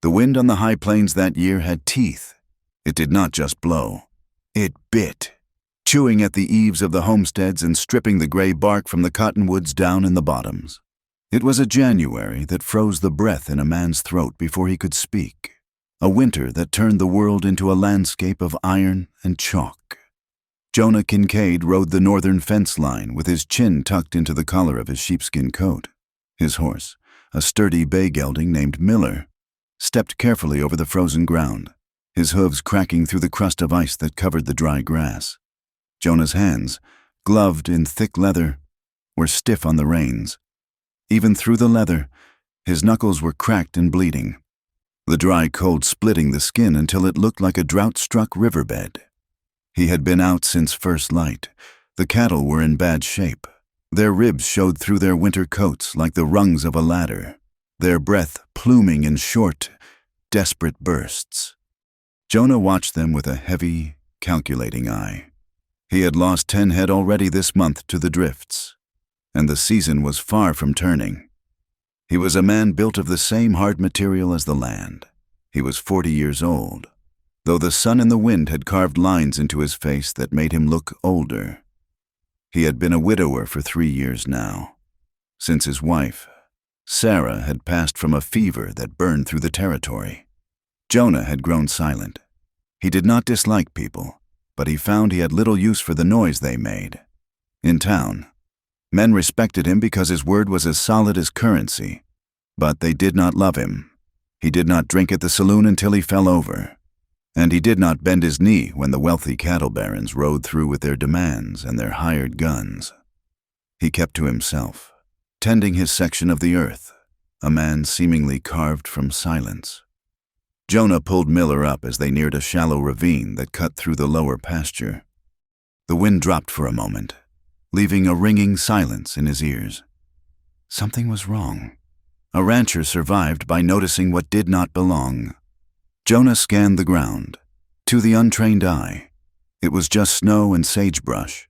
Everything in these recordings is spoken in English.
The wind on the high plains that year had teeth. It did not just blow. It bit, chewing at the eaves of the homesteads and stripping the gray bark from the cottonwoods down in the bottoms. It was a January that froze the breath in a man's throat before he could speak. A winter that turned the world into a landscape of iron and chalk. Jonah Kincaid rode the northern fence line with his chin tucked into the collar of his sheepskin coat. His horse, a sturdy bay gelding named Miller, stepped carefully over the frozen ground, his hooves cracking through the crust of ice that covered the dry grass. Jonah's hands, gloved in thick leather, were stiff on the reins. Even through the leather, his knuckles were cracked and bleeding, the dry cold splitting the skin until it looked like a drought-struck riverbed. He had been out since first light. The cattle were in bad shape. Their ribs showed through their winter coats like the rungs of a ladder, their breath pluming in short, desperate bursts. Jonah watched them with a heavy, calculating eye. He had lost 10 head already this month to the drifts, and the season was far from turning. He was a man built of the same hard material as the land. He was 40 years old, though the sun and the wind had carved lines into his face that made him look older. He had been a widower for 3 years now, since his wife, Sarah, had passed from a fever that burned through the territory. Jonah had grown silent. He did not dislike people, but he found he had little use for the noise they made. In town, men respected him because his word was as solid as currency, but they did not love him. He did not drink at the saloon until he fell over, and he did not bend his knee when the wealthy cattle barons rode through with their demands and their hired guns. He kept to himself, tending his section of the earth, a man seemingly carved from silence. Jonah pulled Miller up as they neared a shallow ravine that cut through the lower pasture. The wind dropped for a moment, leaving a ringing silence in his ears. Something was wrong. A rancher survived by noticing what did not belong. Jonah scanned the ground. To the untrained eye, it was just snow and sagebrush.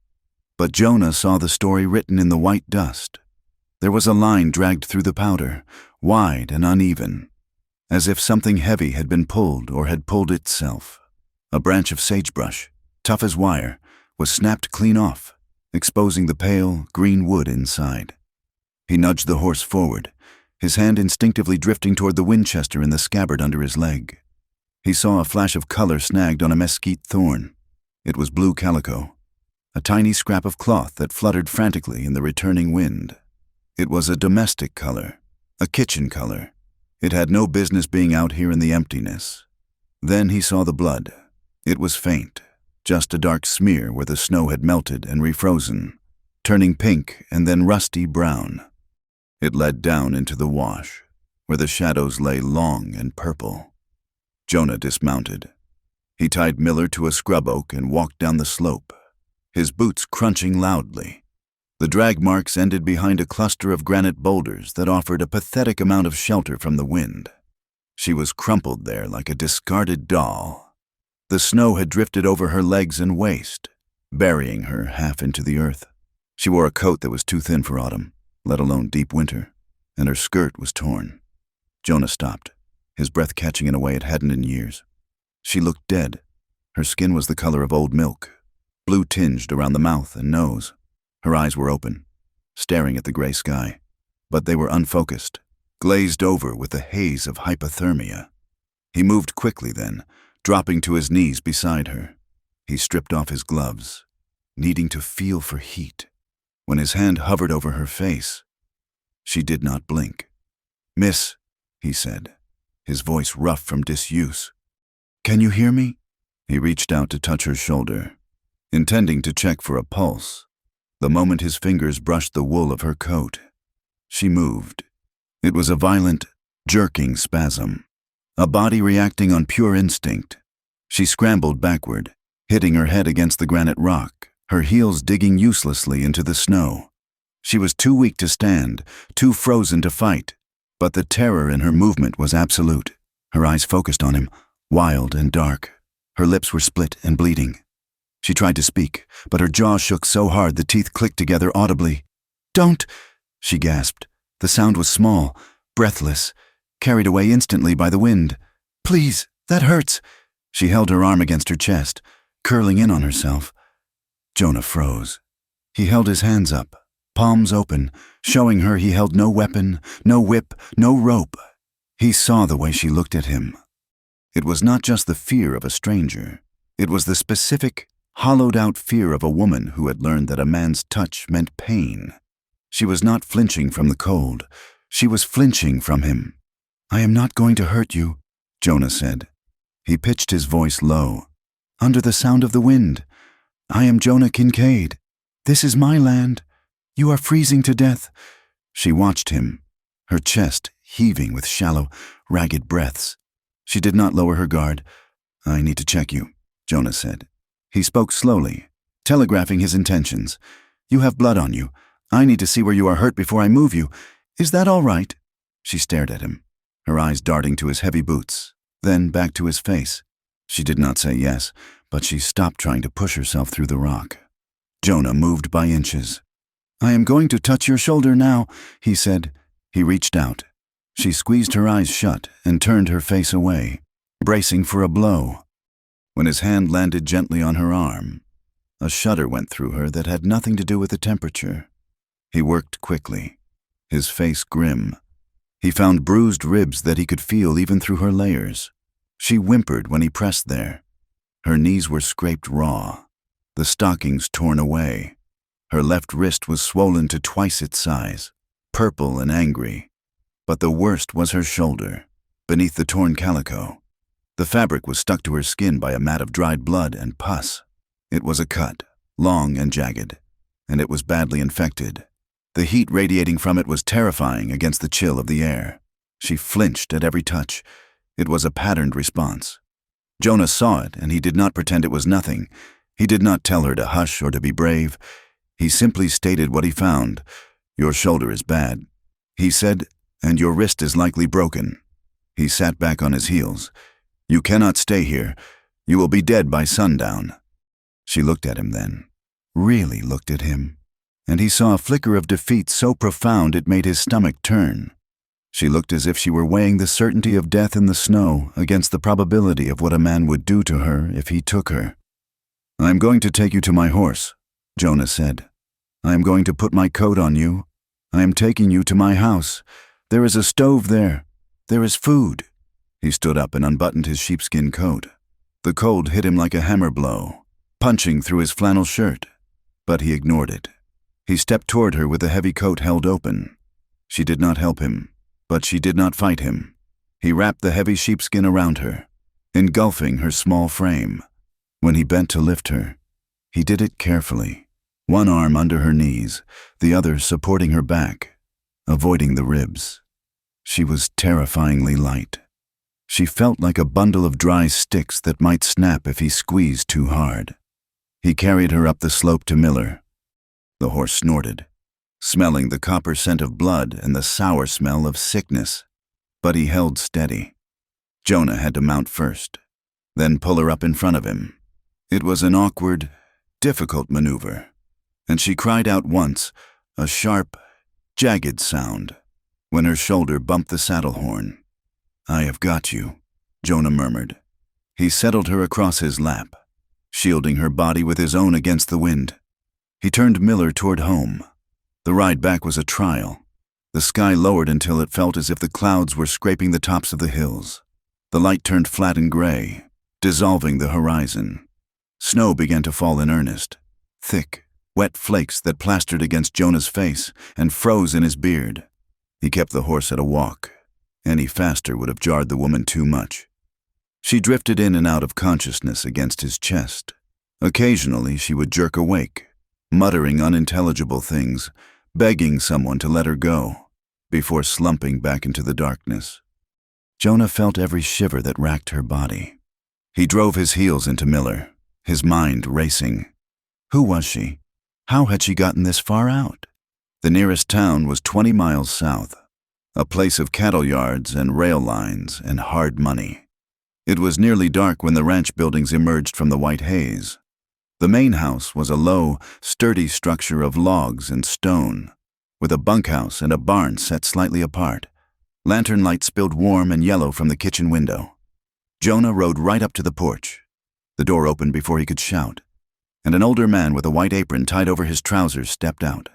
But Jonah saw the story written in the white dust. There was a line dragged through the powder, wide and uneven, as if something heavy had been pulled or had pulled itself. A branch of sagebrush, tough as wire, was snapped clean off, exposing the pale, green wood inside. He nudged the horse forward, his hand instinctively drifting toward the Winchester in the scabbard under his leg. He saw a flash of color snagged on a mesquite thorn. It was blue calico, a tiny scrap of cloth that fluttered frantically in the returning wind. It was a domestic color, a kitchen color. It had no business being out here in the emptiness. Then he saw the blood. It was faint, just a dark smear where the snow had melted and refrozen, turning pink and then rusty brown. It led down into the wash, where the shadows lay long and purple. Jonah dismounted. He tied Miller to a scrub oak and walked down the slope, his boots crunching loudly. The drag marks ended behind a cluster of granite boulders that offered a pathetic amount of shelter from the wind. She was crumpled there like a discarded doll. The snow had drifted over her legs and waist, burying her half into the earth. She wore a coat that was too thin for autumn, let alone deep winter, and her skirt was torn. Jonah stopped, his breath catching in a way it hadn't in years. She looked dead. Her skin was the color of old milk, blue-tinged around the mouth and nose. Her eyes were open, staring at the gray sky, but they were unfocused, glazed over with the haze of hypothermia. He moved quickly then, dropping to his knees beside her. He stripped off his gloves, needing to feel for heat. When his hand hovered over her face, she did not blink. "Miss," he said, his voice rough from disuse. "Can you hear me?" He reached out to touch her shoulder, intending to check for a pulse. The moment his fingers brushed the wool of her coat, she moved. It was a violent, jerking spasm, a body reacting on pure instinct. She scrambled backward, hitting her head against the granite rock, her heels digging uselessly into the snow. She was too weak to stand, too frozen to fight, but the terror in her movement was absolute. Her eyes focused on him, wild and dark. Her lips were split and bleeding. She tried to speak, but her jaw shook so hard the teeth clicked together audibly. "Don't!" she gasped. The sound was small, breathless, carried away instantly by the wind. "Please, that hurts." She held her arm against her chest, curling in on herself. Jonah froze. He held his hands up, palms open, showing her he held no weapon, no whip, no rope. He saw the way she looked at him. It was not just the fear of a stranger. It was the specific, hollowed-out fear of a woman who had learned that a man's touch meant pain. She was not flinching from the cold. She was flinching from him. "I am not going to hurt you," Jonah said. He pitched his voice low. "Under the sound of the wind. I am Jonah Kincaid. This is my land. You are freezing to death." She watched him, her chest heaving with shallow, ragged breaths. She did not lower her guard. "I need to check you," Jonah said. He spoke slowly, telegraphing his intentions. "You have blood on you. I need to see where you are hurt before I move you. Is that all right?" She stared at him, her eyes darting to his heavy boots, then back to his face. She did not say yes, but she stopped trying to push herself through the rock. Jonah moved by inches. "I am going to touch your shoulder now," he said. He reached out. She squeezed her eyes shut and turned her face away, bracing for a blow. When his hand landed gently on her arm, a shudder went through her that had nothing to do with the temperature. He worked quickly, his face grim. He found bruised ribs that he could feel even through her layers. She whimpered when he pressed there. Her knees were scraped raw, the stockings torn away. Her left wrist was swollen to twice its size, purple and angry. But the worst was her shoulder, beneath the torn calico. The fabric was stuck to her skin by a mat of dried blood and pus. It was a cut, long and jagged, and it was badly infected. The heat radiating from it was terrifying against the chill of the air. She flinched at every touch. It was a patterned response. Jonah saw it, and he did not pretend it was nothing. He did not tell her to hush or to be brave. He simply stated what he found. "Your shoulder is bad," he said, "and your wrist is likely broken." He sat back on his heels. "You cannot stay here. You will be dead by sundown." She looked at him then, really looked at him, and he saw a flicker of defeat so profound it made his stomach turn. She looked as if she were weighing the certainty of death in the snow against the probability of what a man would do to her if he took her. "I am going to take you to my horse," Jonah said. "I am going to put my coat on you. I am taking you to my house. There is a stove there. There is food." He stood up and unbuttoned his sheepskin coat. The cold hit him like a hammer blow, punching through his flannel shirt. But he ignored it. He stepped toward her with the heavy coat held open. She did not help him, but she did not fight him. He wrapped the heavy sheepskin around her, engulfing her small frame. When he bent to lift her, he did it carefully, one arm under her knees, the other supporting her back, avoiding the ribs. She was terrifyingly light. She felt like a bundle of dry sticks that might snap if he squeezed too hard. He carried her up the slope to Miller. The horse snorted, smelling the copper scent of blood and the sour smell of sickness, but he held steady. Jonah had to mount first, then pull her up in front of him. It was an awkward, difficult maneuver, and she cried out once, a sharp, jagged sound, when her shoulder bumped the saddle horn. "I have got you," Jonah murmured. He settled her across his lap, shielding her body with his own against the wind. He turned Miller toward home. The ride back was a trial. The sky lowered until it felt as if the clouds were scraping the tops of the hills. The light turned flat and gray, dissolving the horizon. Snow began to fall in earnest, thick, wet flakes that plastered against Jonah's face and froze in his beard. He kept the horse at a walk. Any faster would have jarred the woman too much. She drifted in and out of consciousness against his chest. Occasionally she would jerk awake, muttering unintelligible things, begging someone to let her go, before slumping back into the darkness. Jonah felt every shiver that racked her body. He drove his heels into Miller, his mind racing. Who was she? How had she gotten this far out? The nearest town was 20 miles south, a place of cattle yards and rail lines and hard money. It was nearly dark when the ranch buildings emerged from the white haze. The main house was a low, sturdy structure of logs and stone, with a bunkhouse and a barn set slightly apart. Lantern light spilled warm and yellow from the kitchen window. Jonah rode right up to the porch. The door opened before he could shout, and an older man with a white apron tied over his trousers stepped out.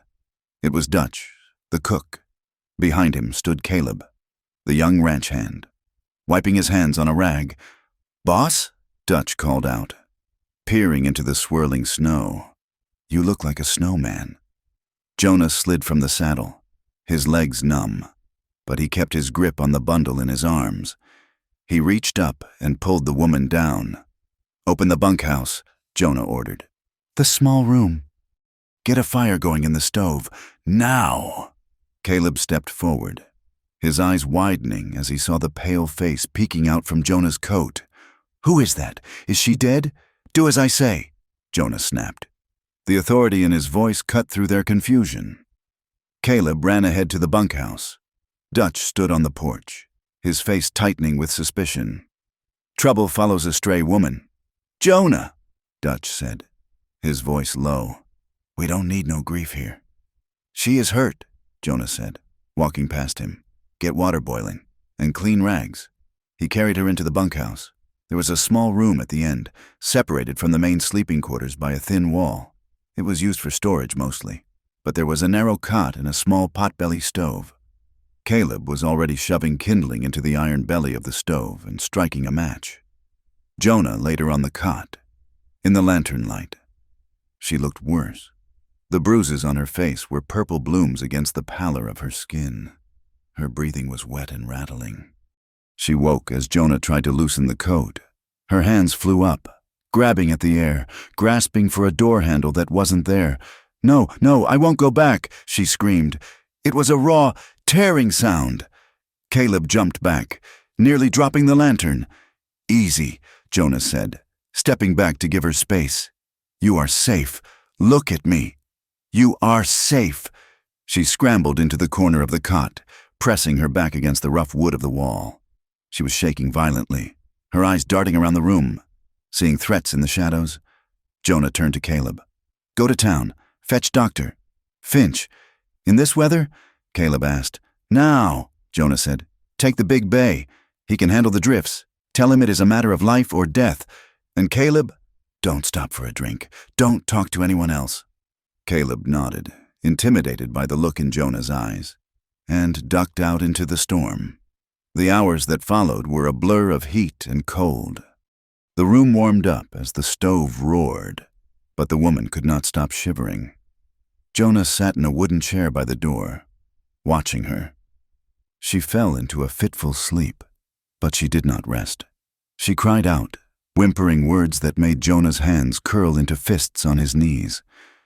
It was Dutch, the cook. Behind him stood Caleb, the young ranch hand, wiping his hands on a rag. "Boss?" Dutch called out, peering into the swirling snow. "You look like a snowman." Jonah slid from the saddle, his legs numb, but he kept his grip on the bundle in his arms. He reached up and pulled the woman down. "Open the bunkhouse," Jonah ordered. "The small room. Get a fire going in the stove. Now!" Caleb stepped forward, his eyes widening as he saw the pale face peeking out from Jonah's coat. "Who is that? Is she dead? Do as I say," Jonah snapped. The authority in his voice cut through their confusion. Caleb ran ahead to the bunkhouse. Dutch stood on the porch, his face tightening with suspicion. "Trouble follows a stray woman." "Jonah," Dutch said, his voice low. "We don't need no grief here." "She is hurt," Jonah said, walking past him. "Get water boiling, and clean rags." He carried her into the bunkhouse. There was a small room at the end, separated from the main sleeping quarters by a thin wall. It was used for storage mostly, but there was a narrow cot and a small potbelly stove. Caleb was already shoving kindling into the iron belly of the stove and striking a match. Jonah laid her on the cot, in the lantern light. She looked worse. The bruises on her face were purple blooms against the pallor of her skin. Her breathing was wet and rattling. She woke as Jonah tried to loosen the coat. Her hands flew up, grabbing at the air, grasping for a door handle that wasn't there. No, I won't go back," she screamed. It was a raw, tearing sound. Caleb jumped back, nearly dropping the lantern. "Easy," Jonah said, stepping back to give her space. "You are safe. Look at me. You are safe." She scrambled into the corner of the cot, pressing her back against the rough wood of the wall. She was shaking violently, her eyes darting around the room. Seeing threats in the shadows, Jonah turned to Caleb. "Go to town. Fetch doctor." "Finch. In this weather?" Caleb asked. "Now," Jonah said. "Take the big bay. He can handle the drifts. Tell him it is a matter of life or death. And Caleb, don't stop for a drink. Don't talk to anyone else." Caleb nodded, intimidated by the look in Jonah's eyes, and ducked out into the storm. The hours that followed were a blur of heat and cold. The room warmed up as the stove roared, but the woman could not stop shivering. Jonah sat in a wooden chair by the door, watching her. She fell into a fitful sleep, but she did not rest. She cried out, whimpering words that made Jonah's hands curl into fists on his knees.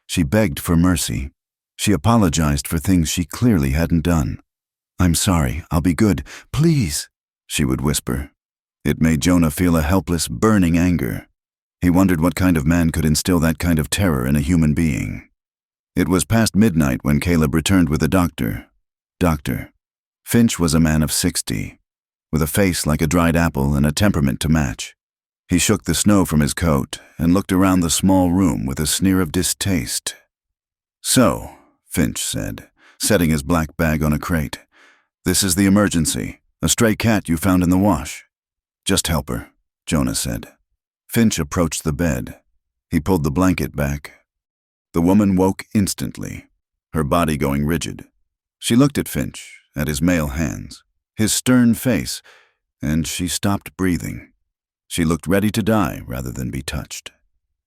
She begged for mercy. She apologized for things she clearly hadn't done. "I'm sorry, I'll be good, please," she would whisper. It made Jonah feel a helpless, burning anger. He wondered what kind of man could instill that kind of terror in a human being. It was past midnight when Caleb returned with a doctor. Finch was a man of 60, with a face like a dried apple and a temperament to match. He shook the snow from his coat and looked around the small room with a sneer of distaste. "So," Finch said, setting his black bag on a crate, "this is the emergency, a stray cat you found in the wash." "Just help her," Jonah said. Finch approached the bed. He pulled the blanket back. The woman woke instantly, her body going rigid. She looked at Finch, at his male hands, his stern face, and she stopped breathing. She looked ready to die rather than be touched.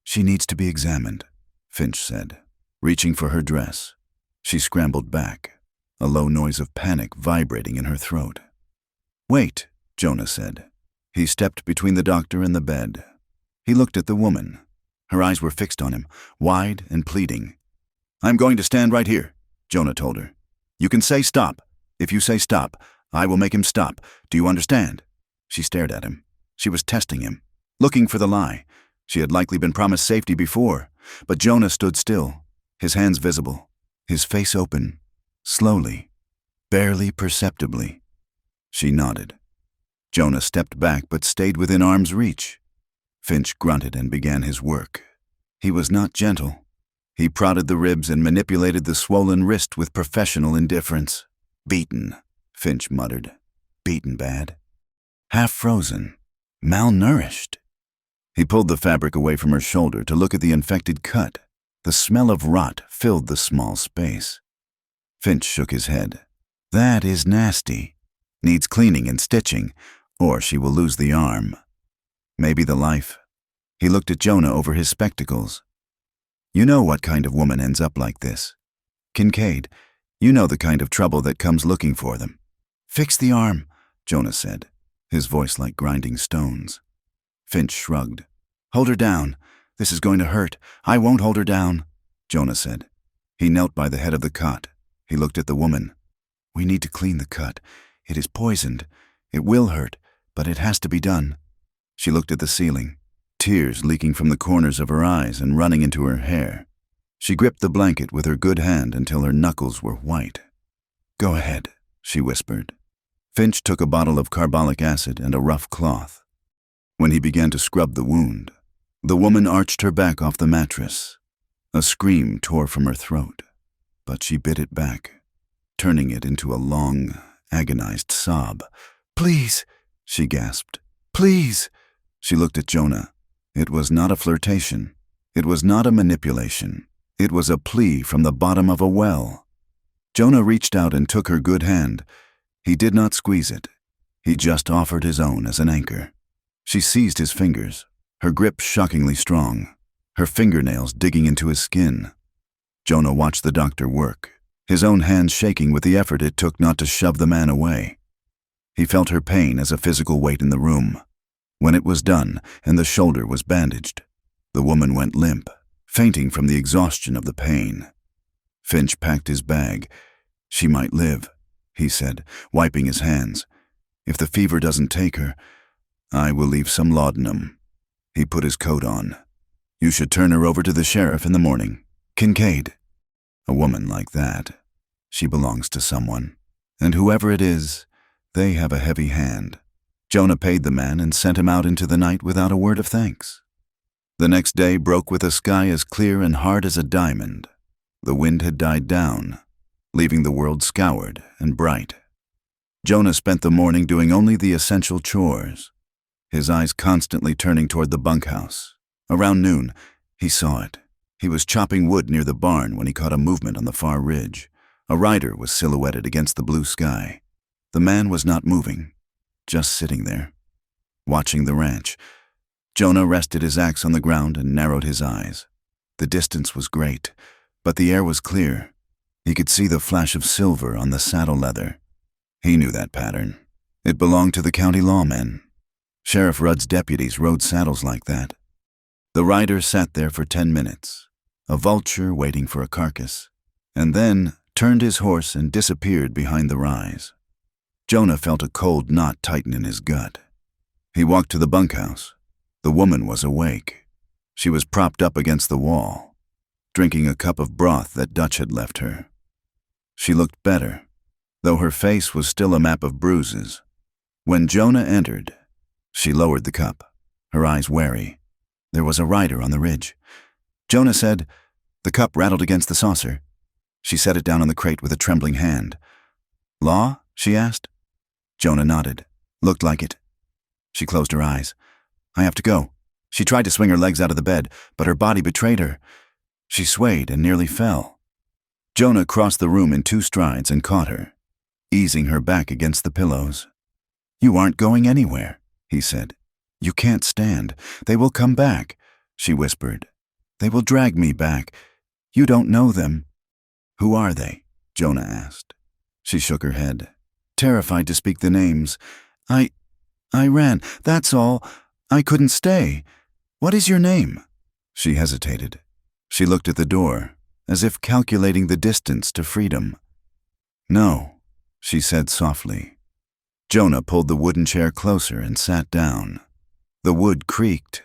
"She needs to be examined," Finch said, reaching for her dress. She scrambled back, a low noise of panic vibrating in her throat. "Wait," Jonah said. He stepped between the doctor and the bed. He looked at the woman. Her eyes were fixed on him, wide and pleading. "I'm going to stand right here," Jonah told her. "You can say stop. If you say stop, I will make him stop. Do you understand?" She stared at him. She was testing him, looking for the lie. She had likely been promised safety before, but Jonah stood still, his hands visible, his face open, slowly, barely perceptibly. She nodded. Jonah stepped back but stayed within arm's reach. Finch grunted and began his work. He was not gentle. He prodded the ribs and manipulated the swollen wrist with professional indifference. "Beaten," Finch muttered. beaten bad. Half frozen, malnourished. He pulled the fabric away from her shoulder to look at the infected cut. The smell of rot filled the small space. Finch shook his head. That is nasty. Needs cleaning and stitching, or she will lose the arm. Maybe the life. He looked at Jonah over his spectacles. You know what kind of woman ends up like this. Kincaid, you know the kind of trouble that comes looking for them. Fix the arm, Jonah said, his voice like grinding stones. Finch shrugged. Hold her down. This is going to hurt. I won't hold her down, Jonah said. He knelt by the head of the cot. He looked at the woman. We need to clean the cut. It is poisoned. It will hurt, but it has to be done. She looked at the ceiling, tears leaking from the corners of her eyes and running into her hair. She gripped the blanket with her good hand until her knuckles were white. Go ahead, she whispered. Finch took a bottle of carbolic acid and a rough cloth. When he began to scrub the wound, the woman arched her back off the mattress. A scream tore from her throat, but she bit it back, turning it into a long, agonized sob. Please, she gasped. Please. She looked at Jonah. It was not a flirtation. It was not a manipulation. It was a plea from the bottom of a well. Jonah reached out and took her good hand. He did not squeeze it. He just offered his own as an anchor. She seized his fingers, her grip shockingly strong, her fingernails digging into his skin. Jonah watched the doctor work, his own hands shaking with the effort it took not to shove the man away. He felt her pain as a physical weight in the room. When it was done and the shoulder was bandaged, the woman went limp, fainting from the exhaustion of the pain. Finch packed his bag. She might live, he said, wiping his hands. If the fever doesn't take her, I will leave some laudanum. He put his coat on. You should turn her over to the sheriff in the morning. Kincaid. A woman like that. She belongs to someone. And whoever it is, they have a heavy hand. Jonah paid the man and sent him out into the night without a word of thanks. The next day broke with a sky as clear and hard as a diamond. The wind had died down, leaving the world scoured and bright. Jonah spent the morning doing only the essential chores, his eyes constantly turning toward the bunkhouse. Around noon, he saw it. He was chopping wood near the barn when he caught a movement on the far ridge. A rider was silhouetted against the blue sky. The man was not moving, just sitting there, watching the ranch. Jonah rested his axe on the ground and narrowed his eyes. The distance was great, but the air was clear. He could see the flash of silver on the saddle leather. He knew that pattern. It belonged to the county lawmen. Sheriff Rudd's deputies rode saddles like that. The rider sat there for 10 minutes, a vulture waiting for a carcass, and then turned his horse and disappeared behind the rise. Jonah felt a cold knot tighten in his gut. He walked to the bunkhouse. The woman was awake. She was propped up against the wall, drinking a cup of broth that Dutch had left her. She looked better, though her face was still a map of bruises. When Jonah entered, she lowered the cup, her eyes wary. There was a rider on the ridge. Jonah said, the cup rattled against the saucer. She set it down on the crate with a trembling hand. Law? She asked. Jonah nodded. Looked like it. She closed her eyes. I have to go. She tried to swing her legs out of the bed, but her body betrayed her. She swayed and nearly fell. Jonah crossed the room in 2 strides and caught her, easing her back against the pillows. You aren't going anywhere, he said. You can't stand. They will come back, she whispered. They will drag me back. You don't know them. Who are they? Jonah asked. She shook her head, terrified to speak the names. I ran, that's all. I couldn't stay. What is your name? She hesitated. She looked at the door, as if calculating the distance to freedom. No, she said softly. Jonah pulled the wooden chair closer and sat down. The wood creaked.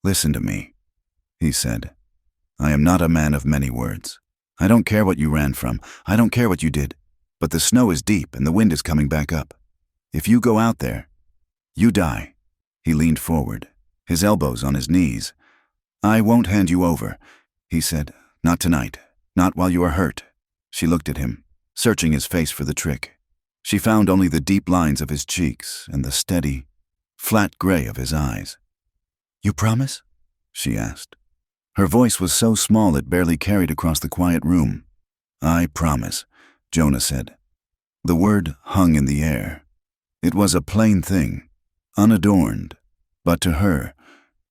Listen to me, he said. I am not a man of many words. I don't care what you ran from. I don't care what you did. But the snow is deep and the wind is coming back up. If you go out there, you die. He leaned forward, his elbows on his knees. I won't hand you over, he said. Not tonight. Not while you are hurt. She looked at him, searching his face for the trick. She found only the deep lines of his cheeks and the steady, flat gray of his eyes. "You promise?" she asked. Her voice was so small it barely carried across the quiet room. "I promise," Jonah said. The word hung in the air. It was a plain thing, unadorned, but to her,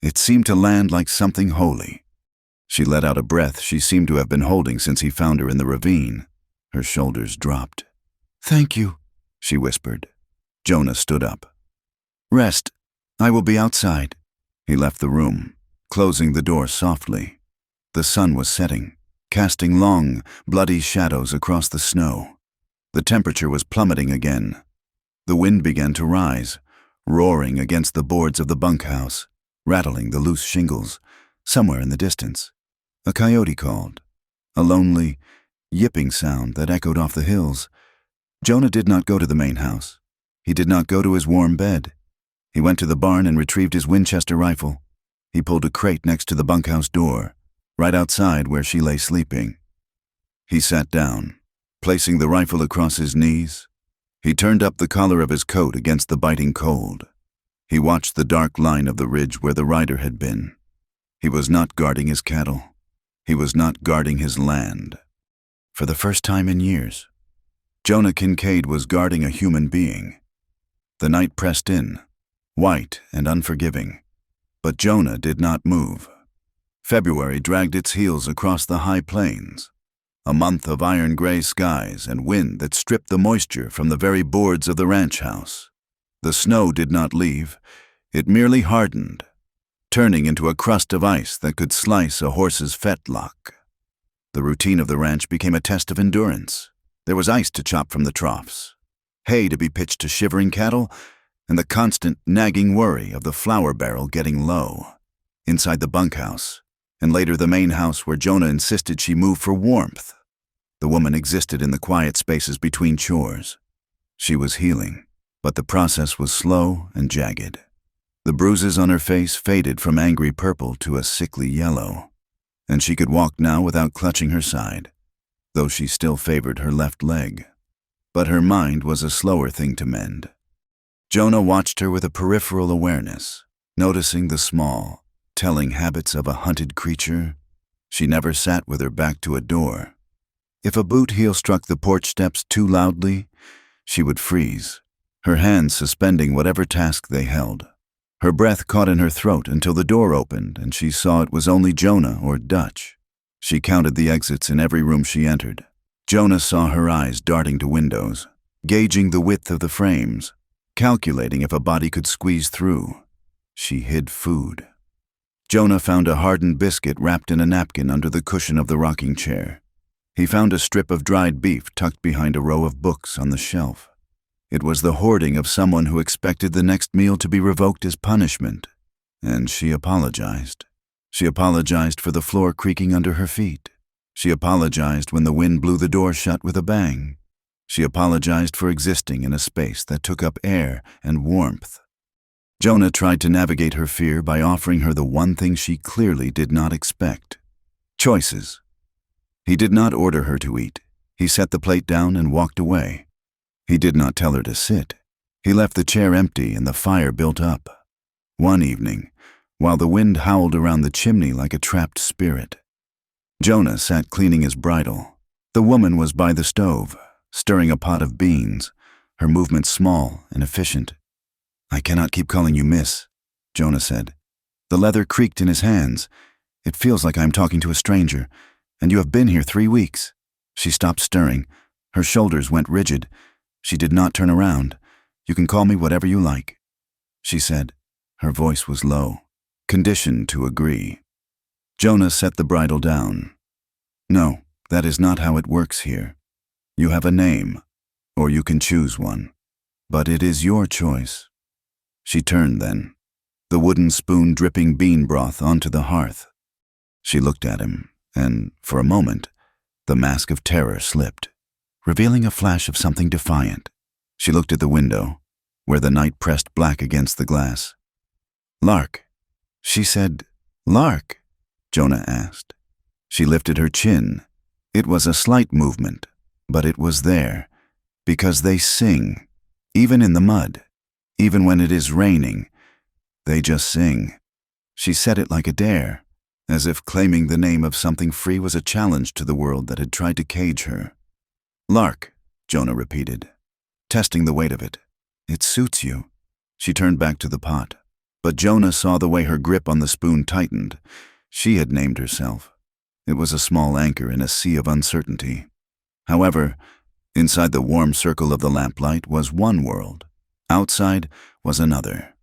it seemed to land like something holy. She let out a breath she seemed to have been holding since he found her in the ravine. Her shoulders dropped. "Thank you," she whispered. Jonah stood up. "Rest. I will be outside." He left the room, closing the door softly. The sun was setting, casting long, bloody shadows across the snow. The temperature was plummeting again. The wind began to rise, roaring against the boards of the bunkhouse, rattling the loose shingles. Somewhere in the distance, a coyote called, a lonely, yipping sound that echoed off the hills. Jonah did not go to the main house. He did not go to his warm bed. He went to the barn and retrieved his Winchester rifle. He pulled a crate next to the bunkhouse door, right outside where she lay sleeping. He sat down, placing the rifle across his knees. He turned up the collar of his coat against the biting cold. He watched the dark line of the ridge where the rider had been. He was not guarding his cattle. He was not guarding his land. For the first time in years, Jonah Kincaid was guarding a human being. The night pressed in, white and unforgiving, but Jonah did not move. February dragged its heels across the high plains, a month of iron-gray skies and wind that stripped the moisture from the very boards of the ranch house. The snow did not leave, it merely hardened, turning into a crust of ice that could slice a horse's fetlock. The routine of the ranch became a test of endurance. There was ice to chop from the troughs, hay to be pitched to shivering cattle, and the constant nagging worry of the flour barrel getting low. Inside the bunkhouse, and later the main house where Jonah insisted she move for warmth, the woman existed in the quiet spaces between chores. She was healing, but the process was slow and jagged. The bruises on her face faded from angry purple to a sickly yellow, and she could walk now without clutching her side, though she still favored her left leg. But her mind was a slower thing to mend. Jonah watched her with a peripheral awareness, noticing the small, telling habits of a hunted creature. She never sat with her back to a door. If a boot heel struck the porch steps too loudly, she would freeze, her hands suspending whatever task they held. Her breath caught in her throat until the door opened and she saw it was only Jonah or Dutch. She counted the exits in every room she entered. Jonah saw her eyes darting to windows, gauging the width of the frames, calculating if a body could squeeze through. She hid food. Jonah found a hardened biscuit wrapped in a napkin under the cushion of the rocking chair. He found a strip of dried beef tucked behind a row of books on the shelf. It was the hoarding of someone who expected the next meal to be revoked as punishment, and she apologized. She apologized for the floor creaking under her feet. She apologized when the wind blew the door shut with a bang. She apologized for existing in a space that took up air and warmth. Jonah tried to navigate her fear by offering her the one thing she clearly did not expect: choices. He did not order her to eat. He set the plate down and walked away. He did not tell her to sit. He left the chair empty and the fire built up. One evening, while the wind howled around the chimney like a trapped spirit, Jonah sat cleaning his bridle. The woman was by the stove, stirring a pot of beans, her movements small and efficient. "I cannot keep calling you miss," Jonah said. The leather creaked in his hands. "It feels like I am talking to a stranger, and you have been here 3 weeks. She stopped stirring. Her shoulders went rigid. She did not turn around. "You can call me whatever you like," she said. Her voice was low, conditioned to agree. Jonah set the bridle down. "No, that is not how it works here. You have a name, or you can choose one, but it is your choice." She turned then, the wooden spoon dripping bean broth onto the hearth. She looked at him, and, for a moment, the mask of terror slipped, revealing a flash of something defiant. She looked at the window, where the night pressed black against the glass. "Lark," she said. "Lark?" Jonah asked. She lifted her chin. It was a slight movement, but it was there, Because they sing, even in the mud, even when it is raining. They just sing. She said it like a dare, as if claiming the name of something free was a challenge to the world that had tried to cage her. Lark, Jonah repeated, testing the weight of it. It suits you. She turned back to the pot, but Jonah saw the way her grip on the spoon tightened. She had named herself. It was a small anchor in a sea of uncertainty. However, inside the warm circle of the lamplight was one world. Outside was another.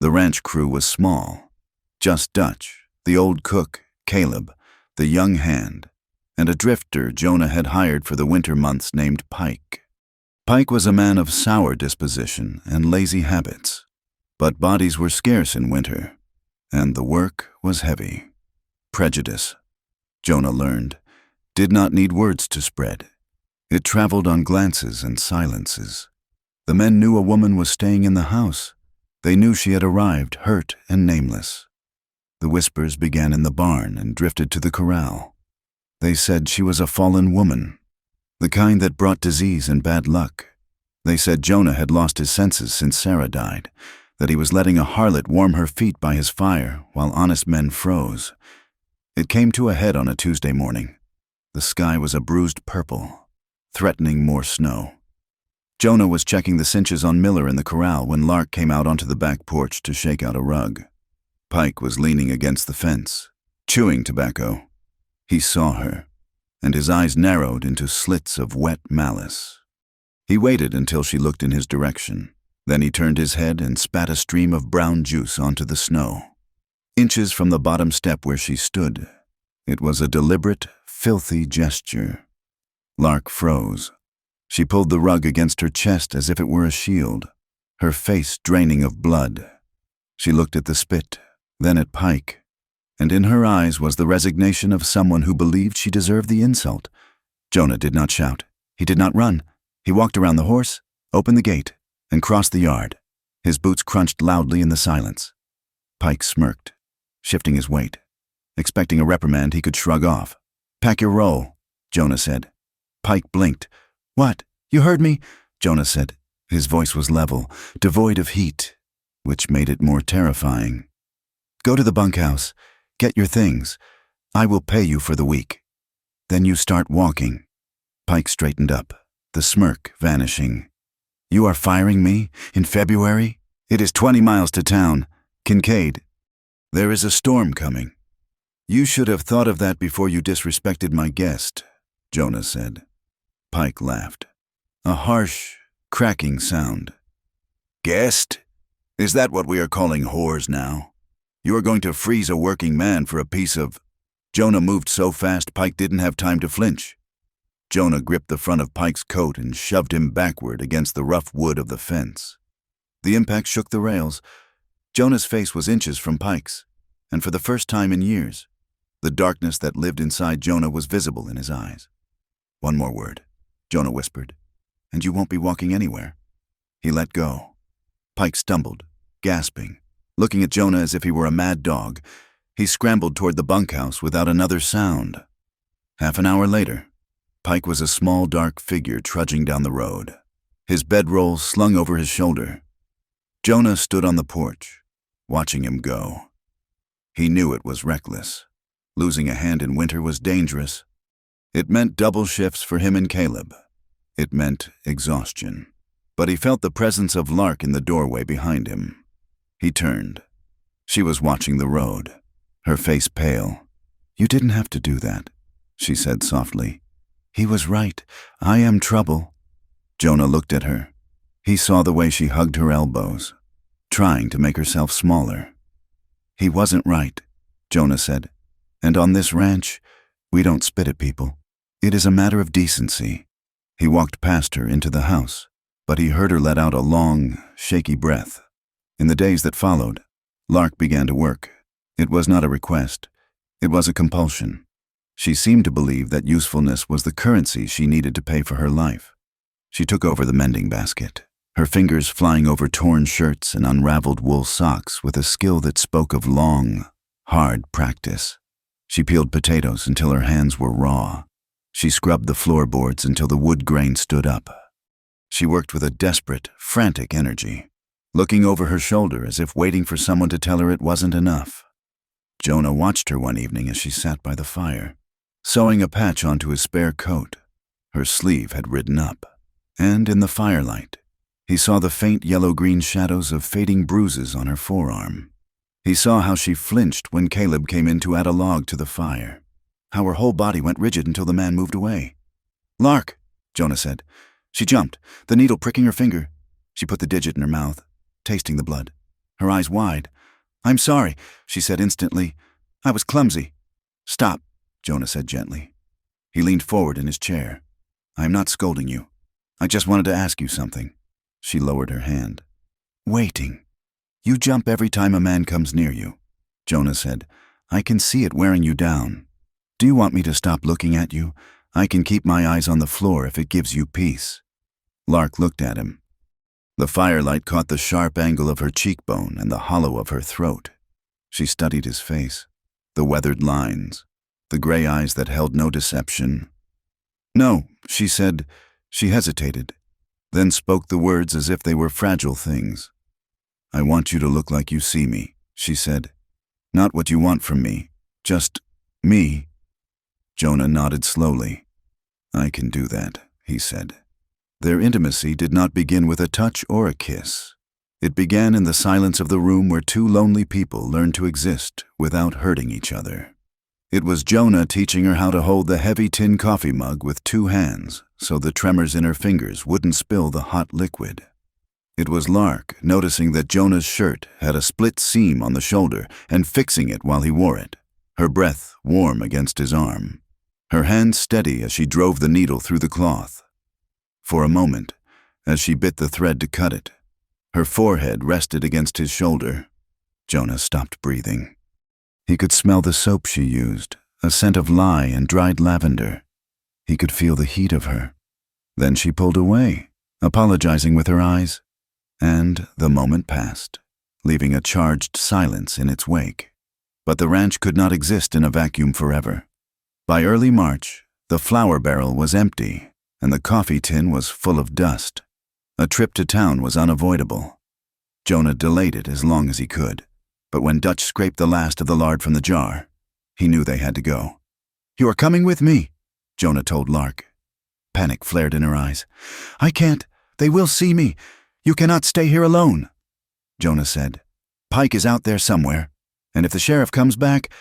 The ranch crew was small. Just Dutch, the old cook, Caleb, the young hand, and a drifter Jonah had hired for the winter months named Pike. Pike was a man of sour disposition and lazy habits, but bodies were scarce in winter, and the work was heavy. Prejudice, Jonah learned, did not need words to spread. It traveled on glances and silences. The men knew a woman was staying in the house. They knew she had arrived, hurt and nameless. The whispers began in the barn and drifted to the corral. They said she was a fallen woman, the kind that brought disease and bad luck. They said Jonah had lost his senses since Sarah died, that he was letting a harlot warm her feet by his fire while honest men froze. It came to a head on a Tuesday morning. The sky was a bruised purple, threatening more snow. Jonah was checking the cinches on Miller in the corral when Lark came out onto the back porch to shake out a rug. Pike was leaning against the fence, chewing tobacco. He saw her, and his eyes narrowed into slits of wet malice. He waited until she looked in his direction. Then he turned his head and spat a stream of brown juice onto the snow. Inches from the bottom step where she stood, it was a deliberate, filthy gesture. Lark froze. She pulled the rug against her chest as if it were a shield, her face draining of blood. She looked at the spit, then at Pike, and in her eyes was the resignation of someone who believed she deserved the insult. Jonah did not shout. He did not run. He walked around the horse, opened the gate, and crossed the yard. His boots crunched loudly in the silence. Pike smirked, shifting his weight. Expecting a reprimand he could shrug off. "Pack your roll," Jonah said. Pike blinked. "What? You heard me?" Jonah said. His voice was level, devoid of heat, which made it more terrifying. "Go to the bunkhouse. Get your things. I will pay you for the week. Then you start walking." Pike straightened up, the smirk vanishing. "You are firing me? In February? It is 20 miles to town. Kincaid. There is a storm coming." "You should have thought of that before you disrespected my guest," Jonah said. Pike laughed. A harsh, cracking sound. "Guest? Is that what we are calling whores now? You are going to freeze a working man for a piece of—" Jonah moved so fast Pike didn't have time to flinch. Jonah gripped the front of Pike's coat and shoved him backward against the rough wood of the fence. The impact shook the rails. Jonah's face was inches from Pike's, and for the first time in years, the darkness that lived inside Jonah was visible in his eyes. "One more word," Jonah whispered, "and you won't be walking anywhere." He let go. Pike stumbled, gasping, looking at Jonah as if he were a mad dog. He scrambled toward the bunkhouse without another sound. Half an hour later, Pike was a small, dark figure trudging down the road, his bedroll slung over his shoulder. Jonah stood on the porch, watching him go. He knew it was reckless. Losing a hand in winter was dangerous. It meant double shifts for him and Caleb. It meant exhaustion. But he felt the presence of Lark in the doorway behind him. He turned. She was watching the road, her face pale. "You didn't have to do that," she said softly. "He was right. I am trouble." Jonah looked at her. He saw the way she hugged her elbows, trying to make herself smaller. "He wasn't right," Jonah said. "And on this ranch, we don't spit at people. It is a matter of decency." He walked past her into the house, but he heard her let out a long, shaky breath. In the days that followed, Lark began to work. It was not a request. It was a compulsion. She seemed to believe that usefulness was the currency she needed to pay for her life. She took over the mending basket, her fingers flying over torn shirts and unraveled wool socks with a skill that spoke of long, hard practice. She peeled potatoes until her hands were raw. She scrubbed the floorboards until the wood grain stood up. She worked with a desperate, frantic energy, looking over her shoulder as if waiting for someone to tell her it wasn't enough. Jonah watched her one evening as she sat by the fire, sewing a patch onto his spare coat. Her sleeve had ridden up, and in the firelight, he saw the faint yellow-green shadows of fading bruises on her forearm. He saw how she flinched when Caleb came in to add a log to the fire, how her whole body went rigid until the man moved away. "Lark," Jonah said. She jumped, the needle pricking her finger. She put the digit in her mouth, tasting the blood, her eyes wide. "I'm sorry," she said instantly. "I was clumsy." "Stop," Jonah said gently. He leaned forward in his chair. "I'm not scolding you. I just wanted to ask you something." She lowered her hand. "Waiting. You jump every time a man comes near you," Jonah said. "I can see it wearing you down. Do you want me to stop looking at you? I can keep my eyes on the floor if it gives you peace." Lark looked at him. The firelight caught the sharp angle of her cheekbone and the hollow of her throat. She studied his face, the weathered lines, the gray eyes that held no deception. "No," she said. She hesitated, then spoke the words as if they were fragile things. "I want you to look like you see me," she said. "Not what you want from me, just me." Jonah nodded slowly. "I can do that," he said. Their intimacy did not begin with a touch or a kiss. It began in the silence of the room where two lonely people learned to exist without hurting each other. It was Jonah teaching her how to hold the heavy tin coffee mug with two hands so the tremors in her fingers wouldn't spill the hot liquid. It was Lark noticing that Jonah's shirt had a split seam on the shoulder and fixing it while he wore it, her breath warm against his arm, her hand steady as she drove the needle through the cloth. For a moment, as she bit the thread to cut it, her forehead rested against his shoulder. Jonah stopped breathing. He could smell the soap she used, a scent of lye and dried lavender. He could feel the heat of her. Then she pulled away, apologizing with her eyes, and the moment passed, leaving a charged silence in its wake. But the ranch could not exist in a vacuum forever. By early March, the flour barrel was empty, and the coffee tin was full of dust. A trip to town was unavoidable. Jonah delayed it as long as he could, but when Dutch scraped the last of the lard from the jar, he knew they had to go. "You are coming with me," Jonah told Lark. Panic flared in her eyes. "I can't. They will see me. You cannot stay here alone." Jonah said, "Pike is out there somewhere, and if the sheriff comes back,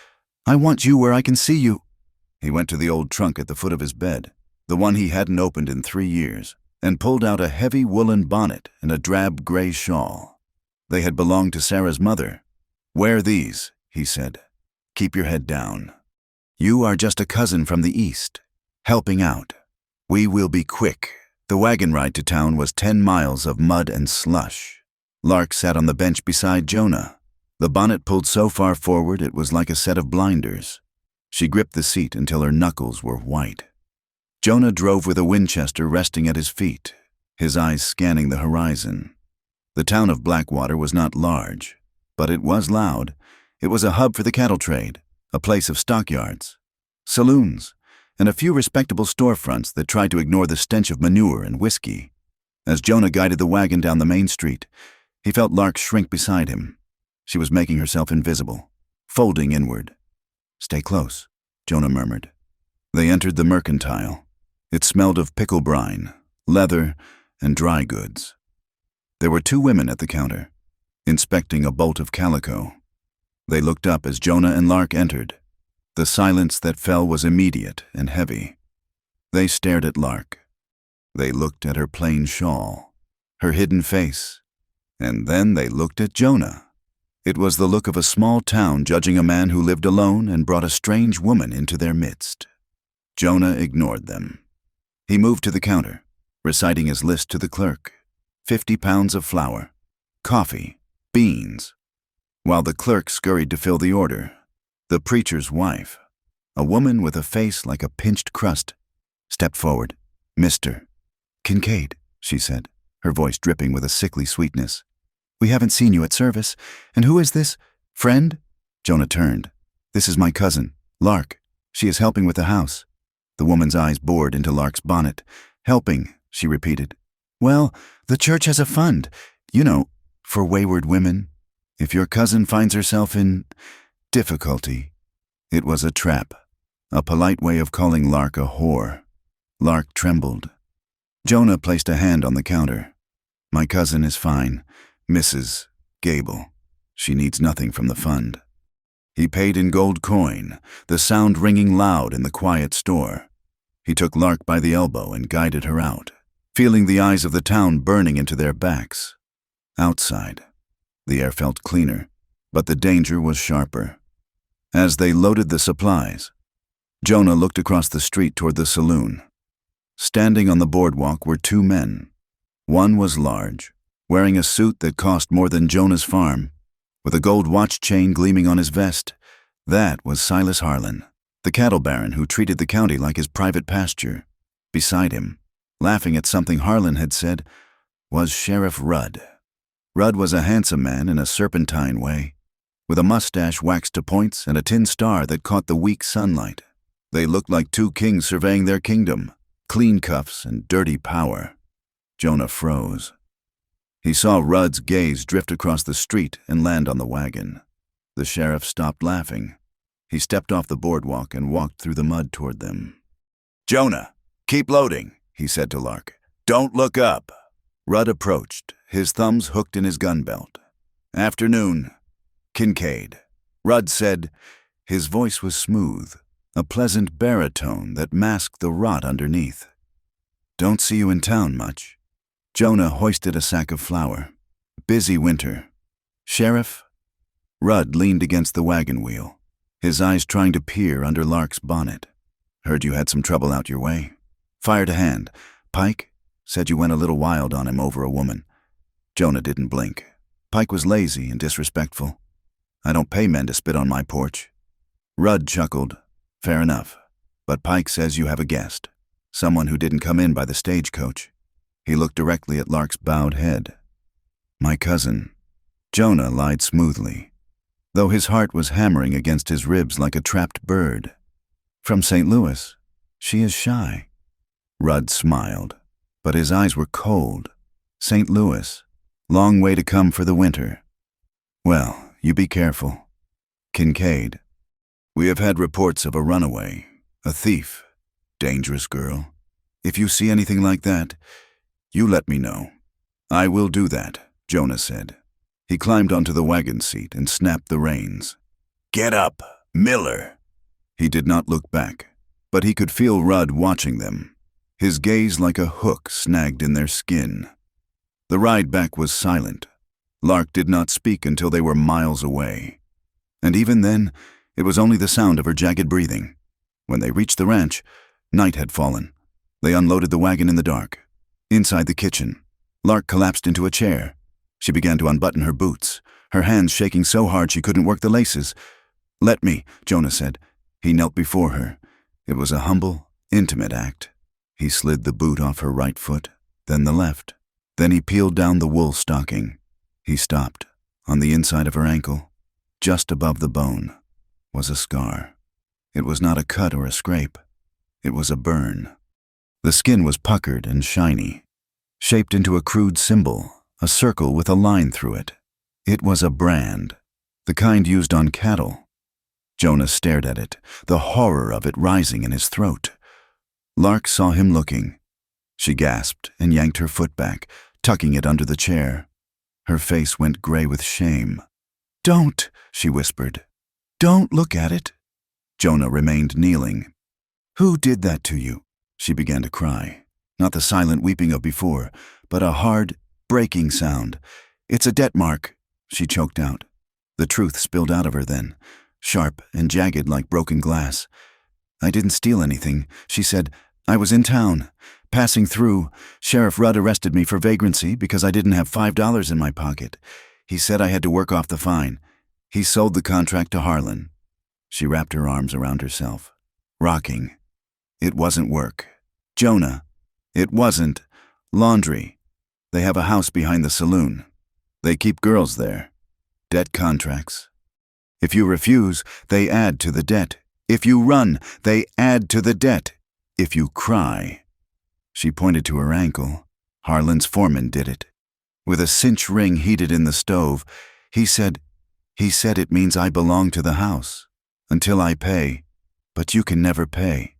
I want you where I can see you." He went to the old trunk at the foot of his bed, the one he hadn't opened in 3 years, and pulled out a heavy woolen bonnet and a drab gray shawl. They had belonged to Sarah's mother. "Wear these," he said. "Keep your head down. You are just a cousin from the east, helping out. We will be quick." The wagon ride to town was 10 miles of mud and slush. Lark sat on the bench beside Jonah. The bonnet pulled so far forward it was like a set of blinders. She gripped the seat until her knuckles were white. Jonah drove with a Winchester resting at his feet, his eyes scanning the horizon. The town of Blackwater was not large, but it was loud. It was a hub for the cattle trade, a place of stockyards, saloons, and a few respectable storefronts that tried to ignore the stench of manure and whiskey. As Jonah guided the wagon down the main street, he felt Lark shrink beside him. She was making herself invisible, folding inward. "Stay close," Jonah murmured. They entered the mercantile. It smelled of pickle brine, leather, and dry goods. There were 2 women at the counter, inspecting a bolt of calico. They looked up as Jonah and Lark entered. The silence that fell was immediate and heavy. They stared at Lark. They looked at her plain shawl, her hidden face, and then they looked at Jonah. It was the look of a small town judging a man who lived alone and brought a strange woman into their midst. Jonah ignored them. He moved to the counter, reciting his list to the clerk. 50 pounds of flour, coffee, beans. While the clerk scurried to fill the order, the preacher's wife, a woman with a face like a pinched crust, stepped forward. "Mr. Kincaid," she said, her voice dripping with a sickly sweetness. "We haven't seen you at service. And who is this? Friend?" Jonah turned. "This is my cousin, Lark. She is helping with the house." The woman's eyes bored into Lark's bonnet. "Helping," she repeated. Well, the church has a fund, you know, for wayward women. If your cousin finds herself in difficulty. It was a trap, a polite way of calling Lark a whore. Lark trembled. Jonah placed a hand on the counter. My cousin is fine, Mrs. Gable. She needs nothing from the fund. He paid in gold coin, the sound ringing loud in the quiet store. He took Lark by the elbow and guided her out, feeling the eyes of the town burning into their backs. Outside, the air felt cleaner, but the danger was sharper. As they loaded the supplies, Jonah looked across the street toward the saloon. Standing on the boardwalk were two men. One was large, wearing a suit that cost more than Jonah's farm, with a gold watch chain gleaming on his vest. That was Silas Harlan, the cattle baron who treated the county like his private pasture. Beside him, laughing at something Harlan had said, was Sheriff Rudd. Rudd was a handsome man in a serpentine way, with a mustache waxed to points and a tin star that caught the weak sunlight. They looked like two kings surveying their kingdom, clean cuffs and dirty power. Jonah froze. He saw Rudd's gaze drift across the street and land on the wagon. The sheriff stopped laughing. He stepped off the boardwalk and walked through the mud toward them. "Jonah, keep loading," he said to Lark. "Don't look up." Rudd approached, his thumbs hooked in his gun belt. "Afternoon, Kincaid," Rudd said. His voice was smooth, a pleasant baritone that masked the rot underneath. "Don't see you in town much." Jonah hoisted a sack of flour. "Busy winter." "Sheriff?" Rudd leaned against the wagon wheel, his eyes trying to peer under Lark's bonnet. "Heard you had some trouble out your way." "Fired a hand. Pike said you went a little wild on him over a woman." Jonah didn't blink. "Pike was lazy and disrespectful. I don't pay men to spit on my porch." Rudd chuckled. "Fair enough. But Pike says you have a guest. Someone who didn't come in by the stagecoach." He looked directly at Lark's bowed head. "My cousin." Jonah lied smoothly, though his heart was hammering against his ribs like a trapped bird. "From St. Louis. She is shy." Rudd smiled, but his eyes were cold. "St. Louis. Long way to come for the winter. Well, you be careful." "Kincaid. We have had reports of a runaway, a thief, dangerous girl. If you see anything like that, you let me know." "I will do that," Jonah said. He climbed onto the wagon seat and snapped the reins. "Get up, Miller." He did not look back, but he could feel Rudd watching them, his gaze like a hook snagged in their skin. The ride back was silent. Lark did not speak until they were miles away. And even then, it was only the sound of her jagged breathing. When they reached the ranch, night had fallen. They unloaded the wagon in the dark. Inside the kitchen, Lark collapsed into a chair. She began to unbutton her boots, her hands shaking so hard she couldn't work the laces. "Let me," Jonah said. He knelt before her. It was a humble, intimate act. He slid the boot off her right foot, then the left. Then he peeled down the wool stocking. He stopped. On the inside of her ankle, just above the bone, was a scar. It was not a cut or a scrape. It was a burn. The skin was puckered and shiny, shaped into a crude symbol, a circle with a line through it. It was a brand, the kind used on cattle. Jonah stared at it, the horror of it rising in his throat. Lark saw him looking. She gasped and yanked her foot back, tucking it under the chair. Her face went gray with shame. "Don't," she whispered. "Don't look at it." Jonah remained kneeling. "Who did that to you?" She began to cry. Not the silent weeping of before, but a hard, breaking sound. "It's a debt mark," she choked out. The truth spilled out of her then, sharp and jagged like broken glass. "I didn't steal anything," she said. "I was in town, passing through. Sheriff Rudd arrested me for vagrancy because I didn't have $5 in my pocket. He said I had to work off the fine. He sold the contract to Harlan." She wrapped her arms around herself, rocking. "It wasn't work. Jonah, it wasn't. Laundry. They have a house behind the saloon. They keep girls there. Debt contracts. If you refuse, they add to the debt. If you run, they add to the debt. If you cry." She pointed to her ankle. Harlan's foreman did it. With a cinch ring heated in the stove, he said it means I belong to the house. Until I pay, but you can never pay.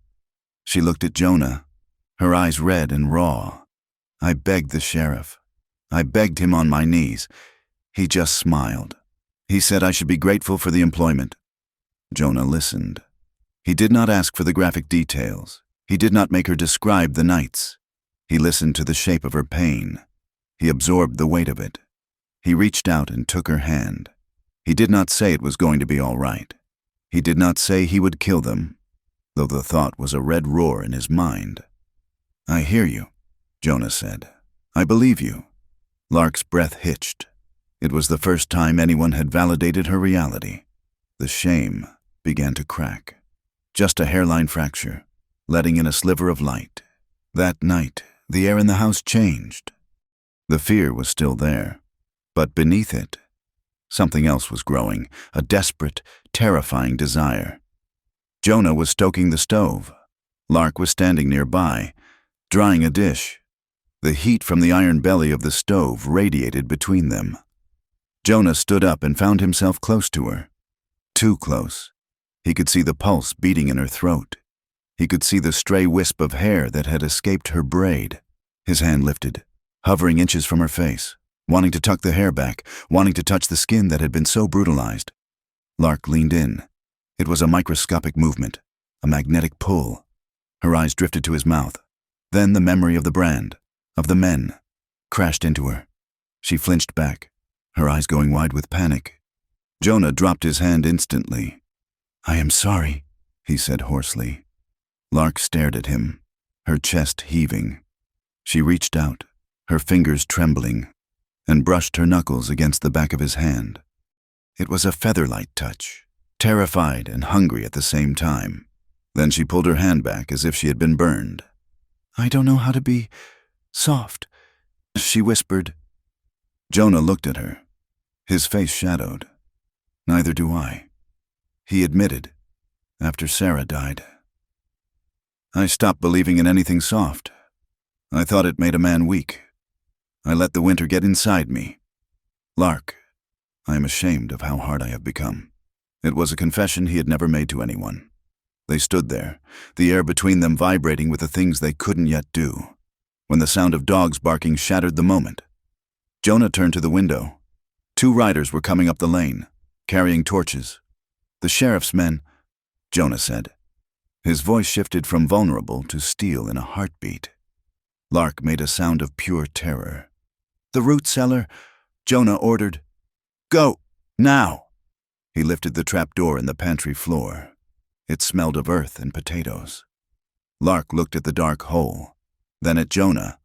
She looked at Jonah, her eyes red and raw. I begged the sheriff. I begged him on my knees. He just smiled. He said I should be grateful for the employment. Jonah listened. He did not ask for the graphic details. He did not make her describe the nights. He listened to the shape of her pain. He absorbed the weight of it. He reached out and took her hand. He did not say it was going to be all right. He did not say he would kill them, though the thought was a red roar in his mind. I hear you, Jonah said. I believe you. Lark's breath hitched. It was the first time anyone had validated her reality. The shame began to crack. Just a hairline fracture, letting in a sliver of light. That night, the air in the house changed. The fear was still there, but beneath it, something else was growing, a desperate, terrifying desire. Jonah was stoking the stove. Lark was standing nearby, drying a dish. The heat from the iron belly of the stove radiated between them. Jonah stood up and found himself close to her. Too close. He could see the pulse beating in her throat. He could see the stray wisp of hair that had escaped her braid. His hand lifted, hovering inches from her face, wanting to tuck the hair back, wanting to touch the skin that had been so brutalized. Lark leaned in. It was a microscopic movement, a magnetic pull. Her eyes drifted to his mouth. Then the memory of the brand, of the men, crashed into her. She flinched back, her eyes going wide with panic. Jonah dropped his hand instantly. I am sorry, he said hoarsely. Lark stared at him, her chest heaving. She reached out, her fingers trembling, and brushed her knuckles against the back of his hand. It was a feather-light touch, terrified and hungry at the same time. Then she pulled her hand back as if she had been burned. I don't know how to be soft, she whispered. Jonah looked at her, his face shadowed. Neither do I. He admitted, after Sarah died. I stopped believing in anything soft. I thought it made a man weak. I let the winter get inside me. Lark, I am ashamed of how hard I have become. It was a confession he had never made to anyone. They stood there, the air between them vibrating with the things they couldn't yet do, when the sound of dogs barking shattered the moment. Jonah turned to the window. 2 riders were coming up the lane, carrying torches. The sheriff's men, Jonah said. His voice shifted from vulnerable to steel in a heartbeat. Lark made a sound of pure terror. The root cellar, Jonah ordered. Go, now! He lifted the trap door in the pantry floor. It smelled of earth and potatoes. Lark looked at the dark hole, then at Jonah.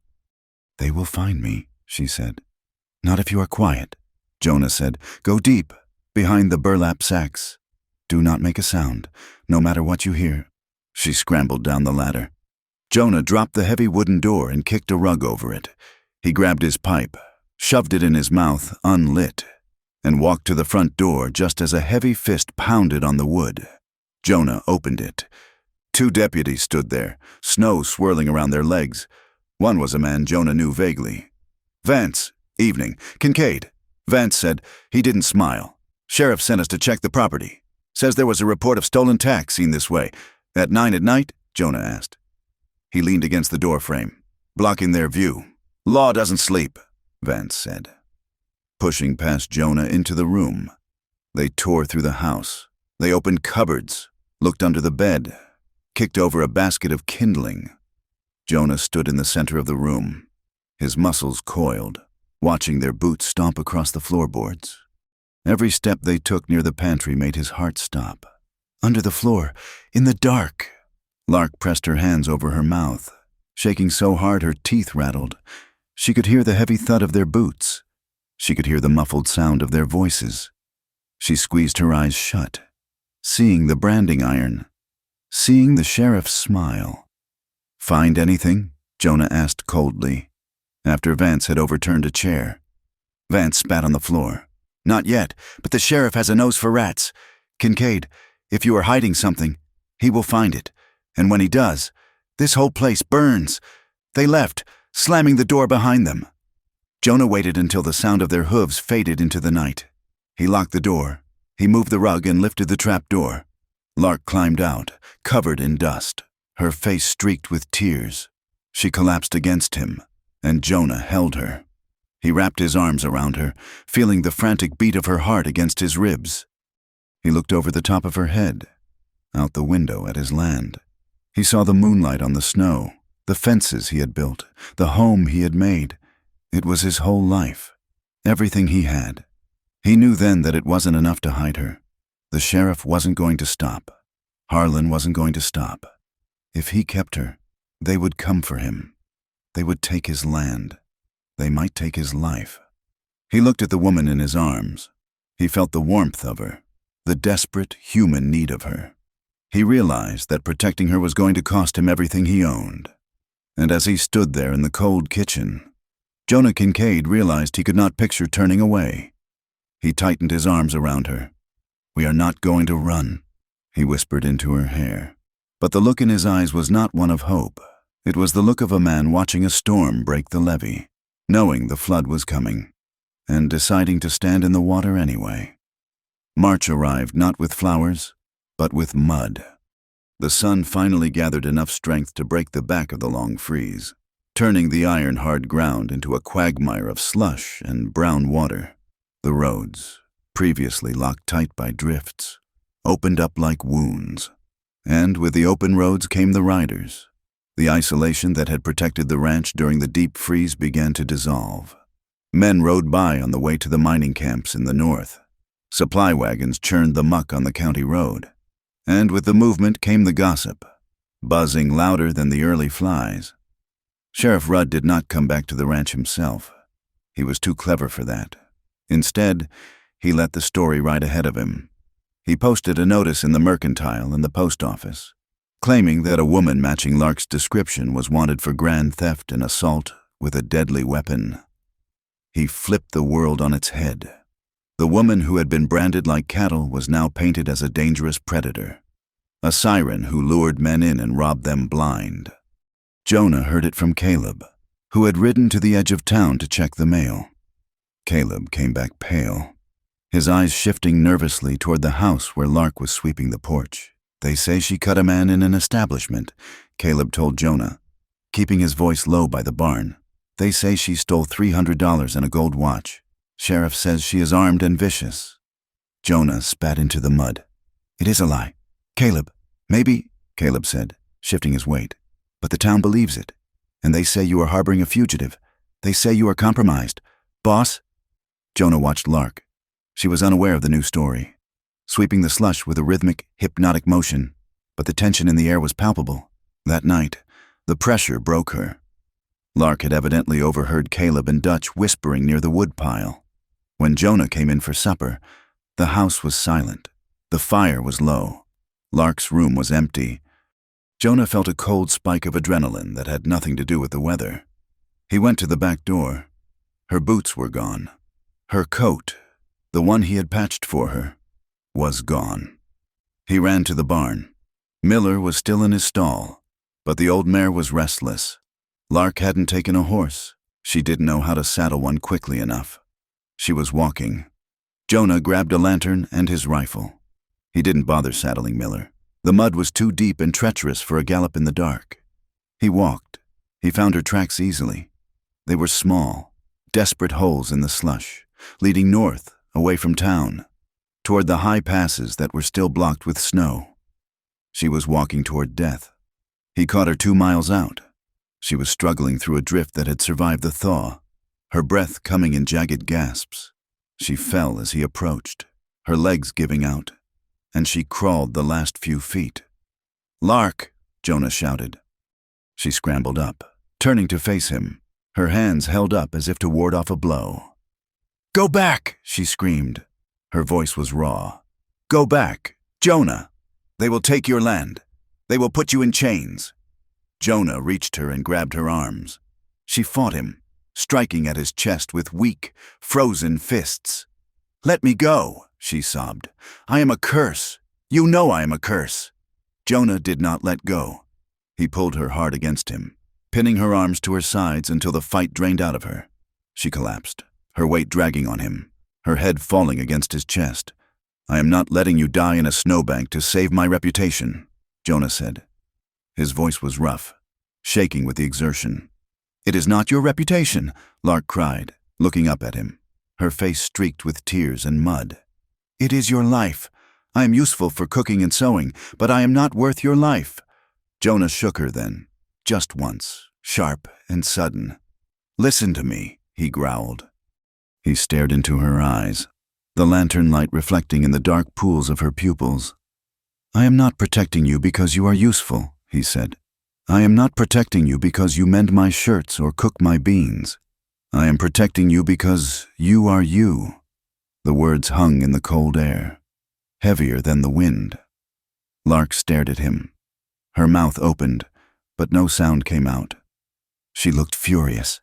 They will find me, she said. Not if you are quiet, Jonah said. Go deep, behind the burlap sacks. Do not make a sound, no matter what you hear. She scrambled down the ladder. Jonah dropped the heavy wooden door and kicked a rug over it. He grabbed his pipe, shoved it in his mouth, unlit, and walked to the front door just as a heavy fist pounded on the wood. Jonah opened it. 2 deputies stood there, snow swirling around their legs. One was a man Jonah knew vaguely. Vance, evening. Kincaid. Vance said. He didn't smile. Sheriff sent us to check the property. Says there was a report of stolen tax seen this way. At 9 at night? Jonah asked. He leaned against the door frame, blocking their view. Law doesn't sleep, Vance said. Pushing past Jonah into the room, they tore through the house. They opened cupboards, looked under the bed, kicked over a basket of kindling. Jonah stood in the center of the room, his muscles coiled, watching their boots stomp across the floorboards. Every step they took near the pantry made his heart stop. Under the floor, in the dark. Lark pressed her hands over her mouth, shaking so hard her teeth rattled. She could hear the heavy thud of their boots. She could hear the muffled sound of their voices. She squeezed her eyes shut, seeing the branding iron, seeing the sheriff's smile. Find anything? Jonah asked coldly, after Vance had overturned a chair. Vance spat on the floor. Not yet, but the sheriff has a nose for rats. Kincaid, if you are hiding something, he will find it. And when he does, this whole place burns. They left. slamming the door behind them. Jonah waited until the sound of their hooves faded into the night. He locked the door. He moved the rug and lifted the trap door. Lark climbed out, covered in dust, her face streaked with tears. She collapsed against him, and Jonah held her. He wrapped his arms around her, feeling the frantic beat of her heart against his ribs. He looked over the top of her head, out the window at his land. He saw the moonlight on the snow, the fences he had built, the home he had made. It was his whole life, everything he had. He knew then that it wasn't enough to hide her. The sheriff wasn't going to stop. Harlan wasn't going to stop. If he kept her, they would come for him. They would take his land. They might take his life. He looked at the woman in his arms. He felt the warmth of her, the desperate human need of her. He realized that protecting her was going to cost him everything he owned. And as he stood there in the cold kitchen, Jonah Kincaid realized he could not picture turning away. He tightened his arms around her. "We are not going to run," he whispered into her hair. But the look in his eyes was not one of hope. It was the look of a man watching a storm break the levee, knowing the flood was coming, and deciding to stand in the water anyway. March arrived not with flowers, but with mud. The sun finally gathered enough strength to break the back of the long freeze, turning the iron-hard ground into a quagmire of slush and brown water. The roads, previously locked tight by drifts, opened up like wounds. And with the open roads came the riders. The isolation that had protected the ranch during the deep freeze began to dissolve. Men rode by on the way to the mining camps in the north. Supply wagons churned the muck on the county road. And with the movement came the gossip, buzzing louder than the early flies. Sheriff Rudd did not come back to the ranch himself. He was too clever for that. Instead, he let the story ride ahead of him. He posted a notice in the Mercantile and the post office, claiming that a woman matching Lark's description was wanted for grand theft and assault with a deadly weapon. He flipped the world on its head. The woman who had been branded like cattle was now painted as a dangerous predator, a siren who lured men in and robbed them blind. Jonah heard it from Caleb, who had ridden to the edge of town to check the mail. Caleb came back pale, his eyes shifting nervously toward the house where Lark was sweeping the porch. "They say she cut a man in an establishment," Caleb told Jonah, keeping his voice low by the barn. "They say she stole $300 and a gold watch. Sheriff says she is armed and vicious." Jonah spat into the mud. "It is a lie. Caleb, maybe," Caleb said, shifting his weight. "But the town believes it. And they say you are harboring a fugitive. They say you are compromised. Boss?" Jonah watched Lark. She was unaware of the new story, sweeping the slush with a rhythmic, hypnotic motion, but the tension in the air was palpable. That night, the pressure broke her. Lark had evidently overheard Caleb and Dutch whispering near the woodpile. When Jonah came in for supper, the house was silent. The fire was low. Lark's room was empty. Jonah felt a cold spike of adrenaline that had nothing to do with the weather. He went to the back door. Her boots were gone. Her coat, the one he had patched for her, was gone. He ran to the barn. Miller was still in his stall, but the old mare was restless. Lark hadn't taken a horse. She didn't know how to saddle one quickly enough. She was walking. Jonah grabbed a lantern and his rifle. He didn't bother saddling Miller. The mud was too deep and treacherous for a gallop in the dark. He walked. He found her tracks easily. They were small, desperate holes in the slush, leading north, away from town, toward the high passes that were still blocked with snow. She was walking toward death. He caught her 2 miles out. She was struggling through a drift that had survived the thaw, her breath coming in jagged gasps. She fell as he approached, her legs giving out, and she crawled the last few feet. "Lark!" Jonah shouted. She scrambled up, turning to face him, her hands held up as if to ward off a blow. "Go back!" she screamed. Her voice was raw. "Go back, Jonah! They will take your land. They will put you in chains." Jonah reached her and grabbed her arms. She fought him, striking at his chest with weak, frozen fists. "Let me go," she sobbed. "I am a curse. You know I am a curse." Jonah did not let go. He pulled her hard against him. pinning her arms to her sides until the fight drained out of her. She collapsed, her weight dragging on him, her head falling against his chest. "I am not letting you die in a snowbank to save my reputation," Jonah said. His voice was rough, shaking with the exertion. "It is not your reputation," Lark cried, looking up at him, her face streaked with tears and mud. "It is your life. I am useful for cooking and sewing, but I am not worth your life." Jonah shook her then, just once, sharp and sudden. "Listen to me," he growled. He stared into her eyes, the lantern light reflecting in the dark pools of her pupils. "I am not protecting you because you are useful," he said. "I am not protecting you because you mend my shirts or cook my beans. I am protecting you because you are you." The words hung in the cold air, heavier than the wind. Lark stared at him. Her mouth opened, but no sound came out. She looked furious.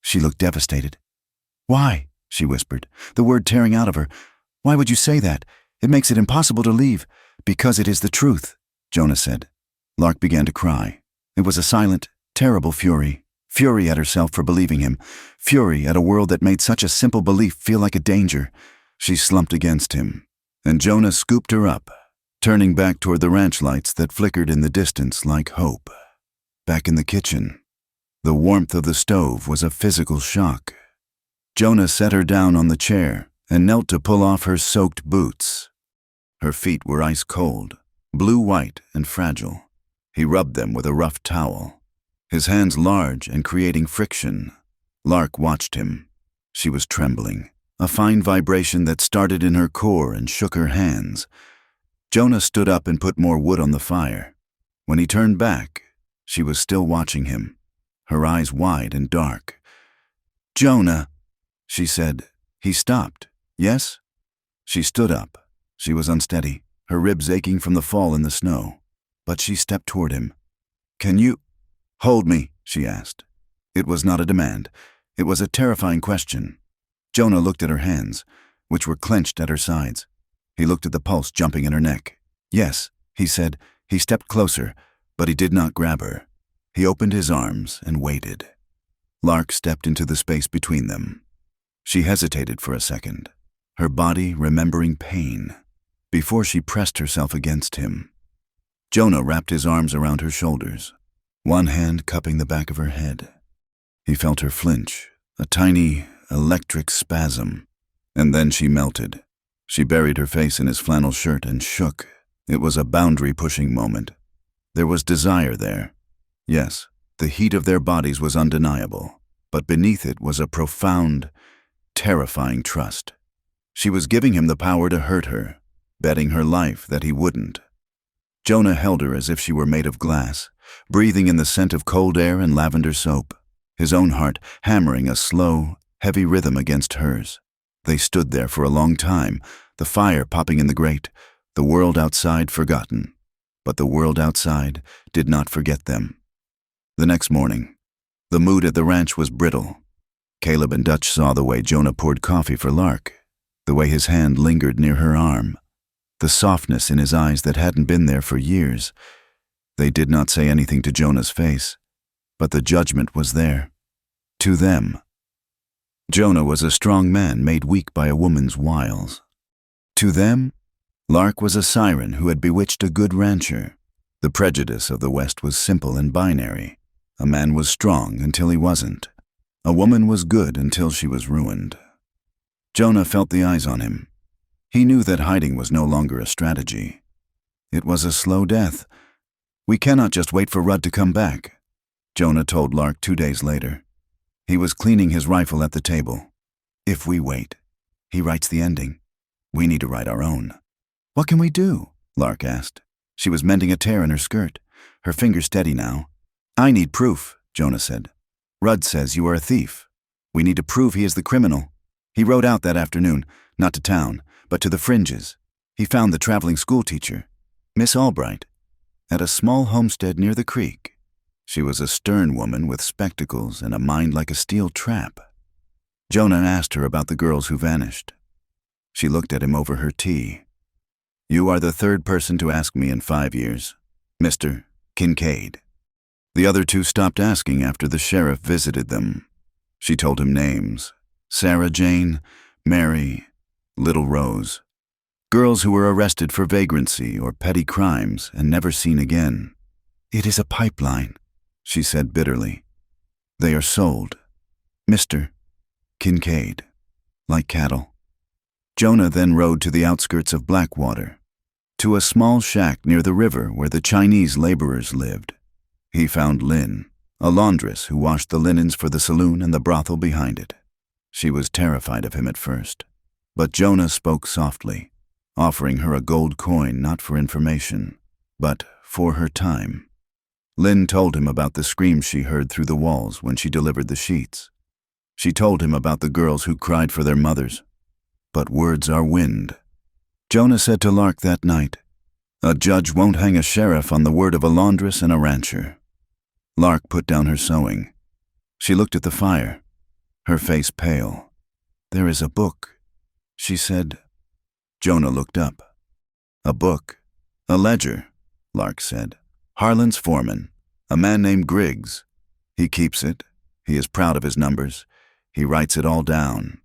She looked devastated. "Why?" she whispered, the word tearing out of her. "Why would you say that? It makes it impossible to leave." "Because it is the truth," Jonah said. Lark began to cry. It was a silent, terrible fury. Fury at herself for believing him. Fury at a world that made such a simple belief feel like a danger. She slumped against him, and Jonah scooped her up, turning back toward the ranch lights that flickered in the distance like hope. Back in the kitchen, the warmth of the stove was a physical shock. Jonah set her down on the chair and knelt to pull off her soaked boots. Her feet were ice cold, blue-white and fragile. He rubbed them with a rough towel, his hands large and creating friction. Lark watched him. She was trembling, a fine vibration that started in her core and shook her hands. Jonah stood up and put more wood on the fire. When he turned back, she was still watching him, her eyes wide and dark. "Jonah," she said. He stopped. "Yes?" She stood up. She was unsteady, her ribs aching from the fall in the snow. But she stepped toward him. "Can you hold me?" she asked. It was not a demand. It was a terrifying question. Jonah looked at her hands, which were clenched at her sides. He looked at the pulse jumping in her neck. "Yes," he said. He stepped closer, but he did not grab her. He opened his arms and waited. Lark stepped into the space between them. She hesitated for a second, her body remembering pain, before she pressed herself against him. Jonah wrapped his arms around her shoulders, one hand cupping the back of her head. He felt her flinch, a tiny, electric spasm, and then she melted. She buried her face in his flannel shirt and shook. It was a boundary-pushing moment. There was desire there. Yes, the heat of their bodies was undeniable, but beneath it was a profound, terrifying trust. She was giving him the power to hurt her, betting her life that he wouldn't. Jonah held her as if she were made of glass, breathing in the scent of cold air and lavender soap, his own heart hammering a slow, heavy rhythm against hers. They stood there for a long time, the fire popping in the grate, the world outside forgotten. But the world outside did not forget them. The next morning, the mood at the ranch was brittle. Caleb and Dutch saw the way Jonah poured coffee for Lark, the way his hand lingered near her arm, the softness in his eyes that hadn't been there for years. They did not say anything to Jonah's face, but the judgment was there. To them. Jonah was a strong man made weak by a woman's wiles. To them, Lark was a siren who had bewitched a good rancher. The prejudice of the West was simple and binary. A man was strong until he wasn't. A woman was good until she was ruined. Jonah felt the eyes on him. He knew that hiding was no longer a strategy. It was a slow death. "We cannot just wait for Rudd to come back," Jonah told Lark 2 days later. He was cleaning his rifle at the table. "If we wait, he writes the ending. We need to write our own." "What can we do?" Lark asked. She was mending a tear in her skirt, her fingers steady now. "I need proof," Jonah said. "Rudd says you are a thief. We need to prove he is the criminal." He rode out that afternoon, not to town, but to the fringes. He found the traveling schoolteacher, Miss Albright, at a small homestead near the creek. She was a stern woman with spectacles and a mind like a steel trap. Jonah asked her about the girls who vanished. She looked at him over her tea. "You are the third person to ask me in 5 years, Mr. Kincaid." The other two stopped asking after the sheriff visited them. She told him names: Sarah Jane, Mary, Little Rose. Girls who were arrested for vagrancy or petty crimes and never seen again. "It is a pipeline," she said bitterly. "They are sold. Mr. Kincaid, like cattle." Jonah then rode to the outskirts of Blackwater, to a small shack near the river where the Chinese laborers lived. He found Lynn, a laundress who washed the linens for the saloon and the brothel behind it. She was terrified of him at first, but Jonah spoke softly, offering her a gold coin not for information, but for her time. Lynn told him about the screams she heard through the walls when she delivered the sheets. She told him about the girls who cried for their mothers. But words are wind. Jonah said to Lark that night, "A judge won't hang a sheriff on the word of a laundress and a rancher." Lark put down her sewing. She looked at the fire, her face pale. "There is a book," she said. Jonah looked up. "A book? A ledger," Lark said. "Harlan's foreman, a man named Griggs. He keeps it. He is proud of his numbers. He writes it all down.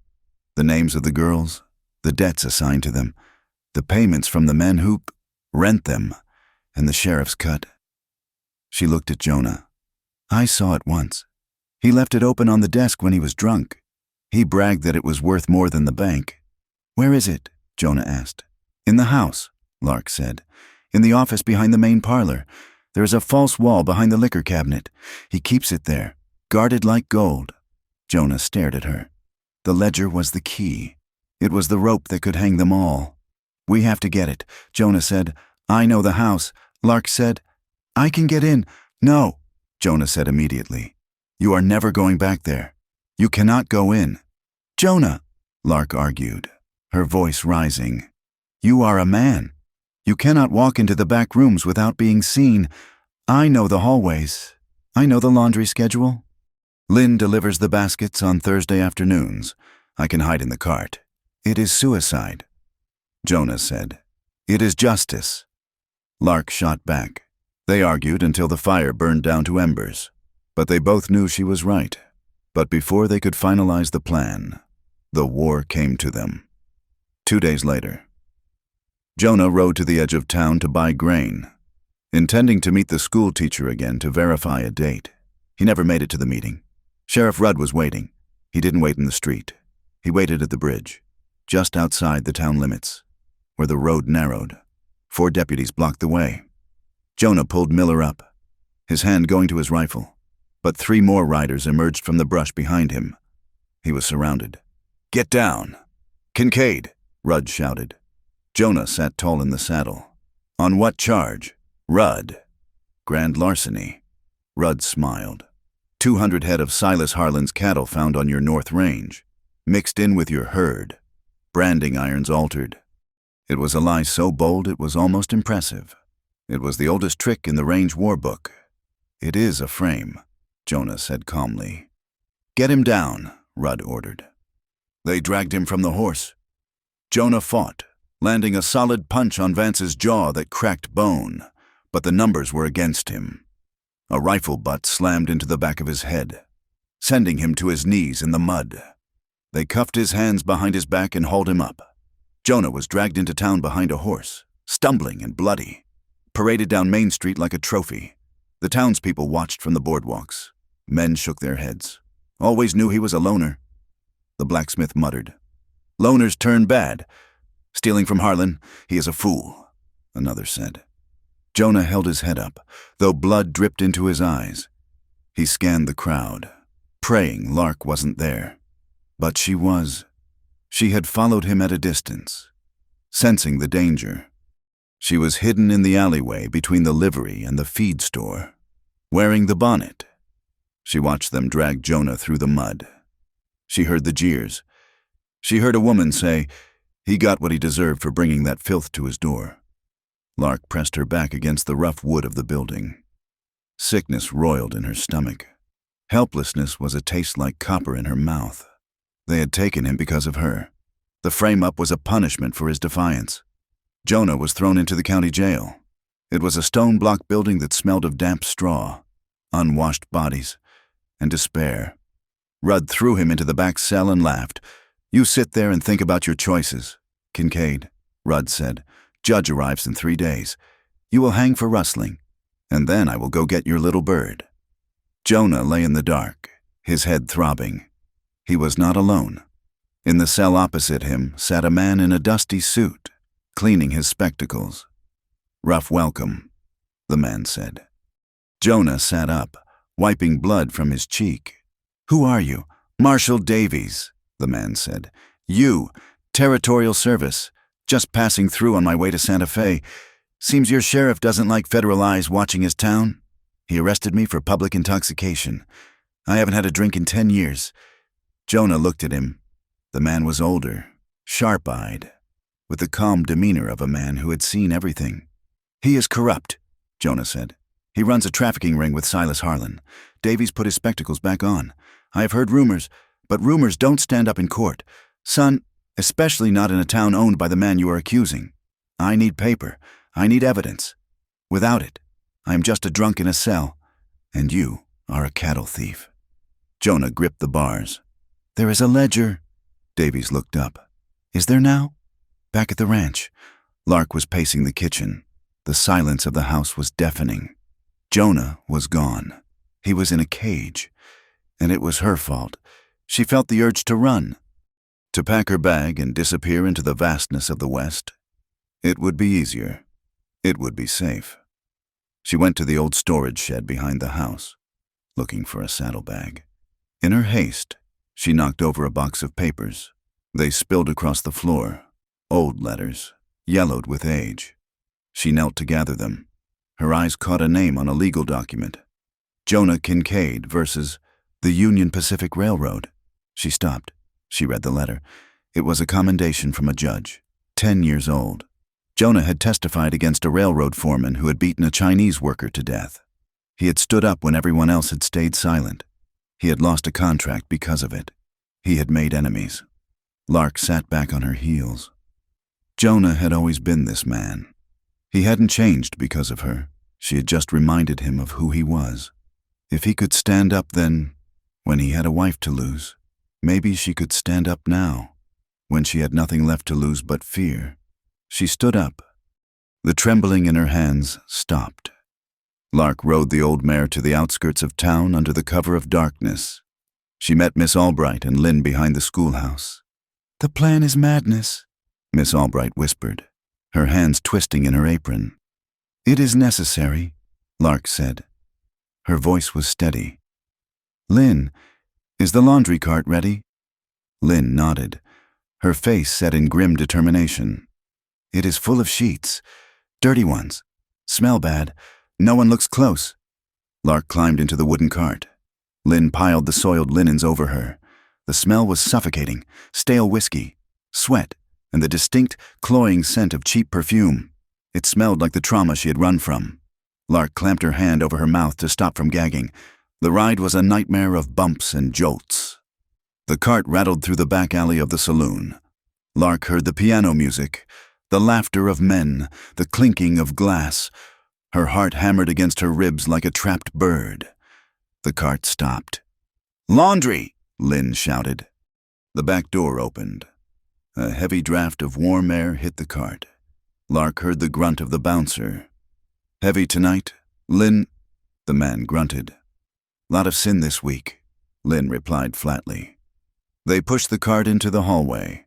The names of the girls, the debts assigned to them, the payments from the men who rent them, and the sheriff's cut." She looked at Jonah. "I saw it once. He left it open on the desk when he was drunk. He bragged that it was worth more than the bank." "Where is it?" Jonah asked. "In the house," Lark said. "In the office behind the main parlor. There is a false wall behind the liquor cabinet. He keeps it there, guarded like gold." Jonah stared at her. The ledger was the key. It was the rope that could hang them all. "We have to get it," Jonah said. "I know the house." Lark said, "I can get in." "No," Jonah said immediately. "You are never going back there. You cannot go in." "Jonah," Lark argued, her voice rising, "you are a man. You cannot walk into the back rooms without being seen. I know the hallways. I know the laundry schedule. Lynn delivers the baskets on Thursday afternoons. I can hide in the cart. It is suicide." Jonah said, "It is justice." Lark shot back. They argued until the fire burned down to embers, but they both knew she was right. But before they could finalize the plan, the war came to them. 2 days later, Jonah rode to the edge of town to buy grain, intending to meet the school teacher again to verify a date. He never made it to the meeting. Sheriff Rudd was waiting. He didn't wait in the street. He waited at the bridge, just outside the town limits, where the road narrowed. 4 deputies blocked the way. Jonah pulled Miller up, his hand going to his rifle, but 3 more riders emerged from the brush behind him. He was surrounded. "Get down!" "Kincaid!" Rudd shouted. Jonah sat tall in the saddle. "On what charge?" "Rudd." "Grand larceny." Rudd smiled. 200 head of Silas Harlan's cattle found on your north range, mixed in with your herd. Branding irons altered. It was a lie so bold it was almost impressive. It was the oldest trick in the range war book. "It is a frame," Jonah said calmly. "Get him down," Rudd ordered. They dragged him from the horse. Jonah fought, landing a solid punch on Vance's jaw that cracked bone, but the numbers were against him. A rifle butt slammed into the back of his head, sending him to his knees in the mud. They cuffed his hands behind his back and hauled him up. Jonah was dragged into town behind a horse, stumbling and bloody, paraded down Main Street like a trophy. The townspeople watched from the boardwalks. Men shook their heads. "Always knew he was a loner." The blacksmith muttered. "Loners turn bad. Stealing from Harlan, he is a fool," another said. Jonah held his head up, though blood dripped into his eyes. He scanned the crowd, praying Lark wasn't there. But she was. She had followed him at a distance, sensing the danger. She was hidden in the alleyway between the livery and the feed store, wearing the bonnet. She watched them drag Jonah through the mud. She heard the jeers. She heard a woman say, "He got what he deserved for bringing that filth to his door." Lark pressed her back against the rough wood of the building. Sickness roiled in her stomach. Helplessness was a taste like copper in her mouth. They had taken him because of her. The frame-up was a punishment for his defiance. Jonah was thrown into the county jail. It was a stone block building that smelled of damp straw. unwashed bodies, and despair. Rudd threw him into the back cell and laughed. "You sit there and think about your choices." "Kincaid," Rudd said, "judge arrives in 3 days. You will hang for rustling, and then I will go get your little bird." Jonah lay in the dark, his head throbbing. He was not alone. In the cell opposite him sat a man in a dusty suit, cleaning his spectacles. "Rough welcome," the man said. Jonah sat up, wiping blood from his cheek. "Who are you?" "Marshal Davies," the man said. "You, Territorial Service, just passing through on my way to Santa Fe. Seems your sheriff doesn't like federal eyes watching his town. He arrested me for public intoxication. I haven't had a drink in 10 years. Jonah looked at him. The man was older, sharp-eyed, with the calm demeanor of a man who had seen everything. "He is corrupt," Jonah said. "He runs a trafficking ring with Silas Harlan." Davies put his spectacles back on. "I have heard rumors, but rumors don't stand up in court. Son, especially not in a town owned by the man you are accusing. I need paper. I need evidence. Without it, I am just a drunk in a cell, and you are a cattle thief." Jonah gripped the bars. "There is a ledger." Davies looked up. "Is there now?" Back at the ranch, Lark was pacing the kitchen. The silence of the house was deafening. Jonah was gone. He was in a cage, and it was her fault. She felt the urge to run, to pack her bag and disappear into the vastness of the West. It would be easier. It would be safe. She went to the old storage shed behind the house, looking for a saddlebag. In her haste, she knocked over a box of papers. They spilled across the floor, old letters, yellowed with age. She knelt to gather them. Her eyes caught a name on a legal document. Jonah Kincaid versus the Union Pacific Railroad. She stopped. She read the letter. It was a commendation from a judge, 10 years old. Jonah had testified against a railroad foreman who had beaten a Chinese worker to death. He had stood up when everyone else had stayed silent. He had lost a contract because of it. He had made enemies. Lark sat back on her heels. Jonah had always been this man. He hadn't changed because of her. She had just reminded him of who he was. If he could stand up then, when he had a wife to lose, maybe she could stand up now, when she had nothing left to lose but fear. She stood up. The trembling in her hands stopped. Lark rode the old mare to the outskirts of town under the cover of darkness. She met Miss Albright and Lynn behind the schoolhouse. "The plan is madness," Miss Albright whispered, her hands twisting in her apron. "It is necessary," Lark said. Her voice was steady. "Lynn, is the laundry cart ready?" Lynn nodded, her face set in grim determination. "It is full of sheets. Dirty ones. Smell bad. No one looks close." Lark climbed into the wooden cart. Lynn piled the soiled linens over her. The smell was suffocating. Stale whiskey, sweat, and the distinct, cloying scent of cheap perfume. It smelled like the trauma she had run from. Lark clamped her hand over her mouth to stop from gagging. The ride was a nightmare of bumps and jolts. The cart rattled through the back alley of the saloon. Lark heard the piano music, the laughter of men, the clinking of glass. Her heart hammered against her ribs like a trapped bird. The cart stopped. "Laundry!" Lynn shouted. The back door opened. A heavy draft of warm air hit the cart. Lark heard the grunt of the bouncer. "Heavy tonight, Lynn?" The man grunted. "Lot of sin this week," Lynn replied flatly. They pushed the cart into the hallway.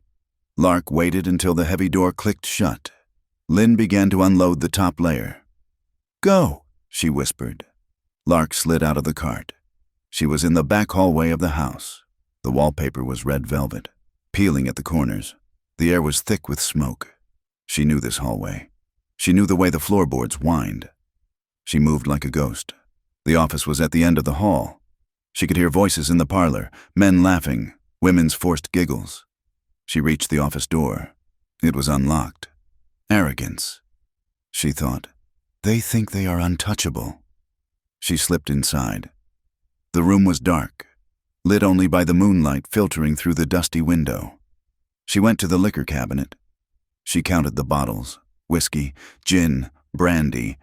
Lark waited until the heavy door clicked shut. Lynn began to unload the top layer. "Go," she whispered. Lark slid out of the cart. She was in the back hallway of the house. The wallpaper was red velvet, peeling at the corners. The air was thick with smoke. She knew this hallway. She knew the way the floorboards whined. She moved like a ghost. The office was at the end of the hall. She could hear voices in the parlor, men laughing, women's forced giggles. She reached the office door. It was unlocked. Arrogance, she thought. They think they are untouchable. She slipped inside. The room was dark, lit only by the moonlight filtering through the dusty window. She went to the liquor cabinet. She counted the bottles: whiskey, gin, brandy.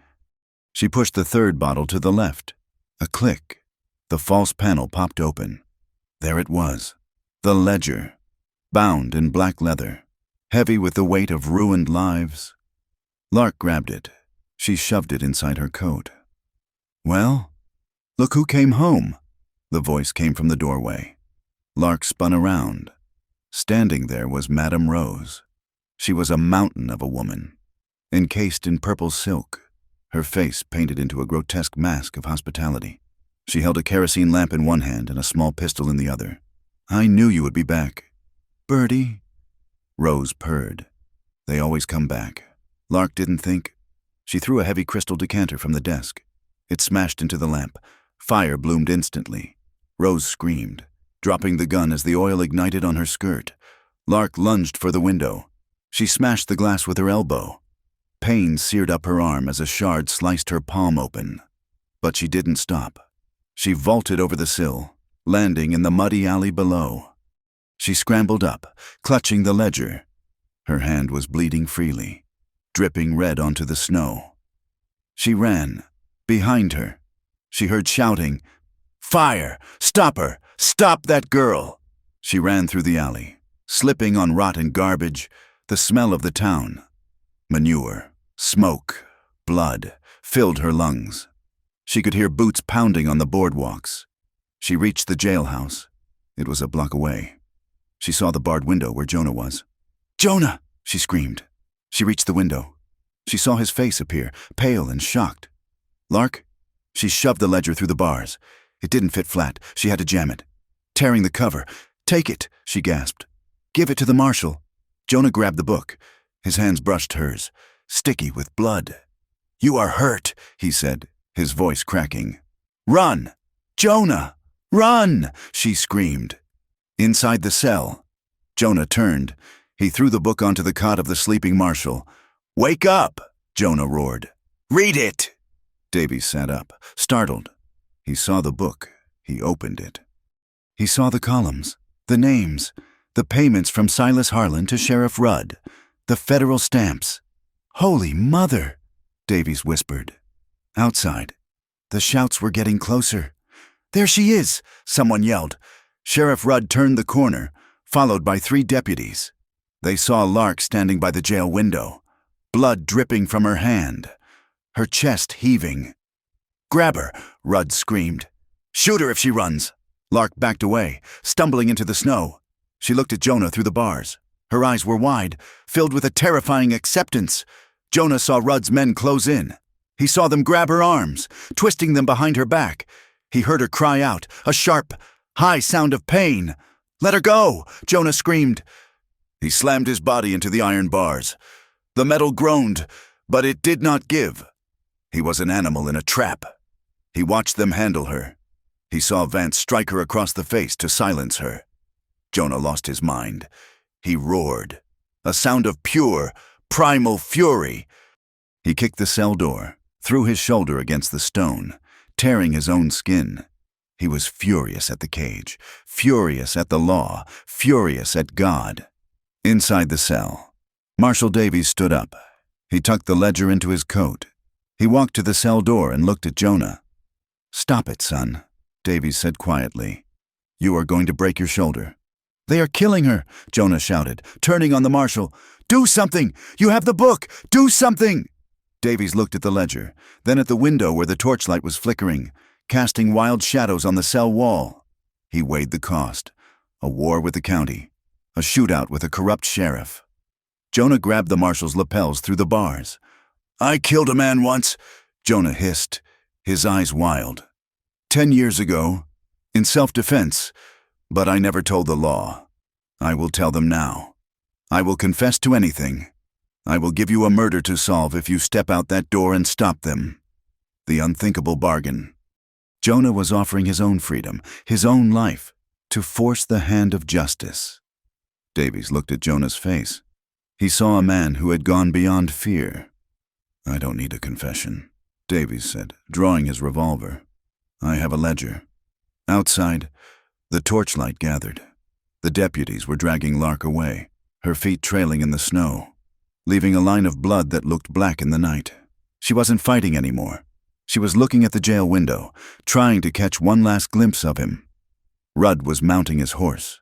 She pushed the third bottle to the left. A click. The false panel popped open. There it was. The ledger, bound in black leather, heavy with the weight of ruined lives. Lark grabbed it. She shoved it inside her coat. "Well, look who came home," the voice came from the doorway. Lark spun around. Standing there was Madame Rose. She was a mountain of a woman, encased in purple silk, her face painted into a grotesque mask of hospitality. She held a kerosene lamp in one hand and a small pistol in the other. "I knew you would be back." "Birdie," Rose purred. "They always come back." Lark didn't think. She threw a heavy crystal decanter from the desk. It smashed into the lamp. Fire bloomed instantly. Rose screamed, dropping the gun as the oil ignited on her skirt. Lark lunged for the window. She smashed the glass with her elbow. Pain seared up her arm as a shard sliced her palm open. But she didn't stop. She vaulted over the sill, landing in the muddy alley below. She scrambled up, clutching the ledger. Her hand was bleeding freely, dripping red onto the snow. She ran. Behind her, she heard shouting, "Fire! Stop her! Stop that girl!" She ran through the alley, slipping on rotten garbage, the smell of the town. Manure, smoke, blood filled her lungs. She could hear boots pounding on the boardwalks. She reached the jailhouse. It was a block away. She saw the barred window where Jonah was. "Jonah!" she screamed. She reached the window. She saw his face appear, pale and shocked. "Lark?" She shoved the ledger through the bars. It didn't fit flat. She had to jam it. Tearing the cover. "Take it," she gasped. "Give it to the marshal." Jonah grabbed the book. His hands brushed hers, sticky with blood. "You are hurt," he said, his voice cracking. "Run! Jonah! Run!" she screamed. Inside the cell, Jonah turned. He threw the book onto the cot of the sleeping marshal. "Wake up!" Jonah roared. "Read it!" Davies sat up, startled. He saw the book. He opened it. He saw the columns, the names, the payments from Silas Harlan to Sheriff Rudd, the federal stamps. "Holy Mother!" Davies whispered. Outside, the shouts were getting closer. "There she is!" someone yelled. Sheriff Rudd turned the corner, followed by 3 deputies. They saw Lark standing by the jail window, blood dripping from her hand, her chest heaving. "Grab her!" Rudd screamed. "Shoot her if she runs!" Lark backed away, stumbling into the snow. She looked at Jonah through the bars. Her eyes were wide, filled with a terrifying acceptance. Jonah saw Rudd's men close in. He saw them grab her arms, twisting them behind her back. He heard her cry out, a sharp, high sound of pain. "Let her go!" Jonah screamed. He slammed his body into the iron bars. The metal groaned, but it did not give. He was an animal in a trap. He watched them handle her. He saw Vance strike her across the face to silence her. Jonah lost his mind. He roared, a sound of pure, primal fury. He kicked the cell door, threw his shoulder against the stone, tearing his own skin. He was furious at the cage, furious at the law, furious at God. Inside the cell, Marshal Davies stood up. He tucked the ledger into his coat. He walked to the cell door and looked at Jonah. "Stop it, son," Davies said quietly. "You are going to break your shoulder." "They are killing her," Jonah shouted, turning on the marshal. "Do something! You have the book! Do something!" Davies looked at the ledger, then at the window where the torchlight was flickering, casting wild shadows on the cell wall. He weighed the cost. A war with the county. A shootout with a corrupt sheriff. Jonah grabbed the marshal's lapels through the bars. "I killed a man once," Jonah hissed, his eyes wild. 10 years ago, in self-defense, but I never told the law. I will tell them now. I will confess to anything. I will give you a murder to solve if you step out that door and stop them. The unthinkable bargain." Jonah was offering his own freedom, his own life, to force the hand of justice. Davies looked at Jonah's face. He saw a man who had gone beyond fear. "I don't need a confession," Davies said, drawing his revolver. "I have a ledger." Outside, the torchlight gathered. The deputies were dragging Lark away, her feet trailing in the snow, leaving a line of blood that looked black in the night. She wasn't fighting anymore. She was looking at the jail window, trying to catch one last glimpse of him. Rudd was mounting his horse.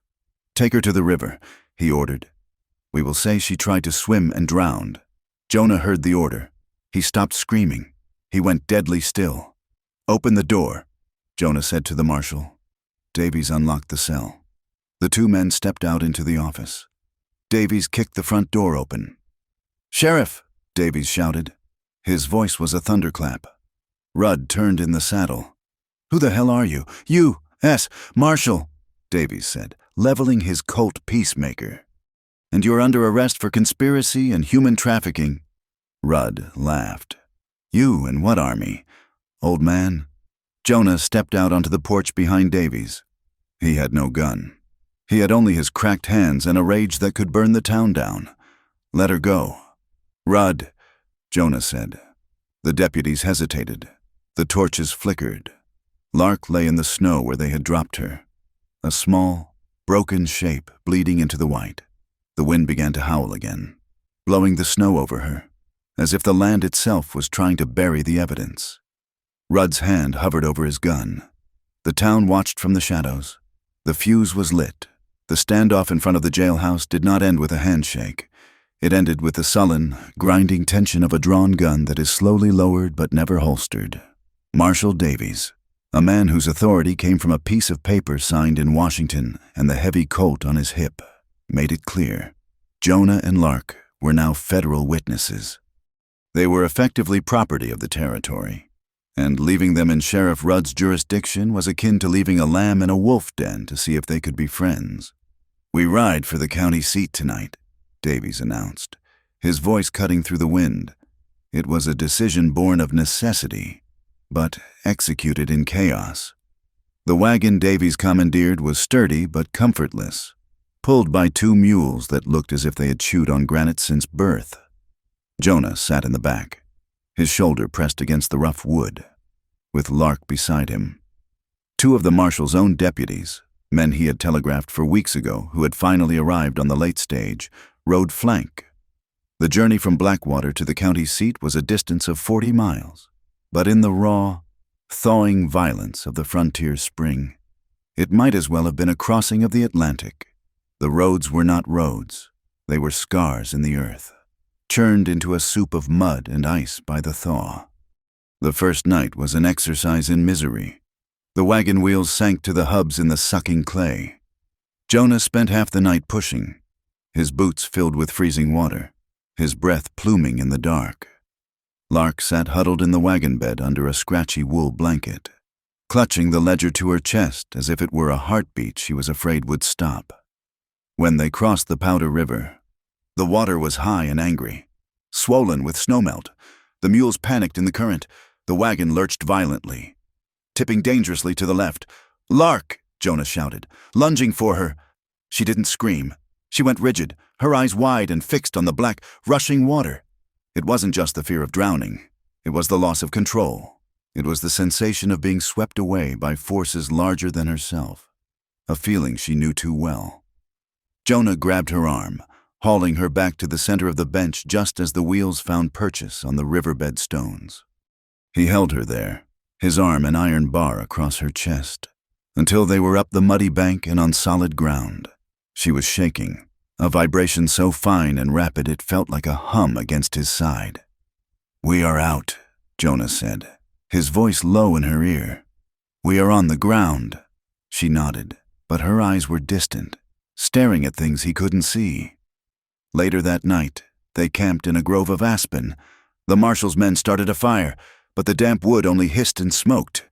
"Take her to the river," he ordered. "We will say she tried to swim and drowned." Jonah heard the order. He stopped screaming. He went deadly still. "Open the door," Jonah said to the marshal. Davies unlocked the cell. The two men stepped out into the office. Davies kicked the front door open. "Sheriff!" Davies shouted. His voice was a thunderclap. Rudd turned in the saddle. "Who the hell are you?" "U.S. Marshal," Davies said, leveling his Colt Peacemaker. "And you're under arrest for conspiracy and human trafficking." Rudd laughed. "You and what army, old man?" Jonah stepped out onto the porch behind Davies. He had no gun. He had only his cracked hands and a rage that could burn the town down. "Let her go." "Rudd," Jonah said. The deputies hesitated. The torches flickered. Lark lay in the snow where they had dropped her. A small, broken shape bleeding into the white. The wind began to howl again, blowing the snow over her, as if the land itself was trying to bury the evidence. Rudd's hand hovered over his gun. The town watched from the shadows. The fuse was lit. The standoff in front of the jailhouse did not end with a handshake. It ended with the sullen, grinding tension of a drawn gun that is slowly lowered but never holstered. Marshal Davies, a man whose authority came from a piece of paper signed in Washington and the heavy Colt on his hip, made it clear. Jonah and Lark were now federal witnesses. They were effectively property of the territory, and leaving them in Sheriff Rudd's jurisdiction was akin to leaving a lamb in a wolf den to see if they could be friends. "We ride for the county seat tonight," Davies announced, his voice cutting through the wind. It was a decision born of necessity, but executed in chaos. The wagon Davies commandeered was sturdy but comfortless, pulled by two mules that looked as if they had chewed on granite since birth. Jonah sat in the back, his shoulder pressed against the rough wood, with Lark beside him. Two of the marshal's own deputies, men he had telegraphed for weeks ago who had finally arrived on the late stage, rode flank. The journey from Blackwater to the county seat was a distance of 40 miles, but in the raw, thawing violence of the frontier spring, it might as well have been a crossing of the Atlantic. The roads were not roads. They were scars in the earth, churned into a soup of mud and ice by the thaw. The first night was an exercise in misery. The wagon wheels sank to the hubs in the sucking clay. Jonah spent half the night pushing, his boots filled with freezing water, his breath pluming in the dark. Lark sat huddled in the wagon bed under a scratchy wool blanket, clutching the ledger to her chest as if it were a heartbeat she was afraid would stop. When they crossed the Powder River, the water was high and angry, swollen with snowmelt. The mules panicked in the current. The wagon lurched violently, tipping dangerously to the left. "Lark!" Jonah shouted, lunging for her. She didn't scream. She went rigid, her eyes wide and fixed on the black, rushing water. It wasn't just the fear of drowning. It was the loss of control. It was the sensation of being swept away by forces larger than herself, a feeling she knew too well. Jonah grabbed her arm, hauling her back to the center of the bench just as the wheels found purchase on the riverbed stones. He held her there, his arm an iron bar across her chest, until they were up the muddy bank and on solid ground. She was shaking, a vibration so fine and rapid it felt like a hum against his side. "We are out," Jonah said, his voice low in her ear. "We are on the ground." She nodded, but her eyes were distant, staring at things he couldn't see. Later that night, they camped in a grove of aspen. The marshal's men started a fire, but the damp wood only hissed and smoked.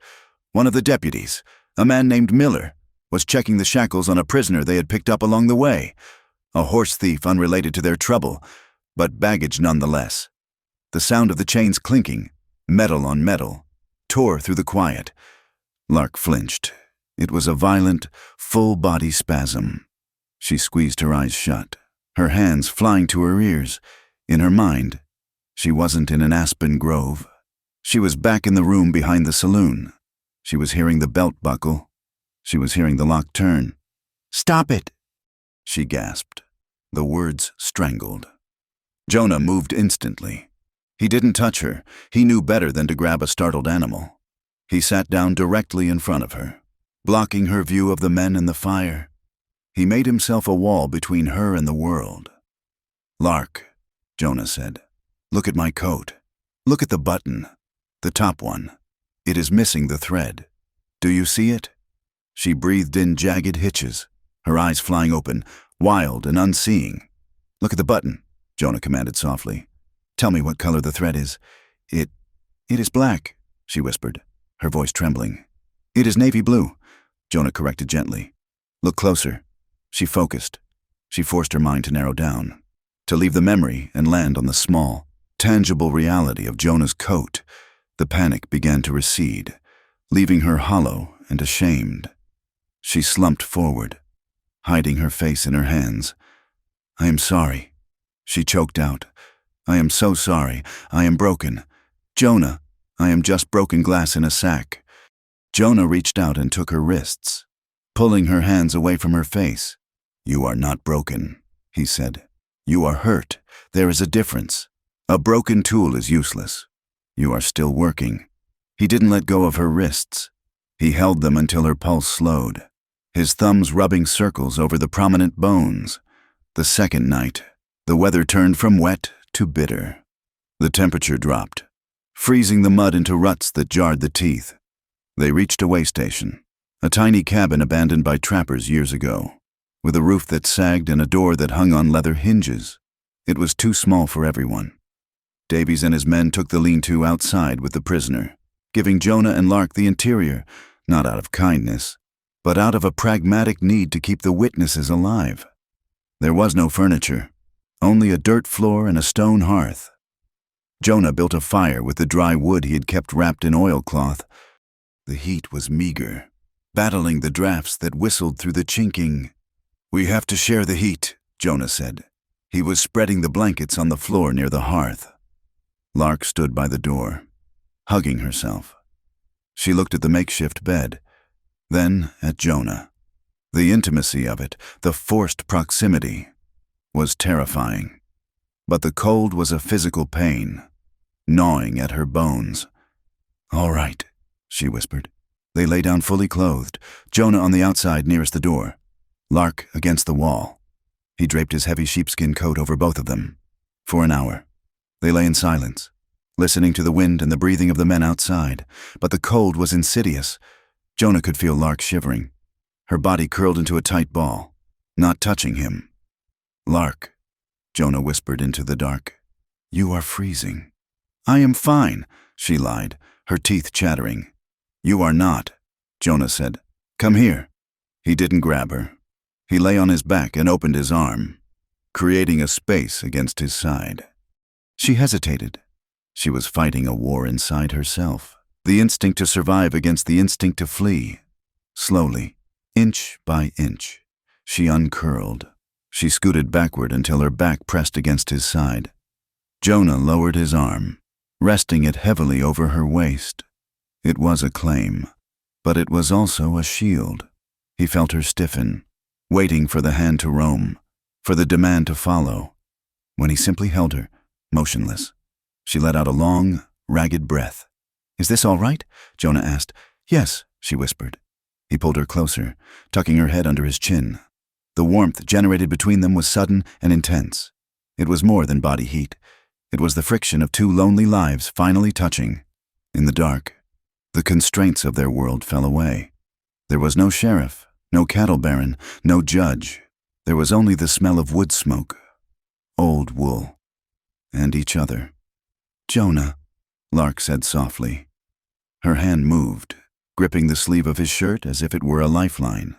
One of the deputies, a man named Miller, was checking the shackles on a prisoner they had picked up along the way, a horse thief unrelated to their trouble, but baggage nonetheless. The sound of the chains clinking, metal on metal, tore through the quiet. Lark flinched. It was a violent, full-body spasm. She squeezed her eyes shut, her hands flying to her ears. In her mind, she wasn't in an aspen grove. She was back in the room behind the saloon. She was hearing the belt buckle. She was hearing the lock turn. "Stop it!" she gasped, the words strangled. Jonah moved instantly. He didn't touch her. He knew better than to grab a startled animal. He sat down directly in front of her, blocking her view of the men and the fire. He made himself a wall between her and the world. "Lark," Jonah said, "look at my coat. Look at the button. The top one. It is missing the thread. Do you see it?" She breathed in jagged hitches, her eyes flying open, wild and unseeing. "Look at the button," Jonah commanded softly. "Tell me what color the thread is." It is black," she whispered, her voice trembling. "It is navy blue," Jonah corrected gently. "Look closer." She focused. She forced her mind to narrow down, to leave the memory and land on the small, tangible reality of Jonah's coat. The panic began to recede, leaving her hollow and ashamed. She slumped forward, hiding her face in her hands. "I am sorry," she choked out. "I am so sorry. I am broken. Jonah, I am just broken glass in a sack." Jonah reached out and took her wrists, pulling her hands away from her face. "You are not broken," he said. "You are hurt. There is a difference. A broken tool is useless. You are still working." He didn't let go of her wrists. He held them until her pulse slowed, his thumbs rubbing circles over the prominent bones. The second night, the weather turned from wet to bitter. The temperature dropped, freezing the mud into ruts that jarred the teeth. They reached a way station, a tiny cabin abandoned by trappers years ago, with a roof that sagged and a door that hung on leather hinges. It was too small for everyone. Davies and his men took the lean-to outside with the prisoner, giving Jonah and Lark the interior, not out of kindness, but out of a pragmatic need to keep the witnesses alive. There was no furniture, only a dirt floor and a stone hearth. Jonah built a fire with the dry wood he had kept wrapped in oilcloth. The heat was meager, battling the drafts that whistled through the chinking. "We have to share the heat," Jonah said. He was spreading the blankets on the floor near the hearth. Lark stood by the door, hugging herself. She looked at the makeshift bed, then at Jonah. The intimacy of it, the forced proximity, was terrifying. But the cold was a physical pain, gnawing at her bones. "All right," she whispered. They lay down fully clothed, Jonah on the outside nearest the door, Lark against the wall. He draped his heavy sheepskin coat over both of them. For an hour, they lay in silence, listening to the wind and the breathing of the men outside. But the cold was insidious. Jonah could feel Lark shivering, her body curled into a tight ball, not touching him. "Lark," Jonah whispered into the dark, "you are freezing." "I am fine," she lied, her teeth chattering. "You are not," Jonah said. "Come here." He didn't grab her. He lay on his back and opened his arm, creating a space against his side. She hesitated. She was fighting a war inside herself, the instinct to survive against the instinct to flee. Slowly, inch by inch, she uncurled. She scooted backward until her back pressed against his side. Jonah lowered his arm, resting it heavily over her waist. It was a claim, but it was also a shield. He felt her stiffen, waiting for the hand to roam, for the demand to follow. When he simply held her, motionless, she let out a long, ragged breath. "Is this all right?" Jonah asked. "Yes," she whispered. He pulled her closer, tucking her head under his chin. The warmth generated between them was sudden and intense. It was more than body heat. It was the friction of two lonely lives finally touching. In the dark, the constraints of their world fell away. There was no sheriff, no cattle baron, no judge. There was only the smell of wood smoke, old wool, and each other. "Jonah," Lark said softly. Her hand moved, gripping the sleeve of his shirt as if it were a lifeline.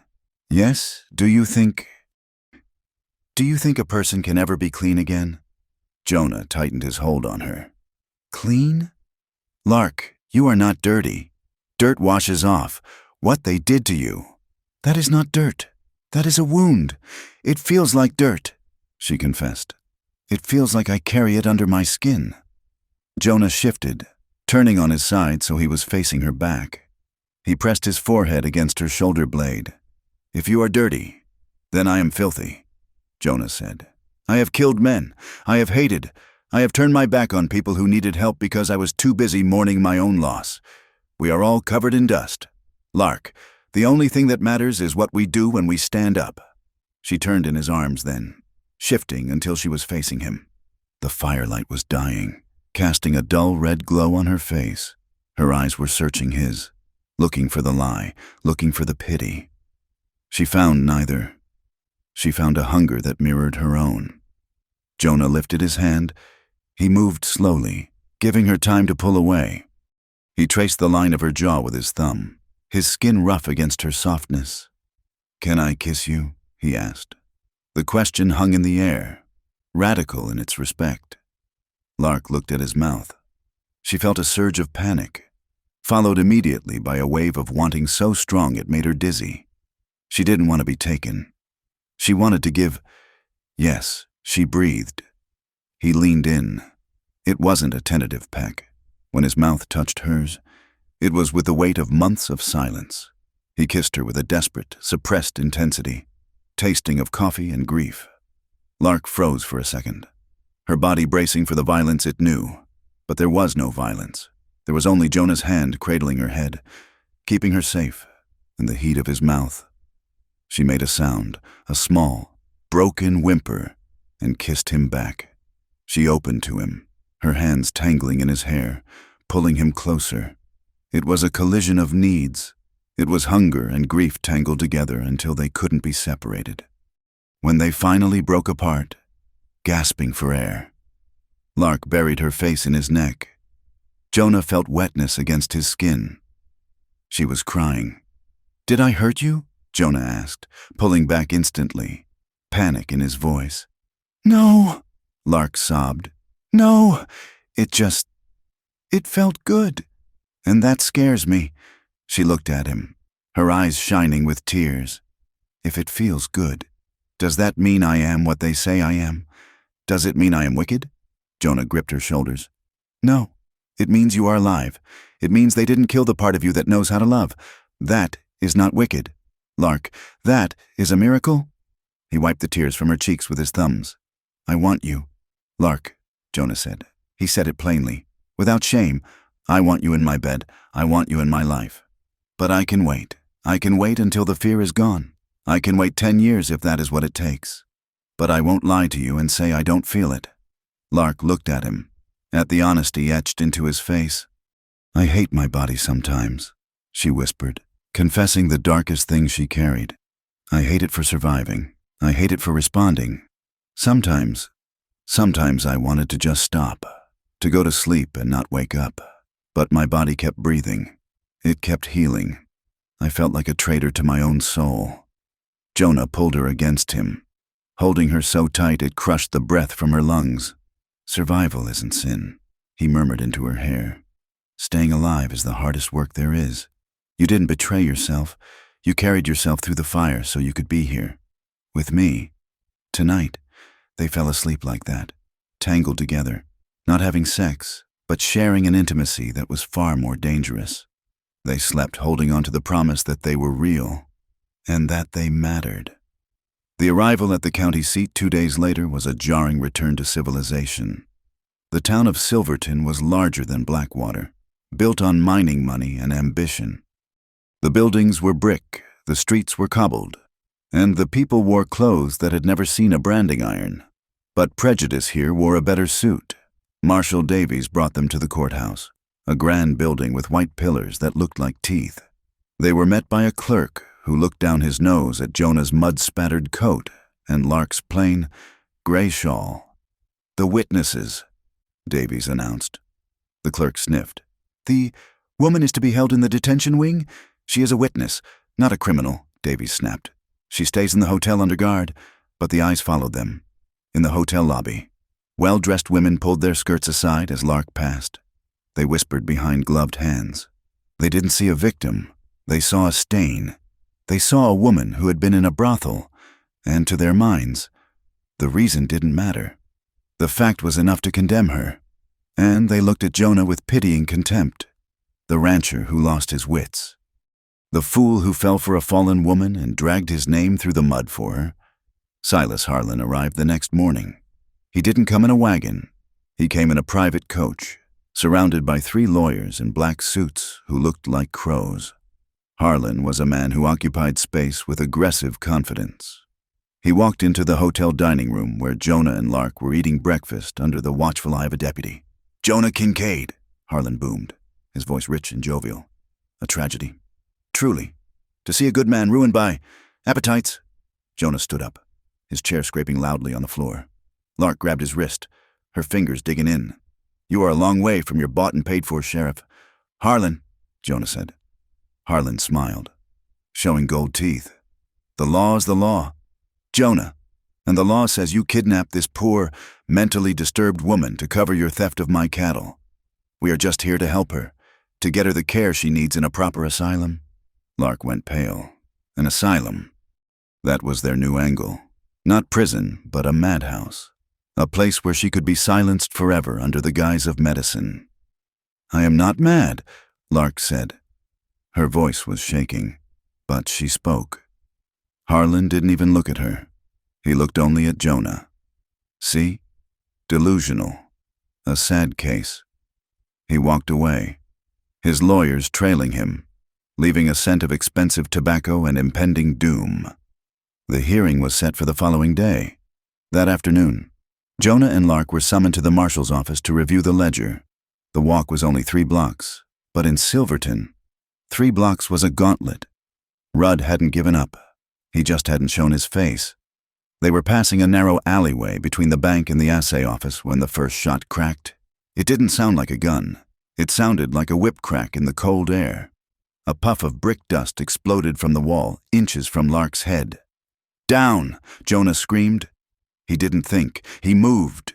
"Yes, do you think a person can ever be clean again?" Jonah tightened his hold on her. "Clean? Lark, you are not dirty. Dirt washes off. What they did to you, that is not dirt. That is a wound. It feels like dirt," she confessed. "It feels like I carry it under my skin." Jonah shifted, turning on his side so he was facing her back. He pressed his forehead against her shoulder blade. "If you are dirty, then I am filthy," Jonah said. "I have killed men. I have hated. I have turned my back on people who needed help because I was too busy mourning my own loss. We are all covered in dust. Lark, the only thing that matters is what we do when we stand up." She turned in his arms then, shifting until she was facing him. The firelight was dying, casting a dull red glow on her face. Her eyes were searching his, looking for the lie, looking for the pity. She found neither. She found a hunger that mirrored her own. Jonah lifted his hand. He moved slowly, giving her time to pull away. He traced the line of her jaw with his thumb, his skin rough against her softness. "Can I kiss you?" he asked. The question hung in the air, radical in its respect. Lark looked at his mouth. She felt a surge of panic, followed immediately by a wave of wanting so strong it made her dizzy. She didn't want to be taken. She wanted to give. Yes, she breathed. He leaned in. It wasn't a tentative peck. When his mouth touched hers, it was with the weight of months of silence. He kissed her with a desperate, suppressed intensity, tasting of coffee and grief. Lark froze for a second, her body bracing for the violence it knew. But there was no violence. There was only Jonah's hand cradling her head, keeping her safe in the heat of his mouth. She made a sound, a small, broken whimper, and kissed him back. She opened to him, her hands tangling in his hair, pulling him closer. It was a collision of needs. It was hunger and grief tangled together until they couldn't be separated. When they finally broke apart, gasping for air, Lark buried her face in his neck. Jonah felt wetness against his skin. She was crying. "Did I hurt you?" Jonah asked, pulling back instantly, panic in his voice. "No," Lark sobbed. "No, it felt good. And that scares me." She looked at him, her eyes shining with tears. "If it feels good, does that mean I am what they say I am? Does it mean I am wicked?" Jonah gripped her shoulders. "No, it means you are alive. It means they didn't kill the part of you that knows how to love. That is not wicked. Lark, that is a miracle." He wiped the tears from her cheeks with his thumbs. "I want you." "Lark," Jonah said. He said it plainly, without shame. "I want you in my bed. I want you in my life. But I can wait. I can wait until the fear is gone. I can wait 10 years if that is what it takes. But I won't lie to you and say I don't feel it." Lark looked at him, at the honesty etched into his face. "I hate my body sometimes," she whispered, confessing the darkest thing she carried. "I hate it for surviving. I hate it for responding. Sometimes I wanted to just stop, to go to sleep and not wake up. But my body kept breathing. It kept healing. I felt like a traitor to my own soul." Jonah pulled her against him, holding her so tight it crushed the breath from her lungs. "Survival isn't sin," he murmured into her hair. "Staying alive is the hardest work there is. You didn't betray yourself. You carried yourself through the fire so you could be here. With me. Tonight, they fell asleep like that, tangled together, not having sex, but sharing an intimacy that was far more dangerous. They slept holding on to the promise that they were real, and that they mattered." The arrival at the county seat 2 days later was a jarring return to civilization. The town of Silverton was larger than Blackwater, built on mining money and ambition. The buildings were brick, the streets were cobbled, and the people wore clothes that had never seen a branding iron. But prejudice here wore a better suit. Marshal Davies brought them to the courthouse, a grand building with white pillars that looked like teeth. They were met by a clerk who looked down his nose at Jonah's mud-spattered coat and Lark's plain, gray shawl. "The witnesses," Davies announced. The clerk sniffed. "The woman is to be held in the detention wing? She is a witness, not a criminal," Davies snapped. "She stays in the hotel under guard," but the eyes followed them. In the hotel lobby, well-dressed women pulled their skirts aside as Lark passed. They whispered behind gloved hands. They didn't see a victim. They saw a stain. They saw a woman who had been in a brothel, and to their minds, the reason didn't matter. The fact was enough to condemn her. And they looked at Jonah with pitying contempt, the rancher who lost his wits, the fool who fell for a fallen woman and dragged his name through the mud for her. Silas Harlan arrived the next morning. He didn't come in a wagon. He came in a private coach, surrounded by 3 lawyers in black suits who looked like crows. Harlan was a man who occupied space with aggressive confidence. He walked into the hotel dining room where Jonah and Lark were eating breakfast under the watchful eye of a deputy. "Jonah Kincaid," Harlan boomed, his voice rich and jovial. "A tragedy. Truly. To see a good man ruined by appetites." Jonah stood up, his chair scraping loudly on the floor. Lark grabbed his wrist, her fingers digging in. "You are a long way from your bought and paid for sheriff." "Harlan," Jonah said. Harlan smiled, showing gold teeth. "The law is the law, Jonah, and the law says you kidnapped this poor, mentally disturbed woman to cover your theft of my cattle. We are just here to help her, to get her the care she needs in a proper asylum." Lark went pale. An asylum. That was their new angle. Not prison, but a madhouse. A place where she could be silenced forever under the guise of medicine. "I am not mad," Lark said. Her voice was shaking, but she spoke. Harlan didn't even look at her. He looked only at Jonah. "See? Delusional. A sad case." He walked away, his lawyers trailing him, leaving a scent of expensive tobacco and impending doom. The hearing was set for the following day. That afternoon, Jonah and Lark were summoned to the marshal's office to review the ledger. The walk was only 3 blocks, but in Silverton, 3 blocks was a gauntlet. Rudd hadn't given up. He just hadn't shown his face. They were passing a narrow alleyway between the bank and the assay office when the first shot cracked. It didn't sound like a gun. It sounded like a whip crack in the cold air. A puff of brick dust exploded from the wall, inches from Lark's head. "Down!" Jonah screamed. He didn't think. He moved.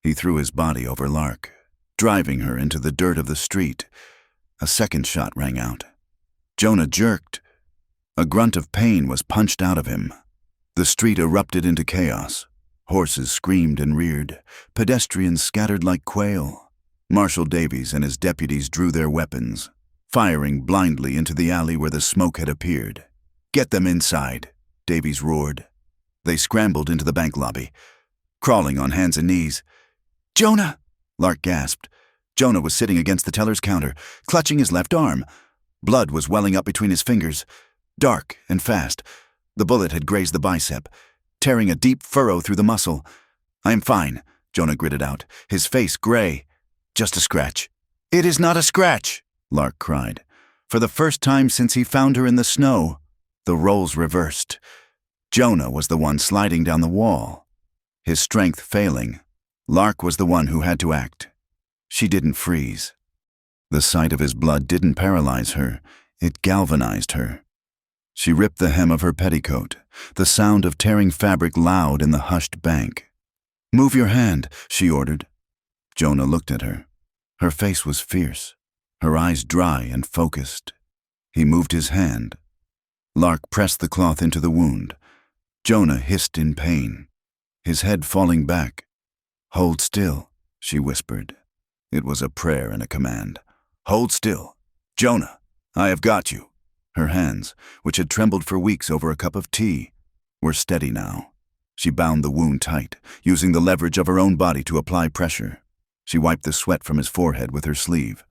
He threw his body over Lark, driving her into the dirt of the street. A second shot rang out. Jonah jerked. A grunt of pain was punched out of him. The street erupted into chaos. Horses screamed and reared. Pedestrians scattered like quail. Marshal Davies and his deputies drew their weapons, firing blindly into the alley where the smoke had appeared. "Get them inside," Davies roared. They scrambled into the bank lobby, crawling on hands and knees. "Jonah!" Lark gasped. Jonah was sitting against the teller's counter, clutching his left arm. Blood was welling up between his fingers, dark and fast. The bullet had grazed the bicep, tearing a deep furrow through the muscle. "I am fine," Jonah gritted out, his face gray. "Just a scratch." "It is not a scratch," Lark cried. For the first time since he found her in the snow, the roles reversed. Jonah was the one sliding down the wall, his strength failing. Lark was the one who had to act. She didn't freeze. The sight of his blood didn't paralyze her, it galvanized her. She ripped the hem of her petticoat, the sound of tearing fabric loud in the hushed bank. "Move your hand," she ordered. Jonah looked at her. Her face was fierce, her eyes dry and focused. He moved his hand. Lark pressed the cloth into the wound. Jonah hissed in pain, his head falling back. "Hold still," she whispered. It was a prayer and a command. "Hold still. Jonah, I have got you." Her hands, which had trembled for weeks over a cup of tea, were steady now. She bound the wound tight, using the leverage of her own body to apply pressure. She wiped the sweat from his forehead with her sleeve.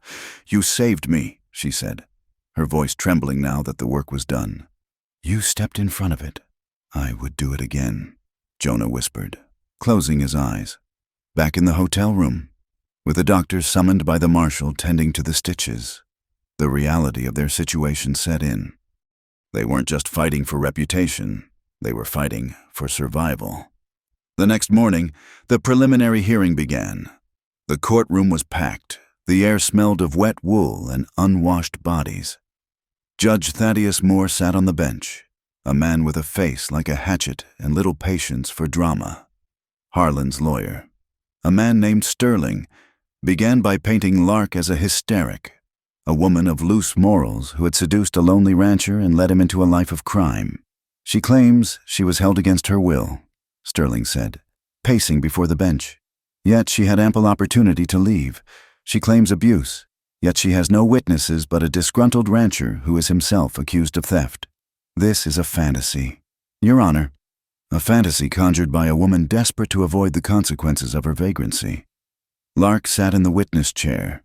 "You saved me," she said, her voice trembling now that the work was done. "You stepped in front of it. I would do it again," Jonah whispered, closing his eyes. Back in the hotel room, with the doctor summoned by the marshal tending to the stitches, the reality of their situation set in. They weren't just fighting for reputation, they were fighting for survival. The next morning, the preliminary hearing began. The courtroom was packed. The air smelled of wet wool and unwashed bodies. Judge Thaddeus Moore sat on the bench, a man with a face like a hatchet and little patience for drama. Harlan's lawyer, a man named Sterling, began by painting Lark as a hysteric, a woman of loose morals who had seduced a lonely rancher and led him into a life of crime. "She claims she was held against her will," Sterling said, pacing before the bench. "Yet she had ample opportunity to leave. She claims abuse, yet she has no witnesses but a disgruntled rancher who is himself accused of theft. This is a fantasy, Your Honor, a fantasy conjured by a woman desperate to avoid the consequences of her vagrancy. Lark sat in the witness chair.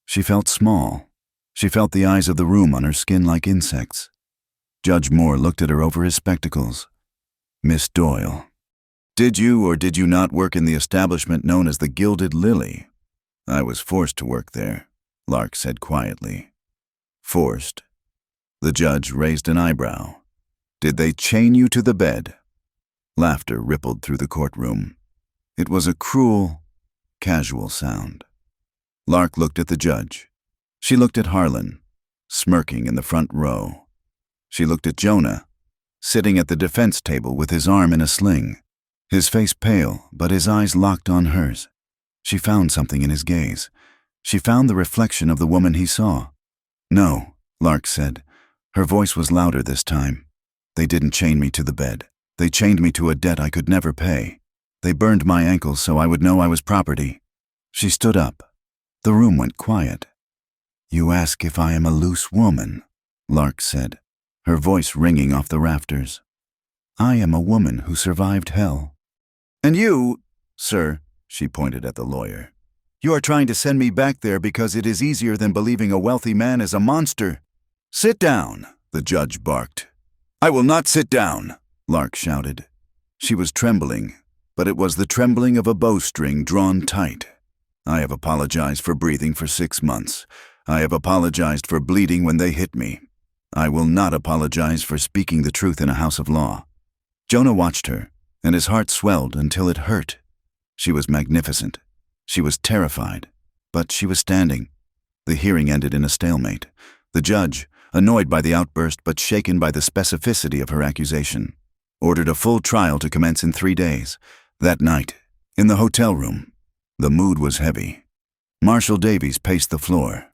She felt small. She felt the eyes of the room on her skin like insects. Judge Moore looked at her over his spectacles. Miss Doyle, did you or did you not work in the establishment known as the Gilded Lily? I was forced to work there, Lark said quietly. Forced? The judge raised an eyebrow. Did they chain you to the bed? Laughter rippled through the courtroom. It was a cruel, casual sound. Lark looked at the judge. She looked at Harlan, smirking in the front row. She looked at Jonah, sitting at the defense table with his arm in a sling, his face pale, but his eyes locked on hers. She found something in his gaze. She found the reflection of the woman he saw. No, Lark said. Her voice was louder this time. They didn't chain me to the bed. They chained me to a debt I could never pay. They burned my ankles so I would know I was property. She stood up. The room went quiet. You ask if I am a loose woman, Lark said, her voice ringing off the rafters. I am a woman who survived hell. And you, sir, she pointed at the lawyer, you are trying to send me back there because it is easier than believing a wealthy man is a monster. Sit down, the judge barked. I will not sit down, Lark shouted. She was trembling, but it was the trembling of a bowstring drawn tight. I have apologized for breathing for 6 months. I have apologized for bleeding when they hit me. I will not apologize for speaking the truth in a house of law. Jonah watched her, and his heart swelled until it hurt. She was magnificent. She was terrified, but she was standing. The hearing ended in a stalemate. The judge, annoyed by the outburst but shaken by the specificity of her accusation, ordered a full trial to commence in 3 days. That night, in the hotel room, the mood was heavy. Marshal Davies paced the floor.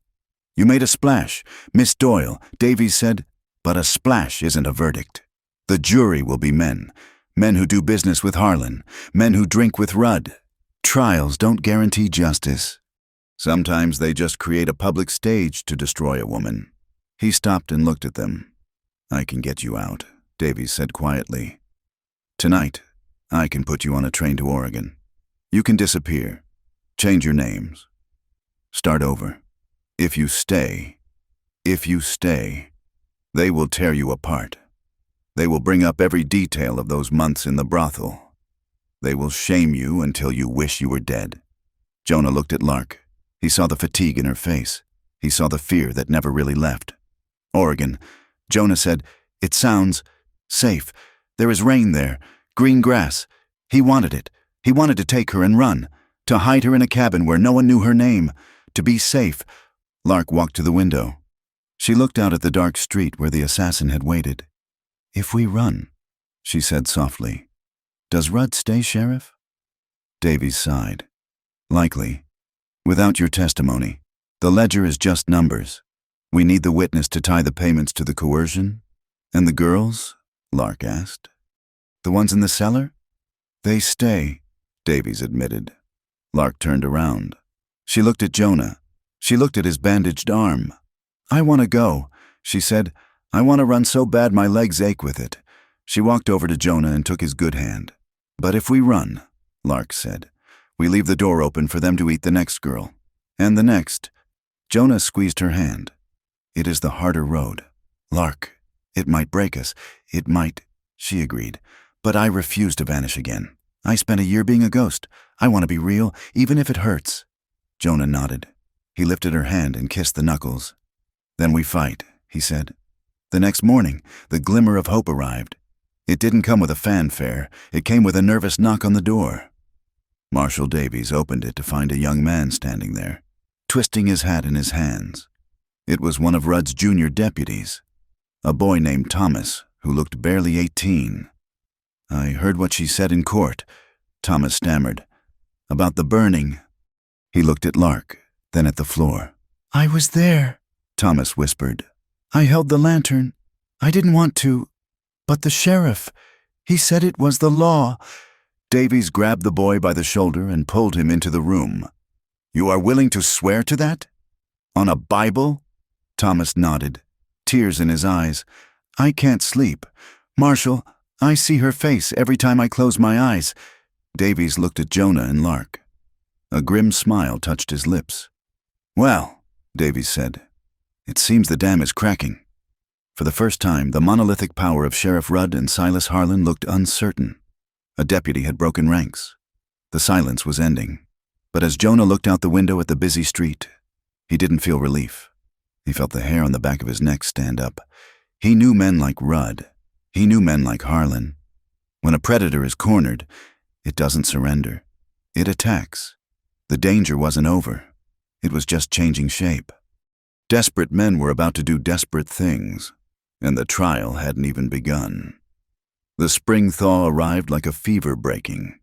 You made a splash, Miss Doyle, Davies said, but a splash isn't a verdict. The jury will be men who do business with Harlan, men who drink with Rudd. Trials don't guarantee justice. Sometimes they just create a public stage to destroy a woman. He stopped and looked at them. I can get you out, Davies said quietly. Tonight, I can put you on a train to Oregon. You can disappear. Change your names. Start over. If you stay, they will tear you apart. They will bring up every detail of those months in the brothel. They will shame you until you wish you were dead. Jonah looked at Lark. He saw the fatigue in her face. He saw the fear that never really left. Oregon. Jonah said, it sounds safe. There is rain there, green grass. He wanted it. He wanted to take her and run, to hide her in a cabin where no one knew her name, to be safe. Lark walked to the window. She looked out at the dark street where the assassin had waited. If we run, she said softly, does Rudd stay sheriff? Davies sighed. Likely. Without your testimony, the ledger is just numbers. We need the witness to tie the payments to the coercion. And the girls? Lark asked. The ones in the cellar? They stay, Davies admitted. Lark turned around. She looked at Jonah. She looked at his bandaged arm. I want to go, she said. I want to run so bad my legs ache with it. She walked over to Jonah and took his good hand. But if we run, Lark said, we leave the door open for them to eat the next girl. And the next. Jonah squeezed her hand. It is the harder road. Lark, it might break us. It might, she agreed. But I refuse to vanish again. I spent a year being a ghost. I want to be real, even if it hurts. Jonah nodded. He lifted her hand and kissed the knuckles. Then we fight, he said. The next morning, the glimmer of hope arrived. It didn't come with a fanfare. It came with a nervous knock on the door. Marshal Davies opened it to find a young man standing there, twisting his hat in his hands. It was one of Rudd's junior deputies, a boy named Thomas, who looked barely 18. I heard what she said in court, Thomas stammered. About the burning. He looked at Lark, then at the floor. I was there, Thomas whispered. I held the lantern. I didn't want to. But the sheriff, he said it was the law. Davies grabbed the boy by the shoulder and pulled him into the room. You are willing to swear to that? On a Bible? Thomas nodded, tears in his eyes. I can't sleep. Marshal, I see her face every time I close my eyes. Davies looked at Jonah and Lark. A grim smile touched his lips. "Well," Davies said, "it seems the dam is cracking." For the first time, the monolithic power of Sheriff Rudd and Silas Harlan looked uncertain. A deputy had broken ranks. The silence was ending. But as Jonah looked out the window at the busy street, he didn't feel relief. He felt the hair on the back of his neck stand up. He knew men like Rudd. He knew men like Harlan. When a predator is cornered, it doesn't surrender. It attacks. The danger wasn't over. It was just changing shape. Desperate men were about to do desperate things, and the trial hadn't even begun. The spring thaw arrived like a fever breaking,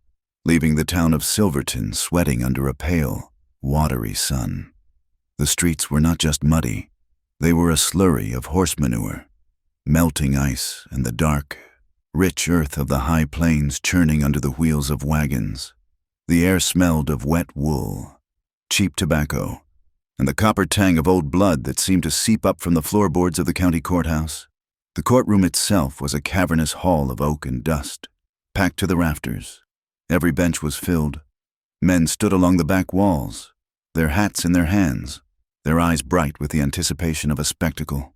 leaving the town of Silverton sweating under a pale, watery sun. The streets were not just muddy. They were a slurry of horse manure, melting ice and the dark, rich earth of the high plains churning under the wheels of wagons. The air smelled of wet wool, cheap tobacco, and the copper tang of old blood that seemed to seep up from the floorboards of the county courthouse. The courtroom itself was a cavernous hall of oak and dust, packed to the rafters. Every bench was filled. Men stood along the back walls, their hats in their hands, their eyes bright with the anticipation of a spectacle.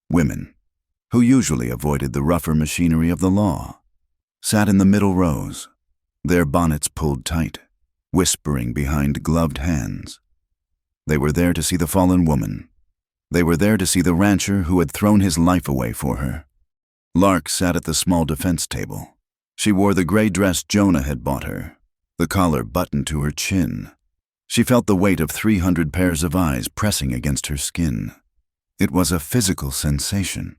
Women, who usually avoided the rougher machinery of the law, sat in the middle rows, their bonnets pulled tight, whispering behind gloved hands. They were there to see the fallen woman. They were there to see the rancher who had thrown his life away for her. Lark sat at the small defense table. She wore the gray dress Jonah had bought her, the collar buttoned to her chin. She felt the weight of 300 pairs of eyes pressing against her skin. It was a physical sensation,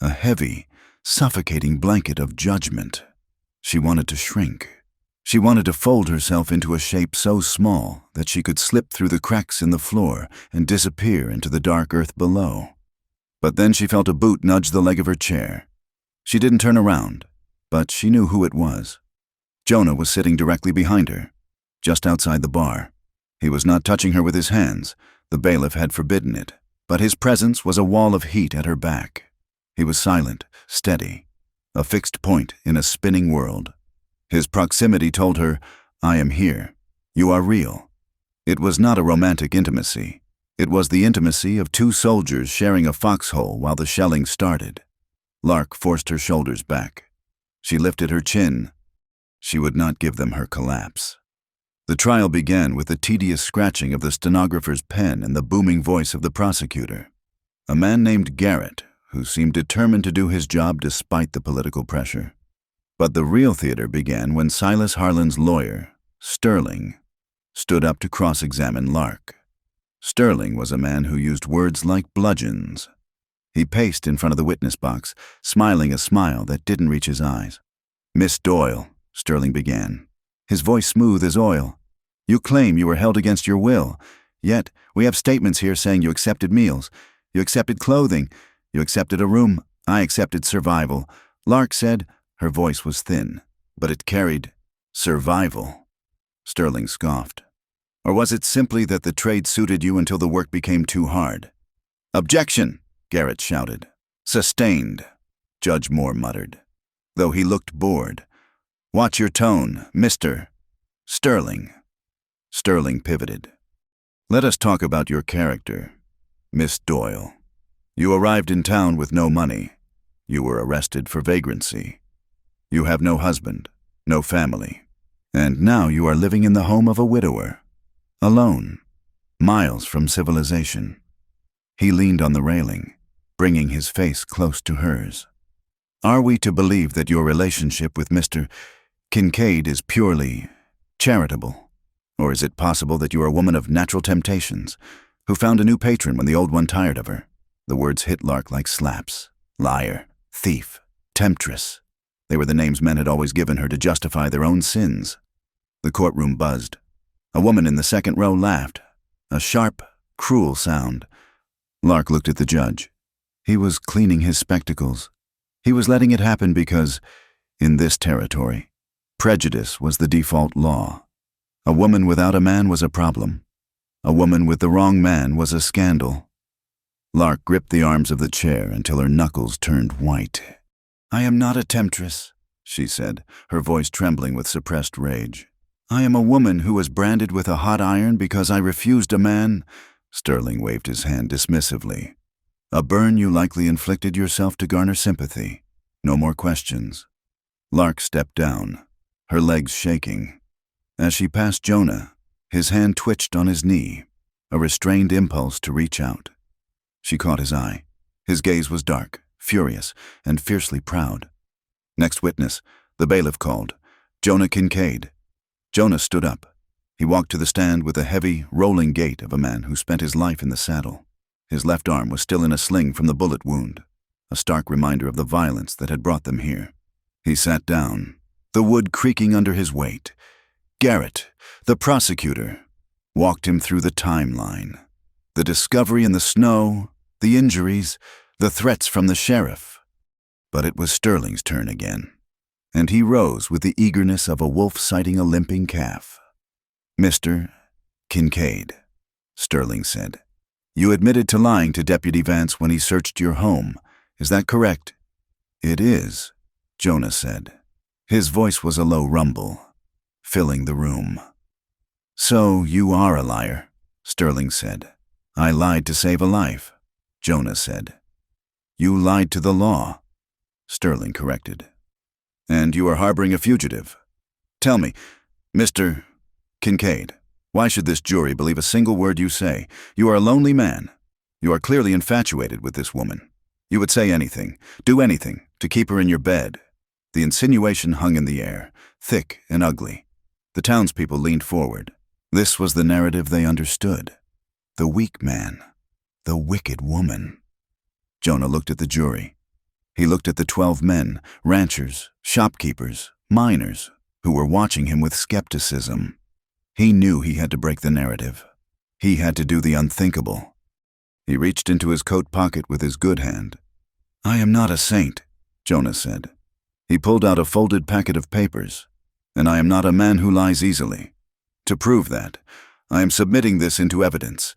a heavy, suffocating blanket of judgment. She wanted to shrink. She wanted to fold herself into a shape so small that she could slip through the cracks in the floor and disappear into the dark earth below. But then she felt a boot nudge the leg of her chair. She didn't turn around, but she knew who it was. Jonah was sitting directly behind her, just outside the bar. He was not touching her with his hands. The bailiff had forbidden it, but his presence was a wall of heat at her back. He was silent, steady, a fixed point in a spinning world. His proximity told her, "I am here. You are real." It was not a romantic intimacy. It was the intimacy of two soldiers sharing a foxhole while the shelling started. Lark forced her shoulders back. She lifted her chin. She would not give them her collapse. The trial began with the tedious scratching of the stenographer's pen and the booming voice of the prosecutor, a man named Garrett, who seemed determined to do his job despite the political pressure. But the real theater began when Silas Harlan's lawyer, Sterling, stood up to cross-examine Lark. Sterling was a man who used words like bludgeons. He paced in front of the witness box, smiling a smile that didn't reach his eyes. "Miss Doyle," Sterling began, his voice smooth as oil, "you claim you were held against your will, yet we have statements here saying you accepted meals, you accepted clothing, you accepted a room, I accepted survival." Lark said. Her voice was thin, but it carried survival. Sterling scoffed. "Or was it simply that the trade suited you until the work became too hard?" "Objection!" Garrett shouted. "Sustained," Judge Moore muttered, though he looked bored. "Watch your tone, Mr. Sterling." Sterling pivoted. "Let us talk about your character, Miss Doyle. You arrived in town with no money. You were arrested for vagrancy. You have no husband, no family, and now you are living in the home of a widower, alone, miles from civilization." He leaned on the railing, bringing his face close to hers. "Are we to believe that your relationship with Mr. Kincaid is purely charitable? Or is it possible that you are a woman of natural temptations, who found a new patron when the old one tired of her?" The words hit Lark like slaps. Liar, thief, temptress. They were the names men had always given her to justify their own sins. The courtroom buzzed. A woman in the second row laughed, a sharp, cruel sound. Lark looked at the judge. He was cleaning his spectacles. He was letting it happen because, in this territory, prejudice was the default law. A woman without a man was a problem. A woman with the wrong man was a scandal. Lark gripped the arms of the chair until her knuckles turned white. "I am not a temptress," she said, her voice trembling with suppressed rage. I am a woman who was branded with a hot iron because I refused a man. Sterling waved his hand dismissively. A burn you likely inflicted yourself to garner sympathy. No more questions. Lark stepped down, her legs shaking. As she passed Jonah, his hand twitched on his knee, a restrained impulse to reach out. She caught his eye. His gaze was dark, furious, and fiercely proud. Next witness, the bailiff called. Jonah Kincaid. Jonah stood up. He walked to the stand with the heavy, rolling gait of a man who spent his life in the saddle. His left arm was still in a sling from the bullet wound, a stark reminder of the violence that had brought them here. He sat down, the wood creaking under his weight. Garrett, the prosecutor, walked him through the timeline. The discovery in the snow, the injuries, the threats from the sheriff. But it was Sterling's turn again, and he rose with the eagerness of a wolf sighting a limping calf. Mr. Kincaid, Sterling said, you admitted to lying to Deputy Vance when he searched your home. Is that correct? It is, Jonah said. His voice was a low rumble, filling the room. So you are a liar, Sterling said. I lied to save a life, Jonah said. You lied to the law, Sterling corrected. And you are harboring a fugitive. Tell me, Mr. Kincaid, why should this jury believe a single word you say? You are a lonely man. You are clearly infatuated with this woman. You would say anything, do anything, to keep her in your bed. The insinuation hung in the air, thick and ugly. The townspeople leaned forward. This was the narrative they understood. The weak man. The wicked woman. Jonah looked at the jury. He looked at the 12 men, ranchers, shopkeepers, miners, who were watching him with skepticism. He knew he had to break the narrative. He had to do the unthinkable. He reached into his coat pocket with his good hand. I am not a saint, Jonah said. He pulled out a folded packet of papers. And I am not a man who lies easily. To prove that, I am submitting this into evidence.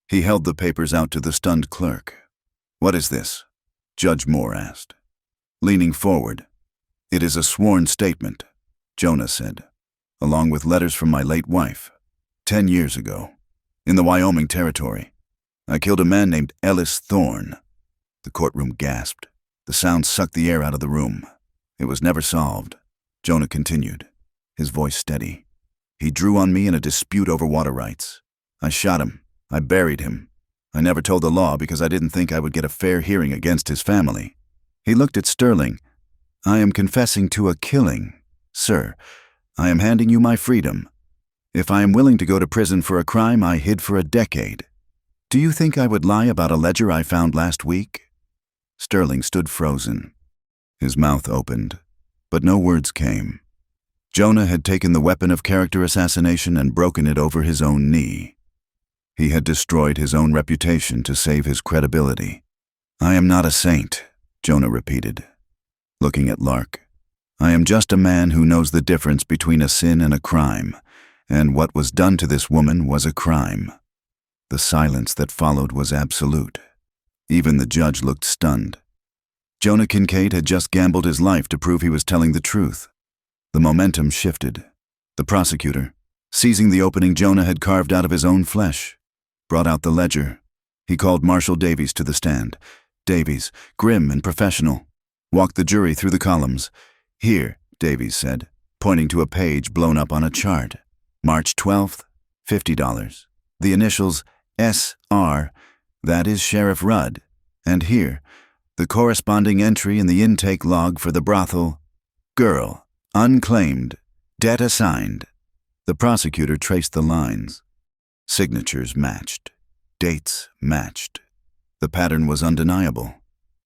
He held the papers out to the stunned clerk. What is this? Judge Moore asked. Leaning forward, it is a sworn statement, Jonah said, along with letters from my late wife. 10 years ago, in the Wyoming Territory, I killed a man named Ellis Thorne. The courtroom gasped. The sound sucked the air out of the room. It was never solved. Jonah continued, his voice steady. He drew on me in a dispute over water rights. I shot him. I buried him. I never told the law because I didn't think I would get a fair hearing against his family. He looked at Sterling. I am confessing to a killing. Sir, I am handing you my freedom. If I am willing to go to prison for a crime I hid for a decade, do you think I would lie about a ledger I found last week? Sterling stood frozen. His mouth opened, but no words came. Jonah had taken the weapon of character assassination and broken it over his own knee. He had destroyed his own reputation to save his credibility. I am not a saint, Jonah repeated, looking at Lark. I am just a man who knows the difference between a sin and a crime, and what was done to this woman was a crime. The silence that followed was absolute. Even the judge looked stunned. Jonah Kincaid had just gambled his life to prove he was telling the truth. The momentum shifted. The prosecutor, seizing the opening Jonah had carved out of his own flesh, brought out the ledger. He called Marshal Davies to the stand. Davies, grim and professional, walked the jury through the columns. Here, Davies said, pointing to a page blown up on a chart. March 12th, $50. The initials S.R., that is Sheriff Rudd. And here, the corresponding entry in the intake log for the brothel, girl, unclaimed, debt assigned. The prosecutor traced the lines. Signatures matched. Dates matched. The pattern was undeniable.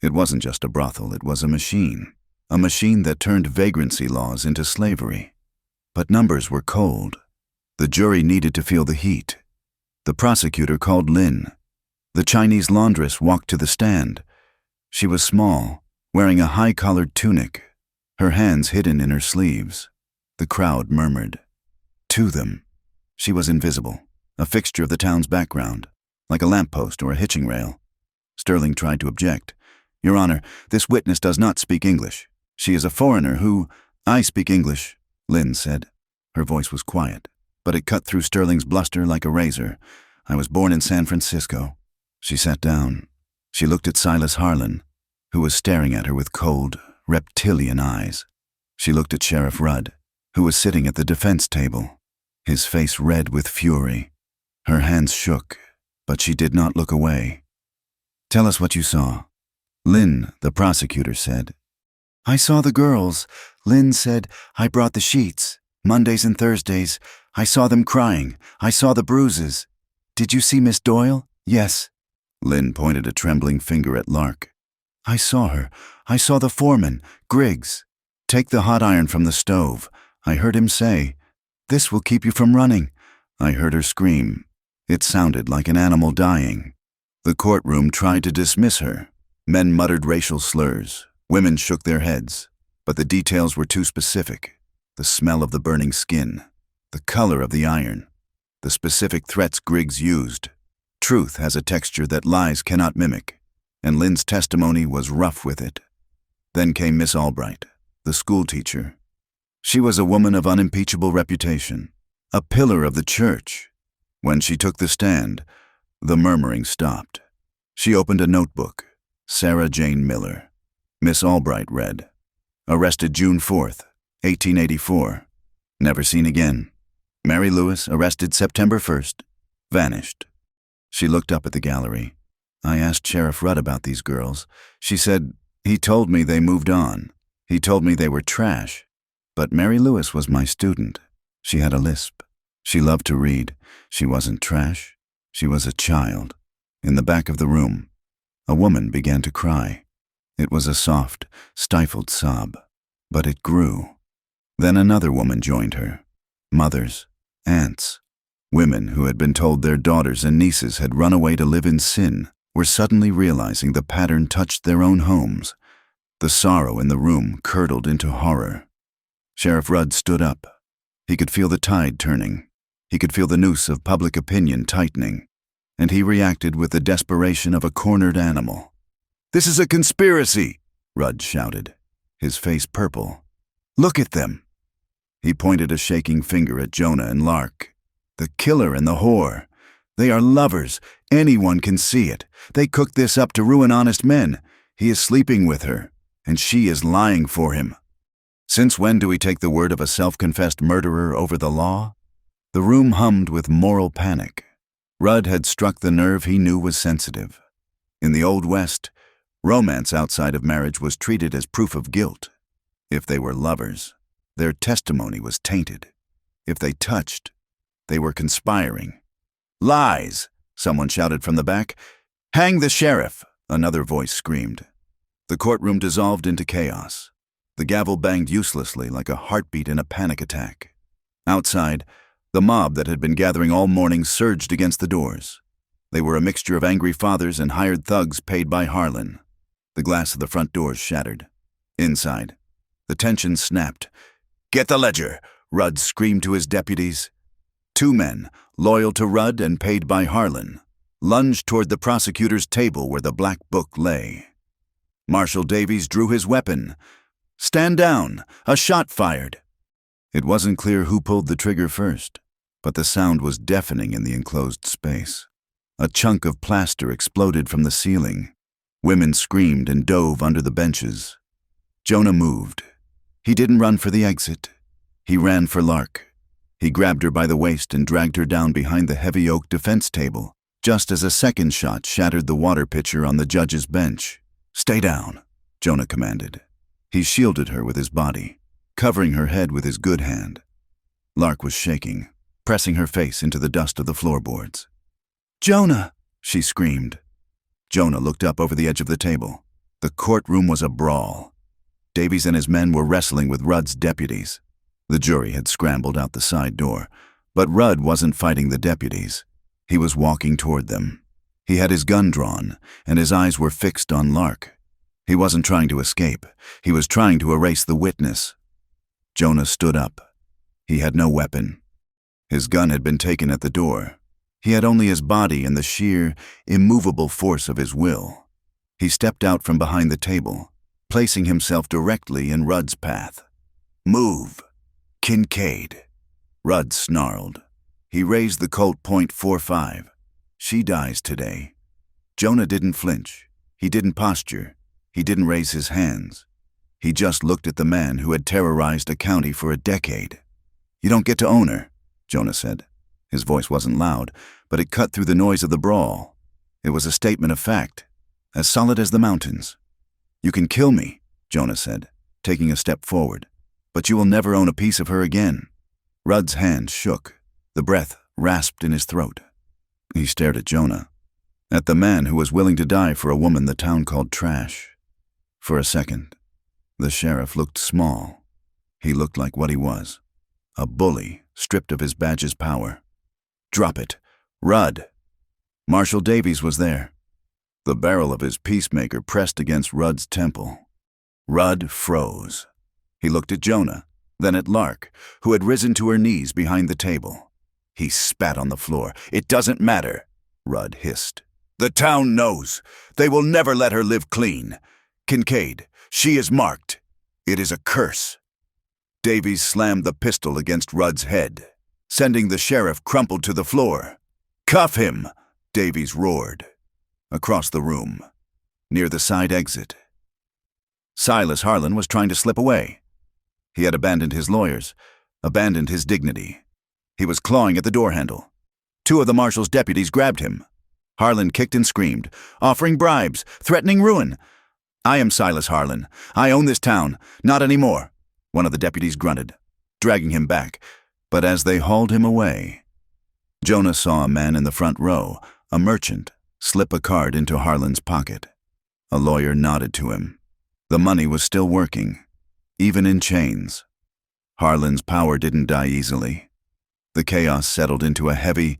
It wasn't just a brothel, it was a machine that turned vagrancy laws into slavery. But numbers were cold. The jury needed to feel the heat. The prosecutor called Lynn. The Chinese laundress walked to the stand. She was small, wearing a high-collared tunic, her hands hidden in her sleeves. The crowd murmured. To them, she was invisible, a fixture of the town's background, like a lamppost or a hitching rail. Sterling tried to object. Your Honor, this witness does not speak English. She is a foreigner who— I speak English, Lynn said. Her voice was quiet, but it cut through Sterling's bluster like a razor. "I was born in San Francisco." She sat down. She looked at Silas Harlan, who was staring at her with cold, reptilian eyes. She looked at Sheriff Rudd, who was sitting at the defense table, his face red with fury. Her hands shook, but she did not look away. "Tell us what you saw." Lynn, the prosecutor, said. "I saw the girls. Lynn said, I brought the sheets. Mondays and Thursdays. I saw them crying. I saw the bruises. Did you see Miss Doyle?" "Yes." Lynn pointed a trembling finger at Lark. "I saw her. I saw the foreman, Griggs. Take the hot iron from the stove. I heard him say, 'This will keep you from running.' I heard her scream. It sounded like an animal dying." The courtroom tried to dismiss her. Men muttered racial slurs. Women shook their heads. But the details were too specific. The smell of the burning skin. The color of the iron. The specific threats Griggs used. Truth has a texture that lies cannot mimic, and Lynn's testimony was rough with it. Then came Miss Albright, the schoolteacher. She was a woman of unimpeachable reputation, a pillar of the church. When she took the stand, the murmuring stopped. She opened a notebook. Sarah Jane Miller. Miss Albright read, "Arrested June 4th, 1884. Never seen again. Mary Lewis, arrested September 1st. Vanished." She looked up at the gallery. "I asked Sheriff Rudd about these girls. She said, he told me they moved on. He told me they were trash. But Mary Lewis was my student. She had a lisp. She loved to read. She wasn't trash. She was a child." In the back of the room, a woman began to cry. It was a soft, stifled sob, but it grew. Then another woman joined her. Mothers, aunts, women who had been told their daughters and nieces had run away to live in sin were suddenly realizing the pattern touched their own homes. The sorrow in the room curdled into horror. Sheriff Rudd stood up. He could feel the tide turning. He could feel the noose of public opinion tightening. And he reacted with the desperation of a cornered animal. "This is a conspiracy!" Rudd shouted, his face purple. "Look at them!" He pointed a shaking finger at Jonah and Lark. "The killer and the whore. They are lovers. Anyone can see it. They cooked this up to ruin honest men. He is sleeping with her, and she is lying for him. Since when do we take the word of a self-confessed murderer over the law?" The room hummed with moral panic. Rudd had struck the nerve he knew was sensitive. In the Old West, romance outside of marriage was treated as proof of guilt. If they were lovers, their testimony was tainted. If they touched, they were conspiring. "Lies!" someone shouted from the back. "Hang the sheriff!" another voice screamed. The courtroom dissolved into chaos. The gavel banged uselessly like a heartbeat in a panic attack. Outside, the mob that had been gathering all morning surged against the doors. They were a mixture of angry fathers and hired thugs paid by Harlan. The glass of the front doors shattered. Inside, the tension snapped. "Get the ledger!" Rudd screamed to his deputies. Two men, loyal to Rudd and paid by Harlan, lunged toward the prosecutor's table where the black book lay. Marshal Davies drew his weapon. "Stand down! A shot fired!" It wasn't clear who pulled the trigger first, but the sound was deafening in the enclosed space. A chunk of plaster exploded from the ceiling. Women screamed and dove under the benches. Jonah moved. He didn't run for the exit. He ran for Lark. He grabbed her by the waist and dragged her down behind the heavy oak defense table, just as a second shot shattered the water pitcher on the judge's bench. "Stay down," Jonah commanded. He shielded her with his body, covering her head with his good hand. Lark was shaking, pressing her face into the dust of the floorboards. "Jonah!" she screamed. Jonah looked up over the edge of the table. The courtroom was a brawl. Davies and his men were wrestling with Rudd's deputies. The jury had scrambled out the side door, but Rudd wasn't fighting the deputies. He was walking toward them. He had his gun drawn, and his eyes were fixed on Lark. He wasn't trying to escape. He was trying to erase the witness. Jonah stood up. He had no weapon. His gun had been taken at the door. He had only his body and the sheer, immovable force of his will. He stepped out from behind the table, placing himself directly in Rudd's path. "Move! Kincaid!" Rudd snarled. He raised the Colt .45. She dies today. Jonah didn't flinch. He didn't posture. He didn't raise his hands. He just looked at the man who had terrorized a county for a decade. "You don't get to own her," Jonah said. His voice wasn't loud, but it cut through the noise of the brawl. It was a statement of fact, as solid as the mountains. "You can kill me," Jonah said, taking a step forward, "but you will never own a piece of her again." Rudd's hand shook. The breath rasped in his throat. He stared at Jonah, at the man who was willing to die for a woman the town called trash. For a second, the sheriff looked small. He looked like what he was, a bully stripped of his badge's power. "Drop it, Rudd." Marshal Davies was there. The barrel of his peacemaker pressed against Rudd's temple. Rudd froze. He looked at Jonah, then at Lark, who had risen to her knees behind the table. He spat on the floor. "It doesn't matter," Rudd hissed. "The town knows. They will never let her live clean. Kincaid, she is marked. It is a curse." Davies slammed the pistol against Rudd's head, sending the sheriff crumpled to the floor. "Cuff him!" Davies roared. Across the room, near the side exit, Silas Harlan was trying to slip away. He had abandoned his lawyers, abandoned his dignity. He was clawing at the door handle. Two of the marshal's deputies grabbed him. Harlan kicked and screamed, offering bribes, threatening ruin. "I am Silas Harlan. I own this town. Not anymore," one of the deputies grunted, dragging him back. But as they hauled him away, Jonah saw a man in the front row, a merchant, slip a card into Harlan's pocket. A lawyer nodded to him. The money was still working, even in chains. Harlan's power didn't die easily. The chaos settled into a heavy,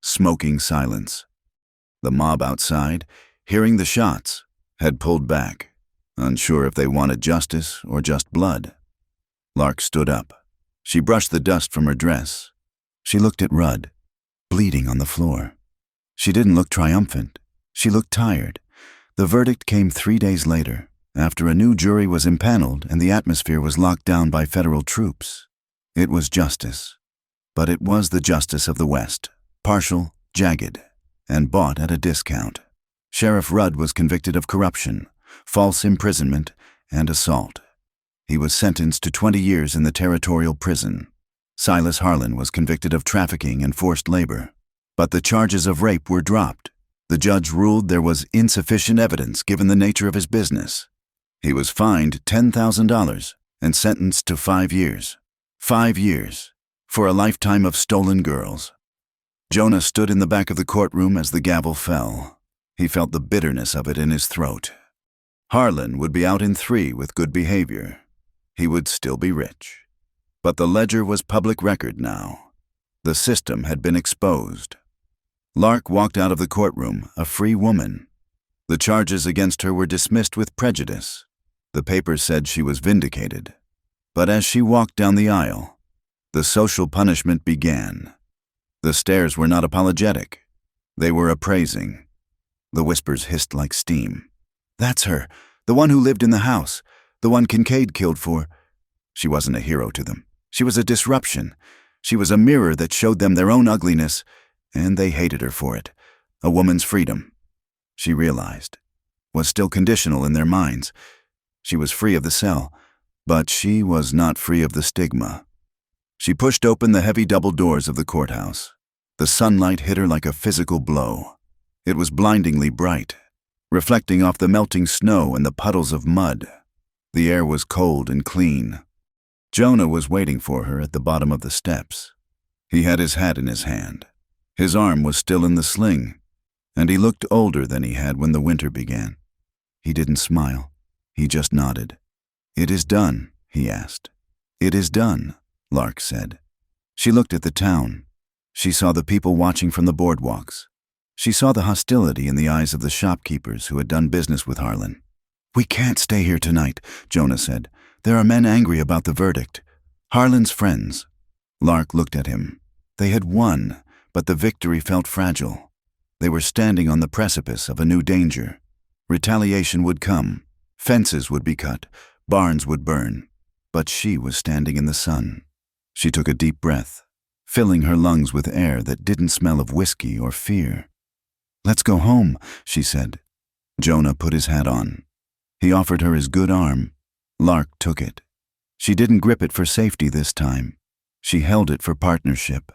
smoking silence. The mob outside, hearing the shots, had pulled back, unsure if they wanted justice or just blood. Lark stood up. She brushed the dust from her dress. She looked at Rudd, bleeding on the floor. She didn't look triumphant. She looked tired. The verdict came 3 days later, after a new jury was impaneled and the atmosphere was locked down by federal troops. It was justice. But it was the justice of the West, partial, jagged, and bought at a discount. Sheriff Rudd was convicted of corruption, false imprisonment, and assault. He was sentenced to 20 years in the territorial prison. Silas Harlan was convicted of trafficking and forced labor. But the charges of rape were dropped. The judge ruled there was insufficient evidence given the nature of his business. He was fined $10,000 and sentenced to 5 years. 5 years for a lifetime of stolen girls. Jonah stood in the back of the courtroom as the gavel fell. He felt the bitterness of it in his throat. Harlan would be out in 3 with good behavior. He would still be rich. But the ledger was public record now. The system had been exposed. Lark walked out of the courtroom, a free woman. The charges against her were dismissed with prejudice. The papers said she was vindicated. But as she walked down the aisle, the social punishment began. The stares were not apologetic. They were appraising. The whispers hissed like steam. "That's her, the one who lived in the house, the one Kincaid killed for." She wasn't a hero to them. She was a disruption. She was a mirror that showed them their own ugliness, and they hated her for it. A woman's freedom, she realized, was still conditional in their minds. She was free of the cell, but she was not free of the stigma. She pushed open the heavy double doors of the courthouse. The sunlight hit her like a physical blow. It was blindingly bright, reflecting off the melting snow and the puddles of mud. The air was cold and clean. Jonah was waiting for her at the bottom of the steps. He had his hat in his hand. His arm was still in the sling, and he looked older than he had when the winter began. He didn't smile. He just nodded. "It is done," he asked. "It is done," Lark said. She looked at the town. She saw the people watching from the boardwalks. She saw the hostility in the eyes of the shopkeepers who had done business with Harlan. "We can't stay here tonight," Jonah said. "There are men angry about the verdict. Harlan's friends." Lark looked at him. They had won, but the victory felt fragile. They were standing on the precipice of a new danger. Retaliation would come. Fences would be cut. Barns would burn. But she was standing in the sun. She took a deep breath. filling her lungs with air that didn't smell of whiskey or fear. "Let's go home," she said. Jonah put his hat on. He offered her his good arm. Lark took it. She didn't grip it for safety this time. She held it for partnership.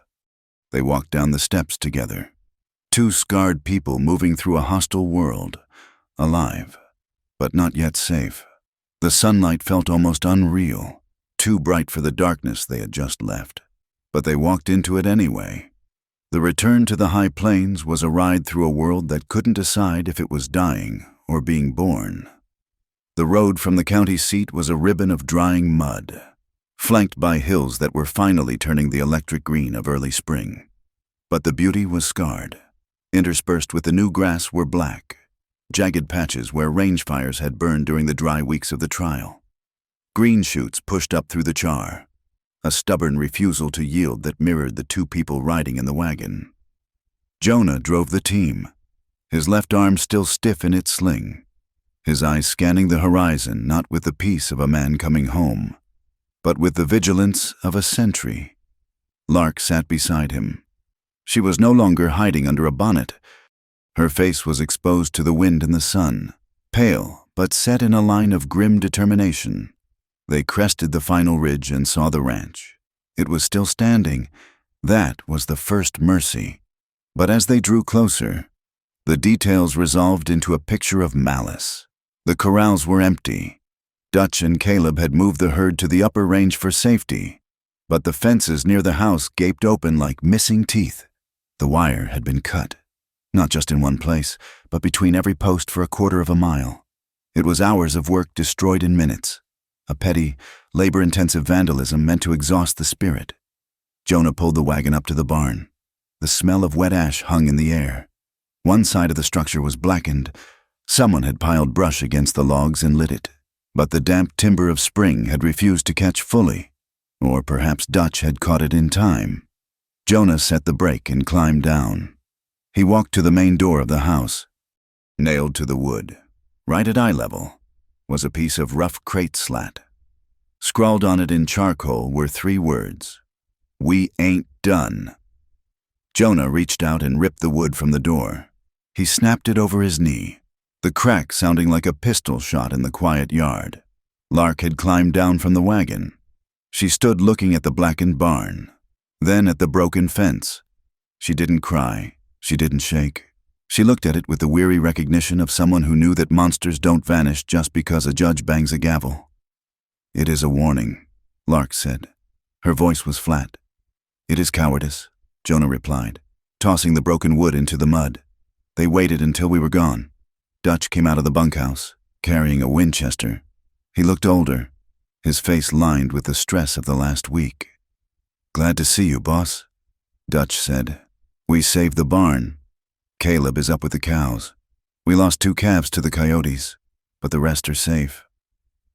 They walked down the steps together. Two scarred people moving through a hostile world, alive, but not yet safe. The sunlight felt almost unreal, too bright for the darkness they had just left. But they walked into it anyway. The return to the high plains was a ride through a world that couldn't decide if it was dying or being born. The road from the county seat was a ribbon of drying mud, flanked by hills that were finally turning the electric green of early spring. But the beauty was scarred. Interspersed with the new grass were black, jagged patches where range fires had burned during the dry weeks of the trial. Green shoots pushed up through the char, a stubborn refusal to yield that mirrored the two people riding in the wagon. Jonah drove the team, his left arm still stiff in its sling, his eyes scanning the horizon not with the peace of a man coming home, but with the vigilance of a sentry. Lark sat beside him. She was no longer hiding under a bonnet. Her face was exposed to the wind and the sun, pale but set in a line of grim determination. They crested the final ridge and saw the ranch. It was still standing. That was the first mercy. But as they drew closer, the details resolved into a picture of malice. The corrals were empty. Dutch and Caleb had moved the herd to the upper range for safety, but the fences near the house gaped open like missing teeth. The wire had been cut, not just in one place, but between every post for a quarter of a mile. It was hours of work destroyed in minutes, a petty, labor-intensive vandalism meant to exhaust the spirit. Jonah pulled the wagon up to the barn. The smell of wet ash hung in the air. One side of the structure was blackened. Someone had piled brush against the logs and lit it, but the damp timber of spring had refused to catch fully, or perhaps Dutch had caught it in time. Jonah set the brake and climbed down. He walked to the main door of the house. Nailed to the wood, right at eye level, was a piece of rough crate slat. Scrawled on it in charcoal were 3 words: "We ain't done." Jonah reached out and ripped the wood from the door. He snapped it over his knee, the crack sounding like a pistol shot in the quiet yard. Lark had climbed down from the wagon. She stood looking at the blackened barn, then at the broken fence. She didn't cry. She didn't shake. She looked at it with the weary recognition of someone who knew that monsters don't vanish just because a judge bangs a gavel. "It is a warning," Lark said. Her voice was flat. "It is cowardice," Jonah replied, tossing the broken wood into the mud. "They waited until we were gone." Dutch came out of the bunkhouse, carrying a Winchester. He looked older, his face lined with the stress of the last week. "Glad to see you, boss," Dutch said. "We saved the barn. Caleb is up with the cows. We lost 2 calves to the coyotes, but the rest are safe.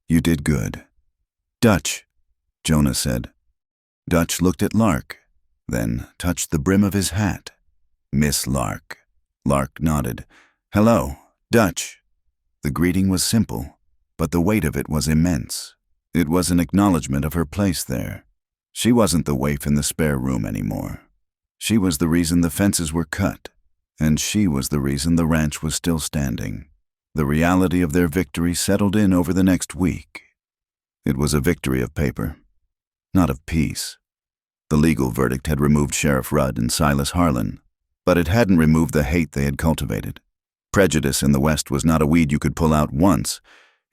You did good." "Dutch," Jonah said. Dutch looked at Lark, then touched the brim of his hat. "Miss Lark." Lark nodded. "Hello, Dutch." The greeting was simple, but the weight of it was immense. It was an acknowledgement of her place there. She wasn't the waif in the spare room anymore. She was the reason the fences were cut, and she was the reason the ranch was still standing. The reality of their victory settled in over the next week. It was a victory of paper, not of peace. The legal verdict had removed Sheriff Rudd and Silas Harlan, but it hadn't removed the hate they had cultivated. Prejudice in the West was not a weed you could pull out once.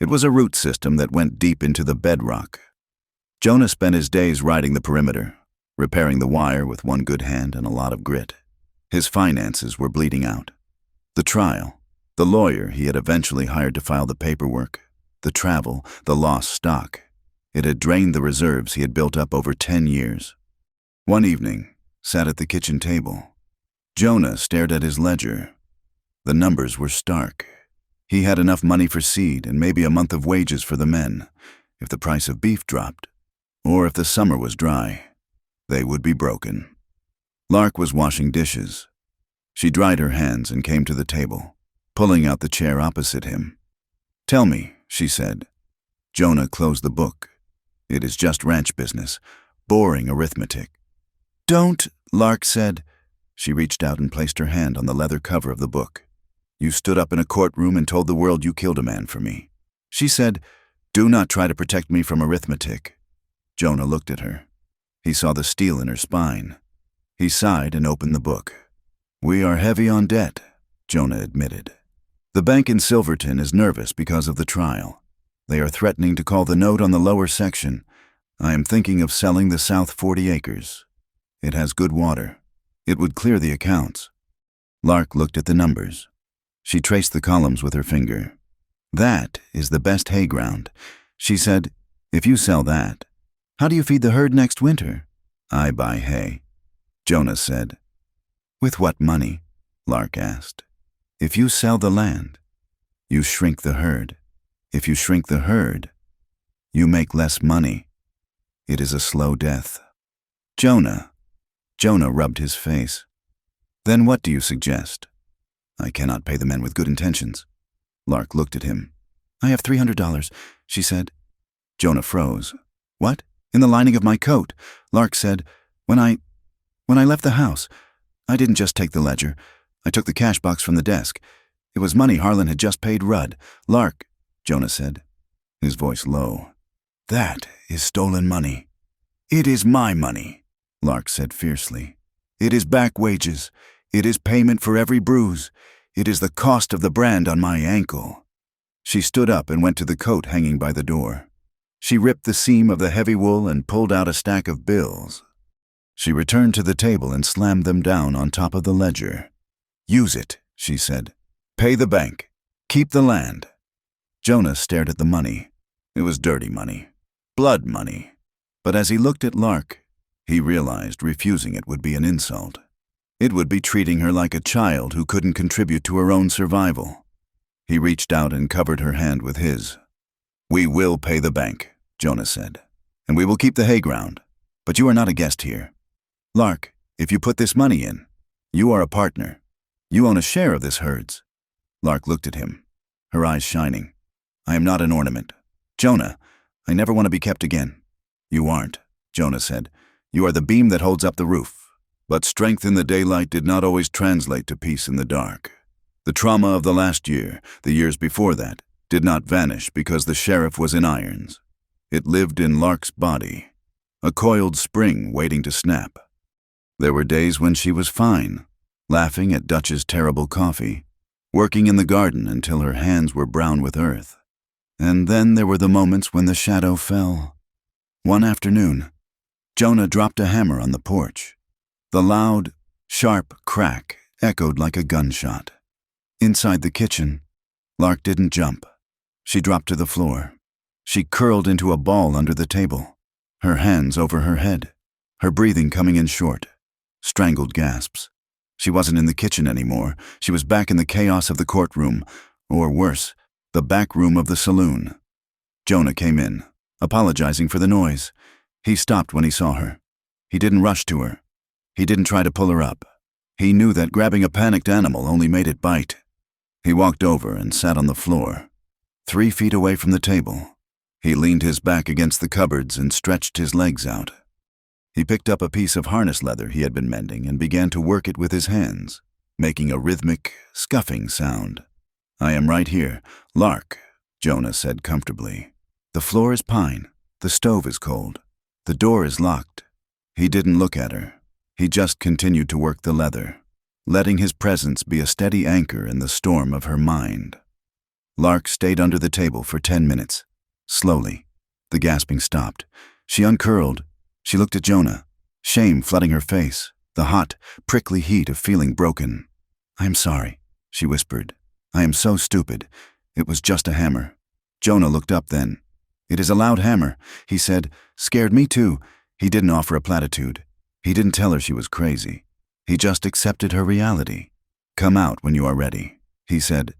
It was a root system that went deep into the bedrock. Jonah spent his days riding the perimeter, repairing the wire with one good hand and a lot of grit. His finances were bleeding out. The trial, the lawyer he had eventually hired to file the paperwork, the travel, the lost stock. It had drained the reserves he had built up over 10 years. One evening, sat at the kitchen table. Jonah stared at his ledger. The numbers were stark. He had enough money for seed and maybe a month of wages for the men, if the price of beef dropped, or if the summer was dry. They would be broken. Lark was washing dishes. She dried her hands and came to the table, pulling out the chair opposite him. "Tell me," she said. Jonah closed the book. "It is just ranch business, boring arithmetic." Don't, Lark said. She reached out and placed her hand on the leather cover of the book. You stood up in a courtroom and told the world you killed a man for me. She said, do not try to protect me from arithmetic. Jonah looked at her. He saw the steel in her spine. He sighed and opened the book. We are heavy on debt, Jonah admitted. The bank in Silverton is nervous because of the trial. They are threatening to call the note on the lower section. I am thinking of selling the south 40 acres. It has good water. It would clear the accounts. Lark looked at the numbers. She traced the columns with her finger. That is the best hay ground. She said, if you sell that, how do you feed the herd next winter? I buy hay. Jonah said. With what money? Lark asked. If you sell the land, you shrink the herd. If you shrink the herd, you make less money. It is a slow death. Jonah rubbed his face. Then what do you suggest? I cannot pay the men with good intentions. Lark looked at him. I have $300, she said. Jonah froze. What? In the lining of my coat. Lark said, When I left the house, I didn't just take the ledger. I took the cash box from the desk. It was money Harlan had just paid Rudd. Lark, Jonah said, his voice low. That is stolen money. It is my money, Lark said fiercely. It is back wages. It is payment for every bruise. It is the cost of the brand on my ankle. She stood up and went to the coat hanging by the door. She ripped the seam of the heavy wool and pulled out a stack of bills. She returned to the table and slammed them down on top of the ledger. Use it, she said. Pay the bank. Keep the land. Jonah stared at the money. It was dirty money. Blood money. But as he looked at Lark, he realized refusing it would be an insult. It would be treating her like a child who couldn't contribute to her own survival. He reached out and covered her hand with his. We will pay the bank, Jonah said, and we will keep the hay ground. But you are not a guest here. Lark, if you put this money in, you are a partner. You own a share of this herd's. Lark looked at him, her eyes shining. I am not an ornament. Jonah, I never want to be kept again. You aren't, Jonah said. You are the beam that holds up the roof. But strength in the daylight did not always translate to peace in the dark. The trauma of the last year, the years before that, did not vanish because the sheriff was in irons. It lived in Lark's body, a coiled spring waiting to snap. There were days when she was fine, laughing at Dutch's terrible coffee, working in the garden until her hands were brown with earth. And then there were the moments when the shadow fell. One afternoon, Jonah dropped a hammer on the porch. The loud, sharp crack echoed like a gunshot. Inside the kitchen, Lark didn't jump. She dropped to the floor. She curled into a ball under the table, her hands over her head, her breathing coming in short, strangled gasps. She wasn't in the kitchen anymore. She was back in the chaos of the courtroom, or worse, the back room of the saloon. Jonah came in, apologizing for the noise. He stopped when he saw her. He didn't rush to her. He didn't try to pull her up. He knew that grabbing a panicked animal only made it bite. He walked over and sat on the floor, 3 feet away from the table. He leaned his back against the cupboards and stretched his legs out. He picked up a piece of harness leather he had been mending and began to work it with his hands, making a rhythmic, scuffing sound. I am right here, Lark, Jonah said comfortably. The floor is pine. The stove is cold. The door is locked. He didn't look at her. He just continued to work the leather, letting his presence be a steady anchor in the storm of her mind. Lark stayed under the table for 10 minutes. Slowly, the gasping stopped. She uncurled. She looked at Jonah, shame flooding her face, the hot, prickly heat of feeling broken. I am sorry, she whispered. I am so stupid. It was just a hammer. Jonah looked up then. It is a loud hammer, he said. Scared me too. He didn't offer a platitude. He didn't tell her she was crazy. He just accepted her reality. Come out when you are ready, he said.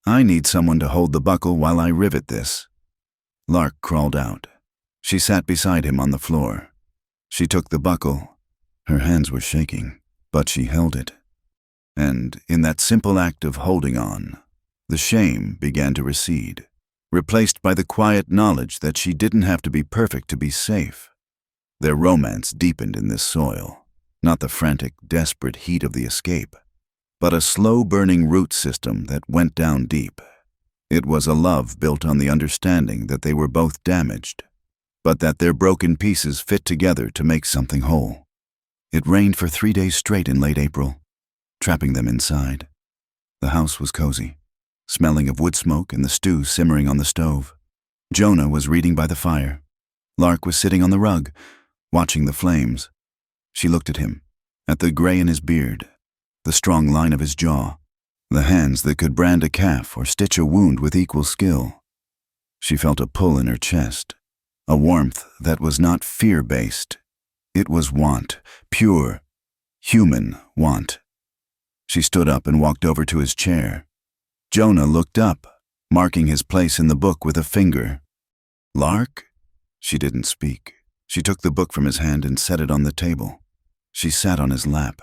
I need someone to hold the buckle while I rivet this. Lark crawled out. She sat beside him on the floor. She took the buckle. Her hands were shaking, but she held it. And in that simple act of holding on, the shame began to recede, replaced by the quiet knowledge that she didn't have to be perfect to be safe. Their romance deepened in this soil, Not the frantic, desperate heat of the escape, but a slow-burning root system that went down deep. It was a love built on the understanding that they were both damaged, but that their broken pieces fit together to make something whole. It rained for 3 days straight in late April, trapping them inside. The house was cozy, smelling of wood smoke and the stew simmering on the stove. Jonah was reading by the fire. Lark was sitting on the rug, watching the flames. She looked at him, at the gray in his beard, the strong line of his jaw, the hands that could brand a calf or stitch a wound with equal skill. She felt a pull in her chest, a warmth that was not fear-based. It was want, pure, human want. She stood up and walked over to his chair. Jonah looked up, marking his place in the book with a finger. "Lark?" She didn't speak. She took the book from his hand and set it on the table. She sat on his lap.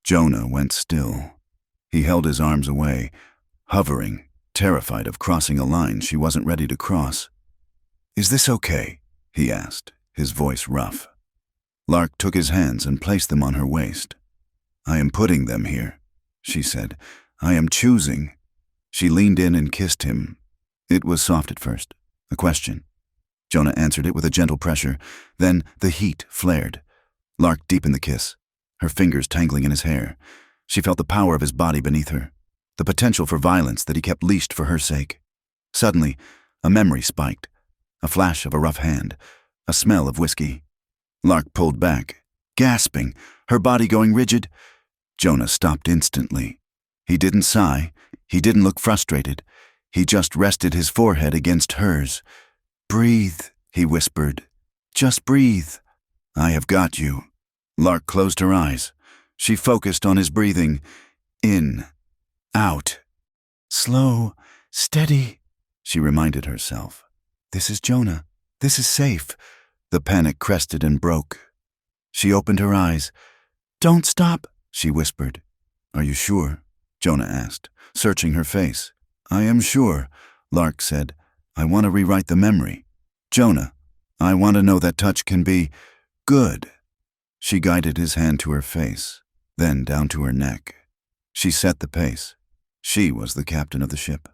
Jonah went still. He held his arms away, hovering, terrified of crossing a line she wasn't ready to cross. "Is this okay?" he asked, his voice rough. Lark took his hands and placed them on her waist. "I am putting them here," she said. "I am choosing." She leaned in and kissed him. It was soft at first, a question. Jonah answered it with a gentle pressure. Then the heat flared. Lark deepened the kiss, her fingers tangling in his hair. She felt the power of his body beneath her, the potential for violence that he kept leashed for her sake. Suddenly, a memory spiked, a flash of a rough hand, a smell of whiskey. Lark pulled back, gasping, her body going rigid. Jonah stopped instantly. He didn't sigh. He didn't look frustrated. He just rested his forehead against hers. "Breathe," he whispered. "Just breathe. I have got you." Lark closed her eyes. She focused on his breathing. In, out. "Slow, steady," she reminded herself. "This is Jonah. This is safe." The panic crested and broke. She opened her eyes. "Don't stop," she whispered. "Are you sure?" Jonah asked, searching her face. "I am sure," Lark said. "I want to rewrite the memory. Jonah, I want to know that touch can be good." She guided his hand to her face, then down to her neck. She set the pace. She was the captain of the ship.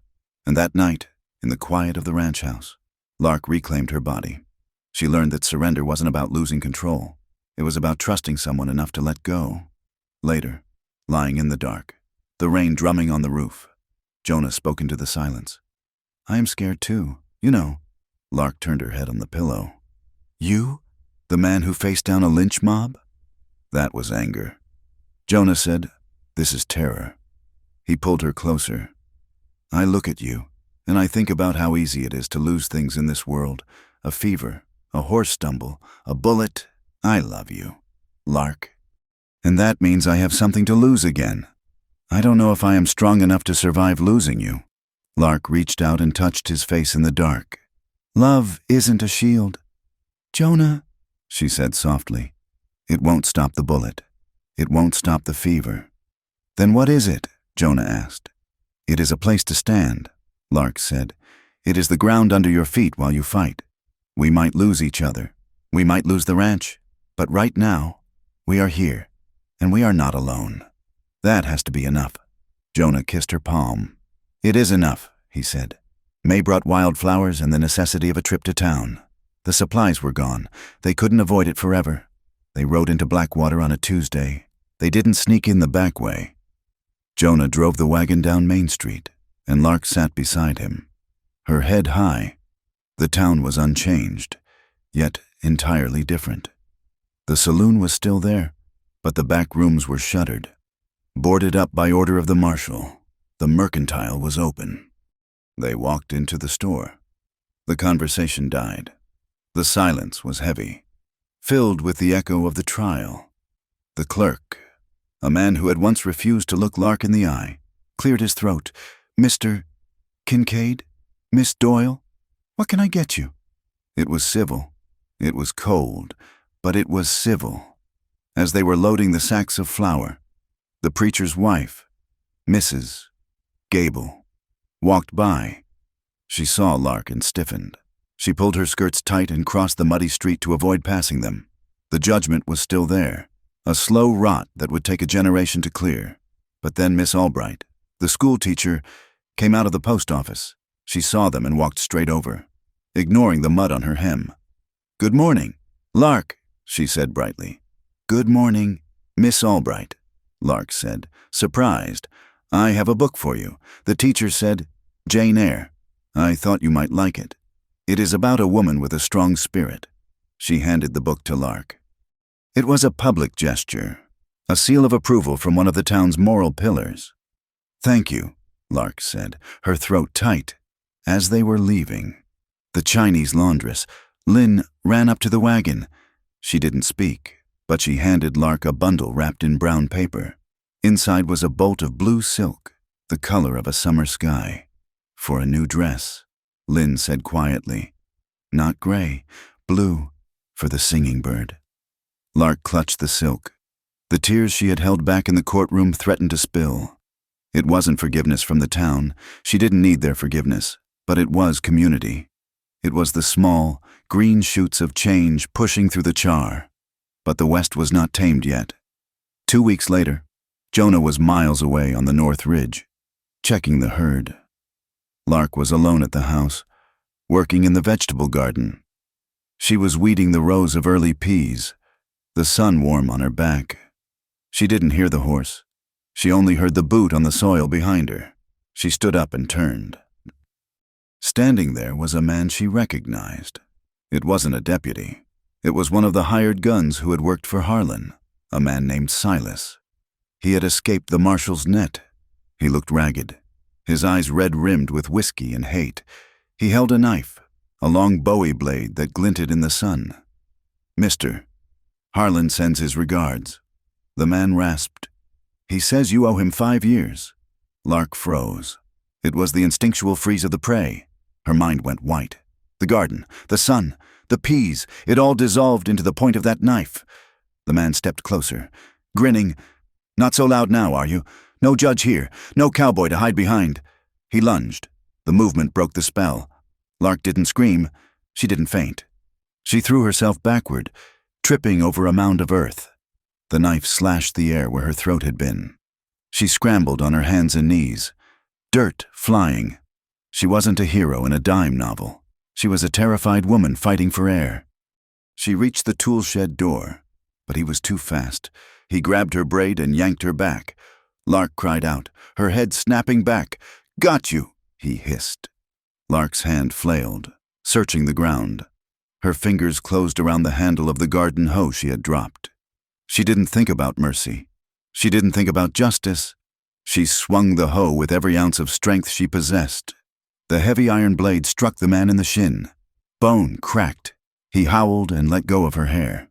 And that night, in the quiet of the ranch house, Lark reclaimed her body. She learned that surrender wasn't about losing control. It was about trusting someone enough to let go. Later, lying in the dark, the rain drumming on the roof, Jonah spoke into the silence. "I am scared too, you know." Lark turned her head on the pillow. "You? The man who faced down a lynch mob?" That was anger. Jonah said, "This is terror." He pulled her closer. "I look at you, and I think about how easy it is to lose things in this world. A fever, a horse stumble, a bullet. I love you, Lark. And that means I have something to lose again. I don't know if I am strong enough to survive losing you." Lark reached out and touched his face in the dark. "Love isn't a shield." "Jonah," she said softly. "It won't stop the bullet. It won't stop the fever." "Then what is it?" Jonah asked. "It is a place to stand," Lark said. "It is the ground under your feet while you fight. We might lose each other. We might lose the ranch. But right now, we are here, and we are not alone. That has to be enough." Jonah kissed her palm. "It is enough," he said. May brought wildflowers and the necessity of a trip to town. The supplies were gone. They couldn't avoid it forever. They rode into Blackwater on a Tuesday. They didn't sneak in the back way. Jonah drove the wagon down Main Street, and Lark sat beside him, her head high. The town was unchanged, yet entirely different. The saloon was still there, but the back rooms were shuttered. Boarded up by order of the marshal, the mercantile was open. They walked into the store. The conversation died. The silence was heavy, filled with the echo of the trial. The clerk, a man who had once refused to look Lark in the eye, cleared his throat. "Mr. Kincaid? Miss Doyle? What can I get you?" It was civil. It was cold, but it was civil. As they were loading the sacks of flour, the preacher's wife, Mrs. Gable, walked by. She saw Lark and stiffened. She pulled her skirts tight and crossed the muddy street to avoid passing them. The judgment was still there, A slow rot that would take a generation to clear. But then Miss Albright, the school teacher, came out of the post office. She saw them and walked straight over, ignoring the mud on her hem. "Good morning, Lark," she said brightly. "Good morning, Miss Albright," Lark said, surprised. "I have a book for you. The teacher said, Jane Eyre. I thought you might like it. It is about a woman with a strong spirit." She handed the book to Lark. It was a public gesture, a seal of approval from one of the town's moral pillars. "Thank you," Lark said, her throat tight. As they were leaving, the Chinese laundress, Lynn, ran up to the wagon. She didn't speak, but she handed Lark a bundle wrapped in brown paper. Inside was a bolt of blue silk, the color of a summer sky. "For a new dress," Lynn said quietly. "Not gray, blue, for the singing bird." Lark clutched the silk. The tears she had held back in the courtroom threatened to spill. It wasn't forgiveness from the town. She didn't need their forgiveness, but it was community. It was the small, green shoots of change pushing through the char. But the West was not tamed yet. 2 weeks later, Jonah was miles away on the North Ridge, checking the herd. Lark was alone at the house, working in the vegetable garden. She was weeding the rows of early peas, the sun warm on her back. She didn't hear the horse. She only heard the boot on the soil behind her. She stood up and turned. Standing there was a man she recognized. It wasn't a deputy. It was one of the hired guns who had worked for Harlan, a man named Silas. He had escaped the marshal's net. He looked ragged, his eyes red-rimmed with whiskey and hate. He held a knife, a long Bowie blade that glinted in the sun. "Mister, Harlan sends his regards." The man rasped. "He says you owe him 5 years." Lark froze. It was the instinctual freeze of the prey. Her mind went white. The garden, the sun, the peas, it all dissolved into the point of that knife. The man stepped closer, grinning. "Not so loud now, are you? No judge here, no cowboy to hide behind." He lunged. The movement broke the spell. Lark didn't scream. She didn't faint. She threw herself backward, tripping over a mound of earth. The knife slashed the air where her throat had been. She scrambled on her hands and knees, dirt flying. She wasn't a hero in a dime novel. She was a terrified woman fighting for air. She reached the tool shed door, but he was too fast. He grabbed her braid and yanked her back. Lark cried out, her head snapping back. "Got you," he hissed. Lark's hand flailed, searching the ground. Her fingers closed around the handle of the garden hoe she had dropped. She didn't think about mercy. She didn't think about justice. She swung the hoe with every ounce of strength she possessed. The heavy iron blade struck the man in the shin. Bone cracked. He howled and let go of her hair.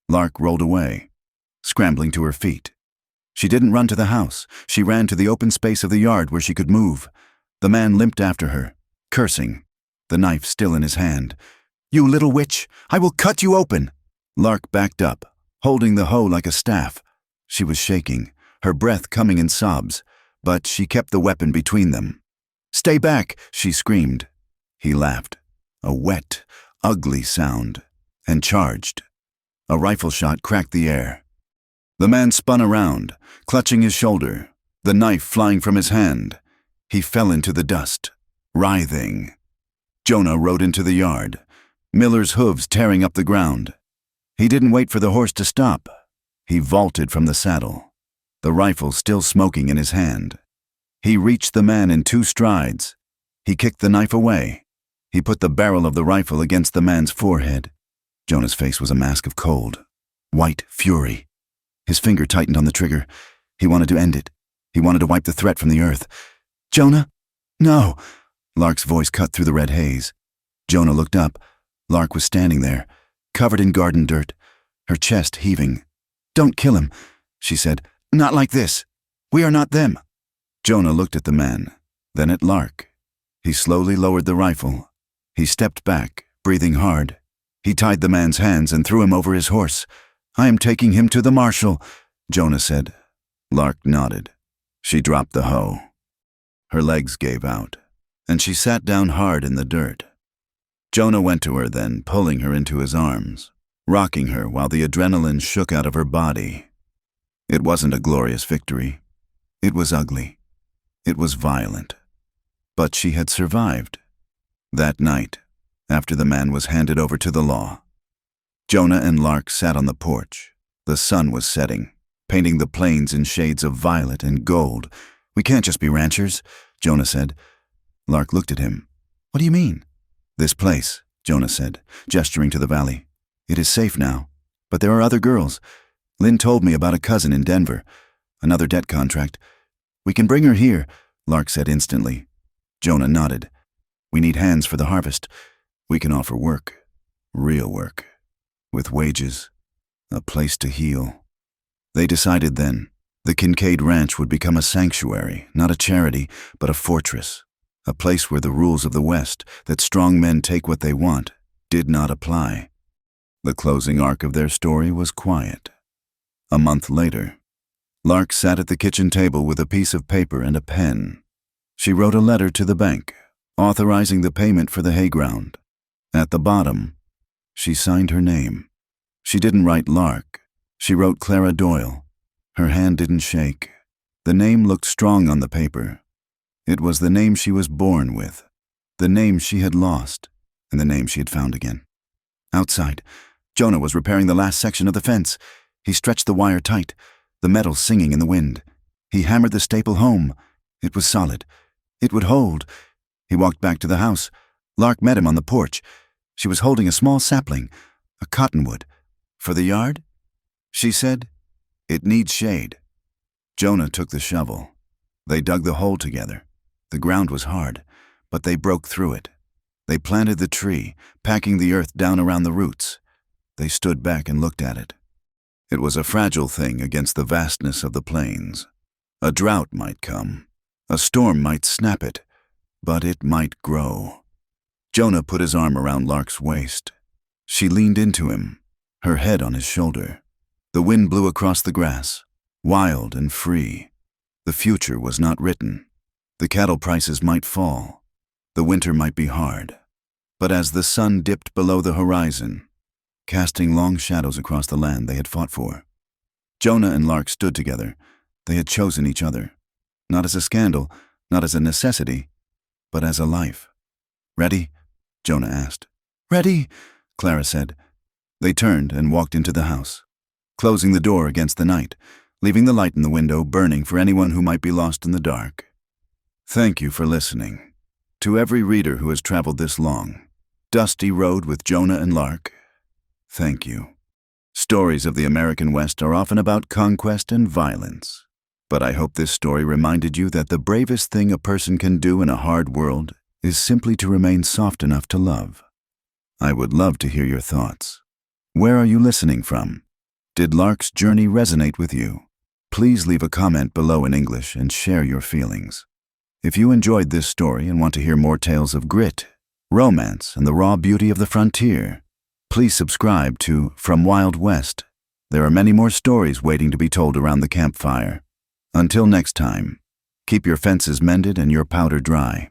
Lark rolled away, scrambling to her feet. She didn't run to the house. She ran to the open space of the yard where she could move. The man limped after her, cursing, the knife still in his hand. "You little witch, I will cut you open." Lark backed up, holding the hoe like a staff. She was shaking, her breath coming in sobs, but she kept the weapon between them. "Stay back," she screamed. He laughed, a wet, ugly sound, and charged. A rifle shot cracked the air. The man spun around, clutching his shoulder, the knife flying from his hand. He fell into the dust, writhing. Jonah rode into the yard, Miller's hooves tearing up the ground. He didn't wait for the horse to stop. He vaulted from the saddle, the rifle still smoking in his hand. He reached the man in 2 strides. He kicked the knife away. He put the barrel of the rifle against the man's forehead. Jonah's face was a mask of cold, white fury. His finger tightened on the trigger. He wanted to end it. He wanted to wipe the threat from the earth. "Jonah? No!" Lark's voice cut through the red haze. Jonah looked up. Lark was standing there, covered in garden dirt, her chest heaving. "Don't kill him," she said. "Not like this. We are not them." Jonah looked at the man, then at Lark. He slowly lowered the rifle. He stepped back, breathing hard. He tied the man's hands and threw him over his horse. "I am taking him to the marshal," Jonah said. Lark nodded. She dropped the hoe. Her legs gave out, and she sat down hard in the dirt. Jonah went to her then, pulling her into his arms, rocking her while the adrenaline shook out of her body. It wasn't a glorious victory. It was ugly. It was violent. But she had survived. That night, after the man was handed over to the law, Jonah and Lark sat on the porch. The sun was setting, painting the plains in shades of violet and gold. "We can't just be ranchers," Jonah said. Lark looked at him. "What do you mean?" "This place," Jonah said, gesturing to the valley. "It is safe now, but there are other girls. Lynn told me about a cousin in Denver, another debt contract. We can bring her here," Lark said instantly. Jonah nodded. "We need hands for the harvest. We can offer work, real work, with wages, a place to heal." They decided then, the Kincaid Ranch would become a sanctuary, not a charity, but a fortress, a place where the rules of the West, that strong men take what they want, did not apply. The closing arc of their story was quiet. A month later, Lark sat at the kitchen table with a piece of paper and a pen. She wrote a letter to the bank, authorizing the payment for the hay ground. At the bottom, she signed her name. She didn't write Lark. She wrote Clara Doyle. Her hand didn't shake. The name looked strong on the paper. It was the name she was born with, the name she had lost, and the name she had found again. Outside, Jonah was repairing the last section of the fence. He stretched the wire tight, the metal singing in the wind. He hammered the staple home. It was solid. It would hold. He walked back to the house. Lark met him on the porch. She was holding a small sapling, a cottonwood. "For the yard?" she said. "It needs shade." Jonah took the shovel. They dug the hole together. The ground was hard, but they broke through it. They planted the tree, packing the earth down around the roots. They stood back and looked at it. It was a fragile thing against the vastness of the plains. A drought might come. A storm might snap it, but it might grow. Jonah put his arm around Lark's waist. She leaned into him, her head on his shoulder. The wind blew across the grass, wild and free. The future was not written. The cattle prices might fall. The winter might be hard. But as the sun dipped below the horizon, casting long shadows across the land they had fought for, Jonah and Lark stood together. They had chosen each other, not as a scandal, not as a necessity, but as a life. "Ready?" Jonah asked. "Ready," Clara said. They turned and walked into the house, closing the door against the night, leaving the light in the window burning for anyone who might be lost in the dark. Thank you for listening. To every reader who has traveled this long, dusty road with Jonah and Lark, thank you. Stories of the American West are often about conquest and violence, but I hope this story reminded you that the bravest thing a person can do in a hard world is simply to remain soft enough to love. I would love to hear your thoughts. Where are you listening from? Did Lark's journey resonate with you? Please leave a comment below in English and share your feelings. If you enjoyed this story and want to hear more tales of grit, romance, and the raw beauty of the frontier, please subscribe to From Wild West. There are many more stories waiting to be told around the campfire. Until next time, keep your fences mended and your powder dry.